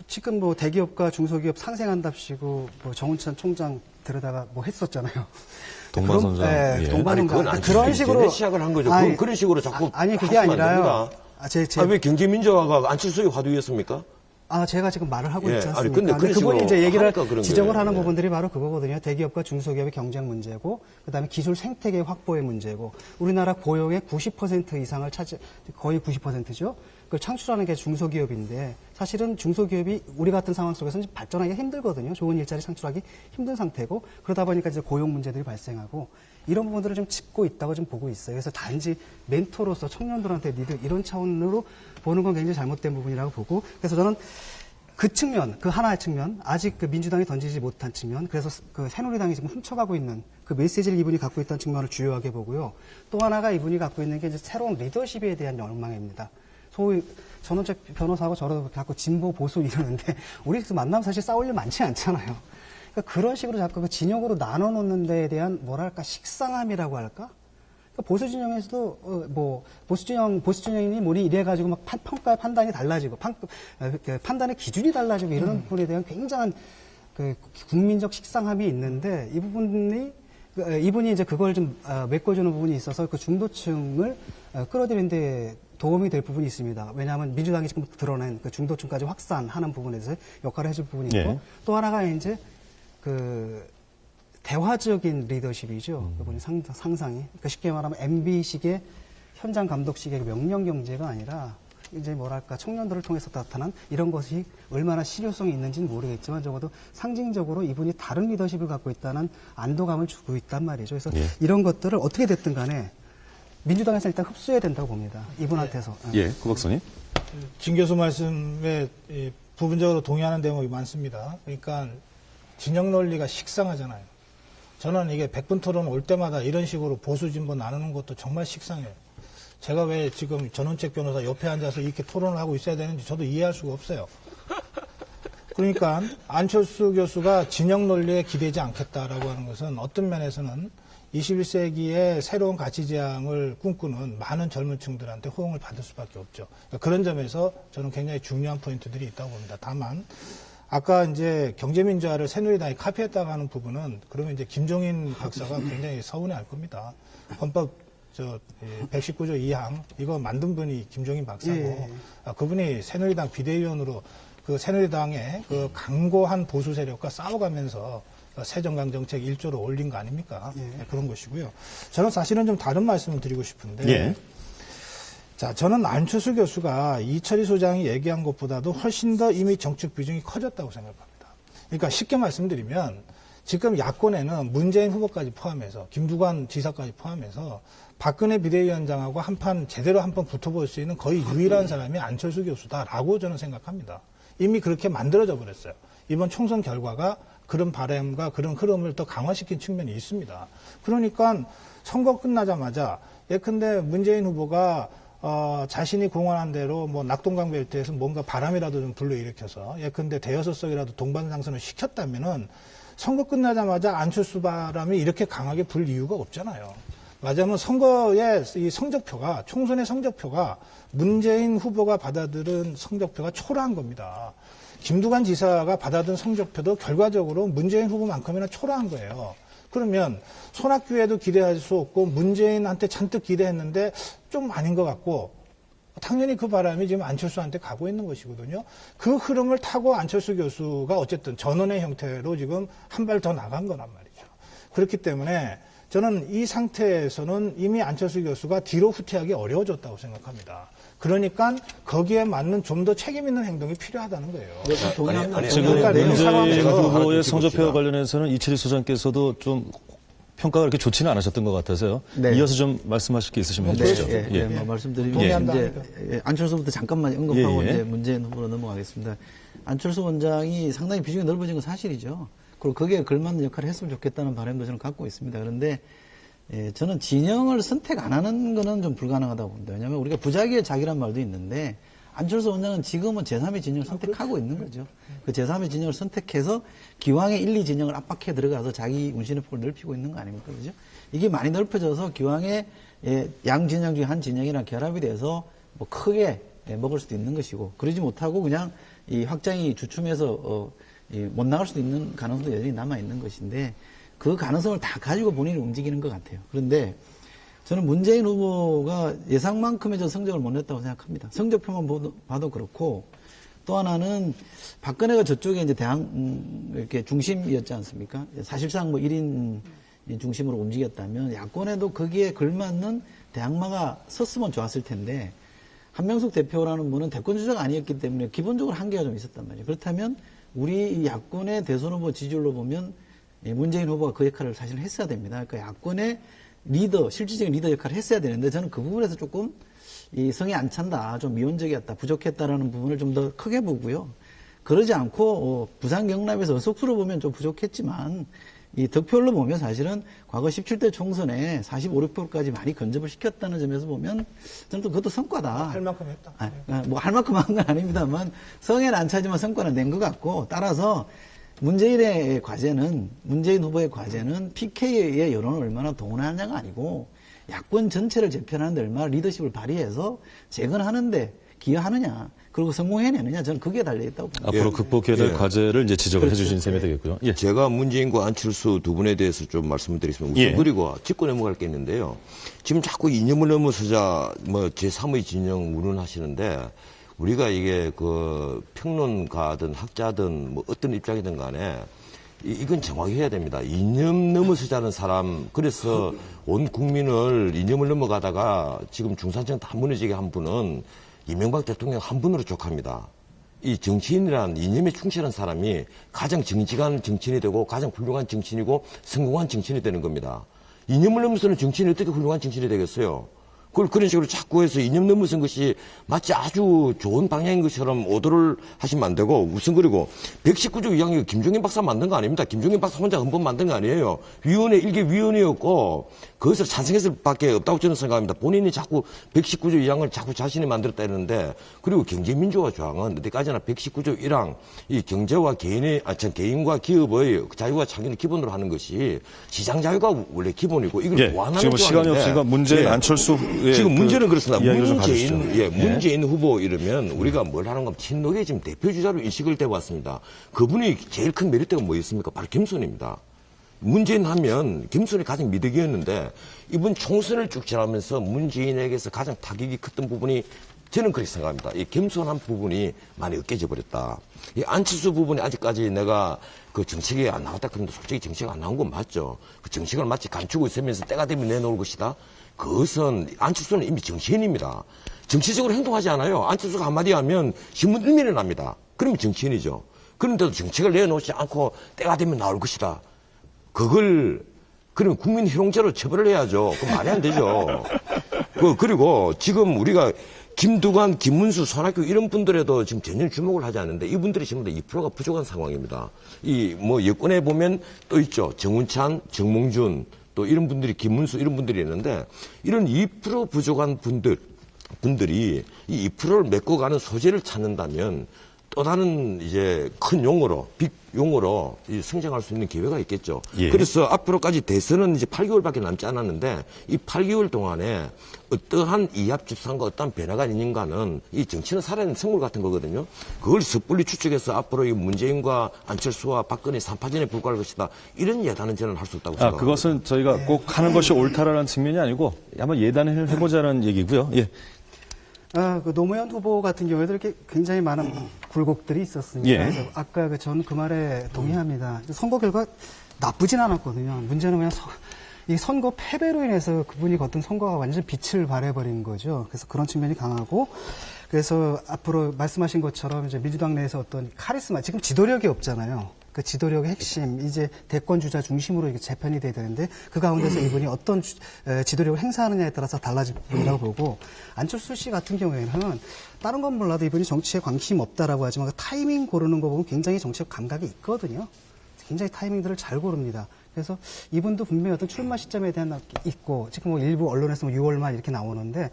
지금 뭐 대기업과 중소기업 상생한답시고 뭐 정운찬 총장 들여다가 뭐 했었잖아요. 동반선장. 네, 예. 동반선장. 아니, 그런 식으로 시작을 한 거죠. 아니, 그런 식으로 자꾸 아니 그게 하시면 안 아니라요. 됩니다. 왜 경제민주화가 안철수의 화두였습니까? 제가 지금 말을 하고 예, 있지 아니, 않습니까? 근데 그런 그분이 식으로 이제 얘기를 하니까 그런 지적을 거예요. 하는 예. 부분들이 바로 그거거든요. 대기업과 중소기업의 경쟁 문제고, 그다음에 기술 생태계 확보의 문제고, 우리나라 고용의 90% 이상을 거의 90%죠. 그걸 창출하는 게 중소기업인데, 사실은 중소기업이 우리 같은 상황 속에서는 발전하기 힘들거든요. 좋은 일자리 창출하기 힘든 상태고, 그러다 보니까 이제 고용 문제들이 발생하고, 이런 부분들을 좀 짚고 있다고 좀 보고 있어요. 그래서 단지 멘토로서 청년들한테 니들 이런 차원으로 보는 건 굉장히 잘못된 부분이라고 보고, 그래서 저는 그 측면, 그 하나의 측면, 아직 그 민주당이 던지지 못한 측면, 그래서 그 새누리당이 지금 훔쳐가고 있는 그 메시지를 이분이 갖고 있다는 측면을 주요하게 보고요. 또 하나가 이분이 갖고 있는 게 이제 새로운 리더십에 대한 열망입니다. 소위 전원책 변호사하고 저도 자꾸 진보 보수 이러는데 우리 그 만나면 사실 싸울 일 많지 않잖아요. 그러니까 그런 식으로 자꾸 그 진영으로 나눠 놓는 데에 대한 뭐랄까 식상함이라고 할까? 그러니까 보수 진영에서도 보수 진영이 뭐니 이래 가지고 막 평가의 판단이 달라지고 판단의 기준이 달라지고 이런 부분에 대한 굉장한 그 국민적 식상함이 있는데 이분이 이제 그걸 좀 메꿔주는 부분이 있어서 그 중도층을 끌어들이는데 도움이 될 부분이 있습니다. 왜냐하면 민주당이 지금 드러낸 그 중도층까지 확산하는 부분에서 역할을 해줄 부분이 있고 예. 또 하나가 이제 그 대화적인 리더십이죠. 그분이 상상이. 그러니까 쉽게 말하면 MB식의 현장 감독식의 명령 경제가 아니라 이제 뭐랄까 청년들을 통해서 나타난 이런 것이 얼마나 실효성이 있는지는 모르겠지만 적어도 상징적으로 이분이 다른 리더십을 갖고 있다는 안도감을 주고 있단 말이죠. 그래서 예. 이런 것들을 어떻게 됐든 간에 민주당에서 일단 흡수해야 된다고 봅니다. 이분한테서. 예, 구 박사님. 진 교수 말씀에 부분적으로 동의하는 대목이 많습니다. 그러니까 진영 논리가 식상하잖아요. 저는 이게 100분 토론 올 때마다 이런 식으로 보수 진보 나누는 것도 정말 식상해요. 제가 왜 지금 전원책 변호사 옆에 앉아서 이렇게 토론을 하고 있어야 되는지 저도 이해할 수가 없어요. 그러니까 안철수 교수가 진영 논리에 기대지 않겠다라고 하는 것은 어떤 면에서는 21세기의 새로운 가치 지향을 꿈꾸는 많은 젊은 층들한테 호응을 받을 수밖에 없죠. 그러니까 그런 점에서 저는 굉장히 중요한 포인트들이 있다고 봅니다. 다만 아까 이제 경제민주화를 새누리당이 카피했다고 하는 부분은 그러면 이제 김종인 박사가 굉장히 서운해할 겁니다. 헌법 119조 2항 이거 만든 분이 김종인 박사고 예. 그분이 새누리당 비대위원으로 그 새누리당의 그 강고한 보수 세력과 싸워가면서 새정강 정책 1조로 올린 거 아닙니까? 예. 그런 것이고요. 저는 사실은 좀 다른 말씀을 드리고 싶은데 예. 자, 저는 안철수 교수가 이철희 소장이 얘기한 것보다도 훨씬 더 이미 정책 비중이 커졌다고 생각합니다. 그러니까 쉽게 말씀드리면 지금 야권에는 문재인 후보까지 포함해서 김두관 지사까지 포함해서 박근혜 비대위원장하고 제대로 한 판 붙어볼 수 있는 거의 유일한 사람이 안철수 교수다라고 저는 생각합니다. 이미 그렇게 만들어져 버렸어요. 이번 총선 결과가 그런 바람과 그런 흐름을 더 강화시킨 측면이 있습니다. 그러니까 선거 끝나자마자 예컨대 문재인 후보가 자신이 공언한 대로 뭐 낙동강 벨트에서 뭔가 바람이라도 좀 불러일으켜서 예컨대 대여섯 석이라도 동반상선을 시켰다면은 선거 끝나자마자 안철수 바람이 이렇게 강하게 불 이유가 없잖아요. 맞으면 선거의 이 성적표가 총선의 성적표가 문재인 후보가 받아들은 성적표가 초라한 겁니다. 김두관 지사가 받아든 성적표도 결과적으로 문재인 후보만큼이나 초라한 거예요. 그러면 손학규에도 기대할 수 없고 문재인한테 잔뜩 기대했는데 좀 아닌 것 같고 당연히 그 바람이 지금 안철수한테 가고 있는 것이거든요. 그 흐름을 타고 안철수 교수가 어쨌든 전원의 형태로 지금 한 발 더 나간 거란 말이죠. 그렇기 때문에 저는 이 상태에서는 이미 안철수 교수가 뒤로 후퇴하기 어려워졌다고 생각합니다. 그러니까 거기에 맞는 좀 더 책임 있는 행동이 필요하다는 거예요. 동의합니다. 지금 그러니까 이 문재인 상황에서 후보의 하나 더 성적표와 짚읍시다. 관련해서는 이철희 소장께서도 좀 평가가 그렇게 좋지는 않으셨던 것 같아서요. 네. 이어서 좀 말씀하실 게 있으시면 해주시죠. 말씀드리면 동의한다. 이제 안철수부터 잠깐만 언급하고 예, 예. 이제 문재인 후보로 넘어가겠습니다. 안철수 원장이 상당히 비중이 넓어진 건 사실이죠. 그리고 거기에 걸맞는 역할을 했으면 좋겠다는 바람도 저는 갖고 있습니다. 그런데 저는 진영을 선택 안 하는 거는 좀 불가능하다고 봅니다. 왜냐하면 우리가 부자기의 자기란 말도 있는데 안철수 원장은 지금은 제3의 진영을 선택하고 있는 거죠. 그 제3의 진영을 선택해서 기왕의 1, 2진영을 압박해 들어가서 자기 운신의 폭을 넓히고 있는 거 아닙니까? 그죠? 이게 많이 넓혀져서 기왕의 양 진영 중에 한 진영이랑 결합이 돼서 뭐 크게 먹을 수도 있는 것이고 그러지 못하고 그냥 이 확장이 주춤해서 못 나갈 수도 있는 가능성도 여전히 남아 있는 것인데 그 가능성을 다 가지고 본인이 움직이는 것 같아요. 그런데 저는 문재인 후보가 예상만큼의 성적을 못 냈다고 생각합니다. 성적표만 봐도 그렇고 또 하나는 박근혜가 저쪽에 이제 이렇게 중심이었지 않습니까? 사실상 뭐 1인 중심으로 움직였다면 야권에도 거기에 걸맞는 대항마가 섰으면 좋았을 텐데 한명숙 대표라는 분은 대권 주자가 아니었기 때문에 기본적으로 한계가 좀 있었단 말이에요. 그렇다면 우리 야권의 대선 후보 지지율로 보면 문재인 후보가 그 역할을 사실 했어야 됩니다. 그러니까 야권의 리더, 실질적인 리더 역할을 했어야 되는데 저는 그 부분에서 조금 이 성이 안 찬다, 좀 미온적이었다, 부족했다라는 부분을 좀 더 크게 보고요. 그러지 않고 부산 경남에서 의석수로 보면 좀 부족했지만 이 득표율로 보면 사실은 과거 17대 총선에 45, 6%까지 많이 근접을 시켰다는 점에서 보면 저는 또 그것도 성과다. 할 만큼 했다. 뭐 할 만큼 한 건 아닙니다만 성에는 안 차지만 성과는 낸 것 같고 따라서 문재인 후보의 과제는 PK의 여론을 얼마나 동원하느냐가 아니고 야권 전체를 재편하는데 얼마나 리더십을 발휘해서 재건하는데 기여하느냐 그리고 성공해내느냐 저는 그게 달려있다고 봅니다. 앞으로 극복해야 될 과제를 이제 지적을 그렇죠. 해주신 셈이 되겠고요. 예. 제가 문재인과 안철수 두 분에 대해서 좀 말씀을 드리겠습니다. 우선 예. 그리고 짚고 넘어갈 게 있는데요. 지금 자꾸 이념을 넘어서자 뭐 제3의 진영 운운하시는데 우리가 이게 그 평론가든 학자든 뭐 어떤 입장이든 간에 이건 정확히 해야 됩니다. 이념 넘어서자는 사람, 그래서 온 국민을 이념을 넘어가다가 지금 중산층 다 무너지게 한 분은 이명박 대통령 한 분으로 족합니다. 이 정치인이란 이념에 충실한 사람이 가장 정직한 정치인이 되고 가장 훌륭한 정치인이고 성공한 정치인이 되는 겁니다. 이념을 넘어서는 정치인이 어떻게 훌륭한 정치인이 되겠어요? 그걸 그런 식으로 자꾸 해서 이념 넘어선 것이 마치 아주 좋은 방향인 것처럼 오도를 하시면 안 되고 우선 그리고 119조 위양이 김종인 박사 만든 거 아닙니다. 김종인 박사 혼자 헌법 만든 거 아니에요. 위원회 일개 위원회였고 그것을 찬성했을 밖에 없다고 저는 생각합니다. 본인이 자꾸 119조 위양을 자꾸 자신이 만들었다 했는데 그리고 경제민주화 조항은 어디까지나 119조 1항 이 경제와 개인과 기업의 자유와 창의를 기본으로 하는 것이 시장 자유가 원래 기본이고 이걸 예. 보완하는 지금 시간이 조항인데 없으니까 문재인 예. 안철수 지금 문제는 그렇습니다. 이야기를 좀 가주시죠. 문재인 후보 이러면 우리가 뭘 하는 건 친노계 지금 대표주자로 인식을 되어왔습니다. 그분이 제일 큰 메리트가 뭐였습니까? 바로 겸손입니다. 문재인 하면 겸손이 가장 미덕이었는데 이번 총선을 쭉 지나면서 문재인에게서 가장 타격이 컸던 부분이 저는 그렇게 생각합니다. 이 겸손한 부분이 많이 으깨져 버렸다. 이 안철수 부분이 아직까지 내가 그 정책이 안 나왔다 그런데 솔직히 정책이 안 나온 건 맞죠. 그 정책을 마치 감추고 있으면서 때가 되면 내놓을 것이다. 그것은 안철수는 이미 정치인입니다. 정치적으로 행동하지 않아요. 안철수가 한마디 하면 신문 일면에 납니다. 그러면 정치인이죠. 그런데도 정책을 내놓지 않고 때가 되면 나올 것이다. 그러면 국민 희롱죄로 처벌을 해야죠. 그건 말이 안 되죠. 그리고 지금 우리가 김두관, 김문수, 손학규 이런 분들에도 지금 전혀 주목을 하지 않는데 이분들이 지금 2%가 부족한 상황입니다. 여권에 보면 또 있죠. 정운찬, 정몽준 또 이런 분들이 김문수 이런 분들이 있는데 이런 2% 부족한 분들이 이 2%를 메꿔가는 소재를 찾는다면 또 다른 이제 큰 용어로 빅 용어로 성장할 수 있는 기회가 있겠죠. 예. 그래서 앞으로까지 대선은 이제 8개월밖에 남지 않았는데 이 8개월 동안에 어떠한 이합 집산과 어떠한 변화가 있는가는 이 정치는 살아있는 생물 같은 거거든요. 그걸 섣불리 추측해서 앞으로 이 문재인과 안철수와 박근혜 3파전에 불과할 것이다. 이런 예단은 저는 할 수 없다고 생각합니다. 그것은 저희가 꼭 하는 것이 옳다라는 측면이 아니고 한번 예단을 해보자는 얘기고요. 예. 그 노무현 후보 같은 경우에도 이렇게 굉장히 많은 굴곡들이 있었습니다. 예. 그래서 아까 저는 그 말에 동의합니다. 선거 결과 나쁘진 않았거든요. 문제는 그냥 이 선거 패배로 인해서 그분이 거둔 선거가 완전 빛을 발해버린 거죠. 그래서 그런 측면이 강하고, 그래서 앞으로 말씀하신 것처럼 이제 민주당 내에서 어떤 카리스마, 지금 지도력이 없잖아요. 그 지도력의 핵심, 이제 대권 주자 중심으로 이게 재편이 돼야 되는데 그 가운데서 이분이 어떤 지도력을 행사하느냐에 따라서 달라질 부분이라고 보고, 안철수 씨 같은 경우에는 다른 건 몰라도 이분이 정치에 관심 없다라고 하지만 그 타이밍 고르는 거 보면 굉장히 정치적 감각이 있거든요. 굉장히 타이밍들을 잘 고릅니다. 그래서 이분도 분명히 어떤 출마 시점에 대한 있고, 지금 뭐 일부 언론에서 6월 말 이렇게 나오는데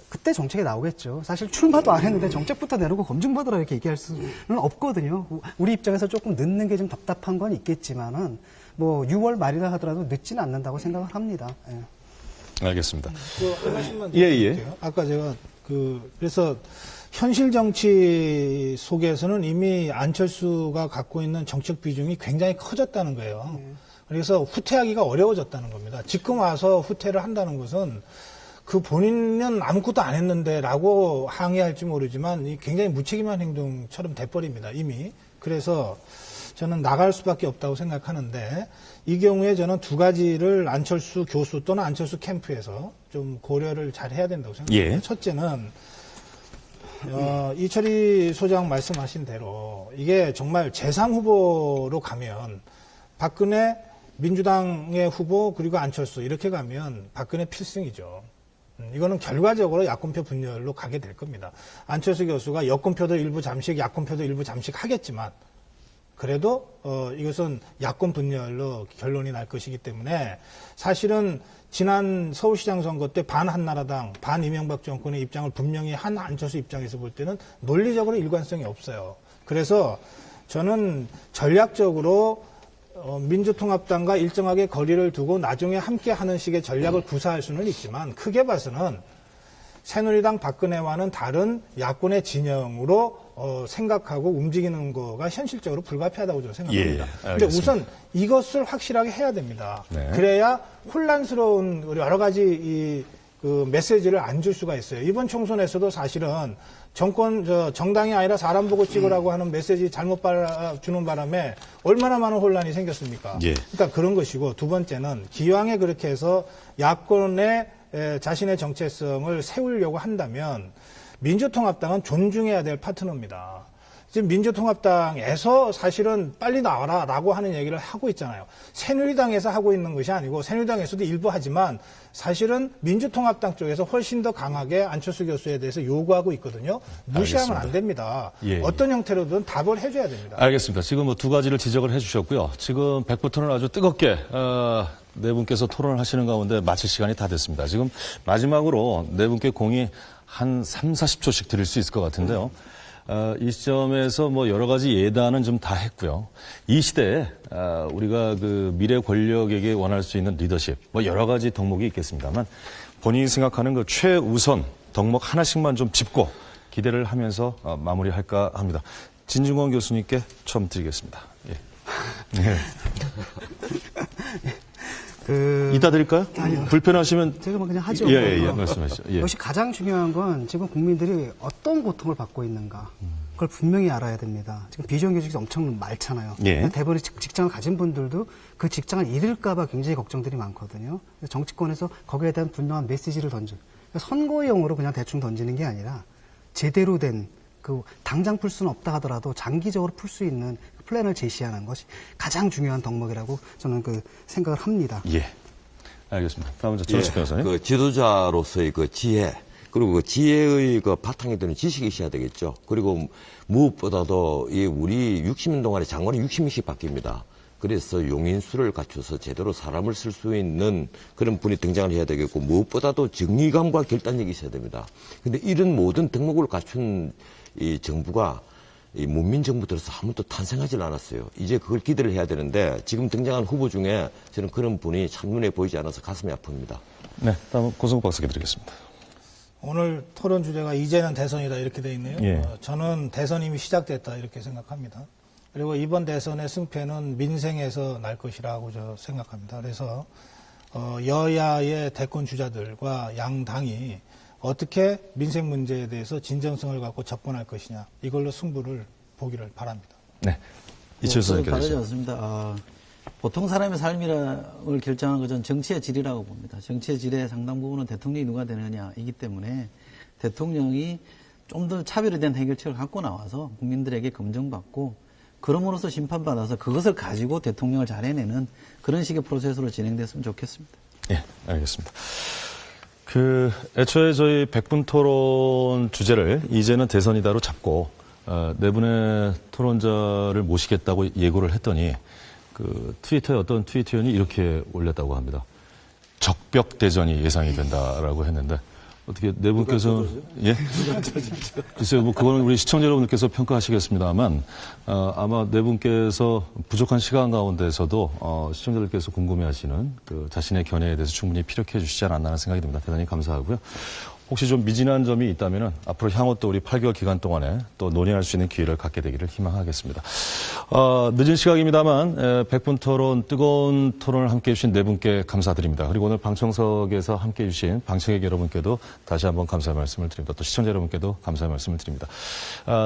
그때 정책이 나오겠죠. 사실 출마도 안 했는데 정책부터 내놓고 검증받으라 이렇게 얘기할 수는 없거든요. 우리 입장에서 조금 늦는 게 좀 답답한 건 있겠지만은 뭐 6월 말이라 하더라도 늦지는 않는다고 생각을 합니다. 예. 알겠습니다. 한 말씀만 예, 드릴게요. 아까 제가 그래서 현실 정치 속에서는 이미 안철수가 갖고 있는 정책 비중이 굉장히 커졌다는 거예요. 그래서 후퇴하기가 어려워졌다는 겁니다. 지금 와서 후퇴를 한다는 것은 그 본인은 아무것도 안 했는데라고 항의할지 모르지만 이 굉장히 무책임한 행동처럼 돼버립니다. 이미. 그래서 저는 나갈 수밖에 없다고 생각하는데 이 경우에 저는 두 가지를 안철수 교수 또는 안철수 캠프에서 좀 고려를 잘 해야 된다고 생각합니다. 예. 첫째는 이철희 소장 말씀하신 대로 이게 정말 제3후보로 가면 박근혜 민주당의 후보 그리고 안철수 이렇게 가면 박근혜 필승이죠. 이거는 결과적으로 야권표 분열로 가게 될 겁니다. 안철수 교수가 여권표도 일부 잠식, 야권표도 일부 잠식 하겠지만 그래도 이것은 야권 분열로 결론이 날 것이기 때문에 사실은 지난 서울시장 선거 때 반 한나라당, 반 이명박 정권의 입장을 분명히 한 안철수 입장에서 볼 때는 논리적으로 일관성이 없어요. 그래서 저는 전략적으로 민주통합당과 일정하게 거리를 두고 나중에 함께하는 식의 전략을 구사할 수는 있지만 크게 봐서는 새누리당 박근혜와는 다른 야권의 진영으로 생각하고 움직이는 거가 현실적으로 불가피하다고 저는 생각합니다. 그런데 우선 이것을 확실하게 해야 됩니다. 네. 그래야 혼란스러운 여러 가지 그 메시지를 안 줄 수가 있어요. 이번 총선에서도 사실은 정당이 아니라 사람 보고 찍으라고 하는 메시지 잘못 주는 바람에 얼마나 많은 혼란이 생겼습니까? 예. 그러니까 그런 것이고 두 번째는 기왕에 그렇게 해서 야권의 자신의 정체성을 세우려고 한다면 민주통합당은 존중해야 될 파트너입니다. 지금 민주통합당에서 사실은 빨리 나와라라고 하는 얘기를 하고 있잖아요. 새누리당에서 하고 있는 것이 아니고 새누리당에서도 일부 하지만 사실은 민주통합당 쪽에서 훨씬 더 강하게 안철수 교수에 대해서 요구하고 있거든요. 무시하면 알겠습니다. 안 됩니다. 예, 예. 어떤 형태로든 답을 해줘야 됩니다. 알겠습니다. 지금 뭐 두 가지를 지적을 해주셨고요. 지금 백부터는 아주 뜨겁게 네 분께서 토론을 하시는 가운데 마칠 시간이 다 됐습니다. 지금 마지막으로 네 분께 공이 한 3, 40초씩 드릴 수 있을 것 같은데요. 이 시점에서 뭐 여러 가지 예단은 좀 다 했고요. 이 시대에 우리가 그 미래 권력에게 원할 수 있는 리더십, 뭐 여러 가지 덕목이 있겠습니다만 본인이 생각하는 그 최우선 덕목 하나씩만 좀 짚고 기대를 하면서 마무리할까 합니다. 진중권 교수님께 처음 드리겠습니다. 예. 네. 이따 드릴까요? 아니요. 불편하시면 제가 뭐 그냥 하죠. 예, 말씀하시죠. 예. 역시 가장 중요한 건 지금 국민들이 어떤 고통을 받고 있는가. 그걸 분명히 알아야 됩니다. 지금 비정규직이 엄청 많잖아요. 예. 대부분 직장을 가진 분들도 그 직장을 잃을까봐 굉장히 걱정들이 많거든요. 그래서 정치권에서 거기에 대한 분명한 메시지를 그러니까 선거용으로 그냥 대충 던지는 게 아니라 제대로 된 그 당장 풀 수는 없다 하더라도 장기적으로 풀 수 있는 플랜을 제시하는 것이 가장 중요한 덕목이라고 저는 그 생각을 합니다. 예. 알겠습니다. 다음은 전식 변호사님. 그 지도자로서의 그 지혜, 그리고 그 지혜의 그 바탕이 되는 지식이 있어야 되겠죠. 그리고 무엇보다도 이 우리 60년 동안에 장관이 60명씩 바뀝니다. 그래서 용인수를 갖춰서 제대로 사람을 쓸 수 있는 그런 분이 등장을 해야 되겠고, 무엇보다도 정의감과 결단력이 있어야 됩니다. 근데 이런 모든 덕목을 갖춘 이 정부가 이 문민정부 들어서 한 번도 탄생하지 않았어요. 이제 그걸 기대를 해야 되는데 지금 등장한 후보 중에 저는 그런 분이 참 눈에 보이지 않아서 가슴이 아픕니다. 네, 다음은 고성욱 박사께 드리겠습니다. 오늘 토론 주제가 이제는 대선이다 이렇게 돼 있네요. 예. 저는 대선이 이미 시작됐다 이렇게 생각합니다. 그리고 이번 대선의 승패는 민생에서 날 것이라고 저 생각합니다. 그래서 여야의 대권 주자들과 양당이 어떻게 민생 문제에 대해서 진정성을 갖고 접근할 것이냐 이걸로 승부를 보기를 바랍니다. 네, 이철수 선생님께 다르지 드리죠. 않습니다. 보통 사람의 삶을 결정하는 것은 정치의 질이라고 봅니다. 정치의 질의 상당 부분은 대통령이 누가 되느냐이기 때문에 대통령이 좀 더 차별화된 해결책을 갖고 나와서 국민들에게 검증받고 그럼으로써 심판받아서 그것을 가지고 대통령을 잘 해내는 그런 식의 프로세스로 진행됐으면 좋겠습니다. 예, 알겠습니다. 애초에 저희 100분 토론 주제를 이제는 대선이다로 잡고, 네 분의 토론자를 모시겠다고 예고를 했더니, 트위터에 어떤 트위터원이 이렇게 올렸다고 합니다. 적벽대전이 예상이 된다라고 했는데, 어떻게 네 분께서, 예? 글쎄요, 뭐, 그거는 우리 시청자 여러분들께서 평가하시겠습니다만, 아마 네 분께서 부족한 시간 가운데서도, 시청자들께서 궁금해 하시는 자신의 견해에 대해서 충분히 피력해 주시지 않았나 하는 생각이 듭니다. 대단히 감사하고요. 혹시 좀 미진한 점이 있다면 앞으로 향후 또 우리 8개월 기간 동안에 또 논의할 수 있는 기회를 갖게 되기를 희망하겠습니다. 늦은 시각입니다만 100분 토론, 뜨거운 토론을 함께해 주신 네 분께 감사드립니다. 그리고 오늘 방청석에서 함께해 주신 방청객 여러분께도 다시 한번 감사의 말씀을 드립니다. 또 시청자 여러분께도 감사의 말씀을 드립니다.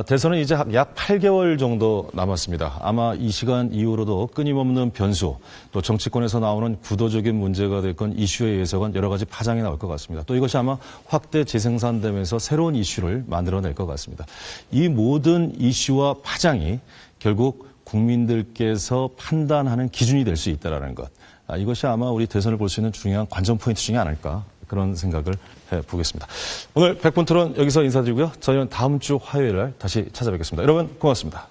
대선은 이제 약 8개월 정도 남았습니다. 아마 이 시간 이후로도 끊임없는 변수, 또 정치권에서 나오는 구도적인 문제가 됐건 이슈에 의해서건 여러 가지 파장이 나올 것 같습니다. 또 이것이 아마 확대 재생산되면서 새로운 이슈를 만들어낼 것 같습니다. 이 모든 이슈와 파장이 결국 국민들께서 판단하는 기준이 될 수 있다는 것. 이것이 아마 우리 대선을 볼 수 있는 중요한 관전 포인트 중에 아닐까 그런 생각을 해보겠습니다. 오늘 100분 토론 여기서 인사드리고요. 저희는 다음 주 화요일 날 다시 찾아뵙겠습니다. 여러분 고맙습니다.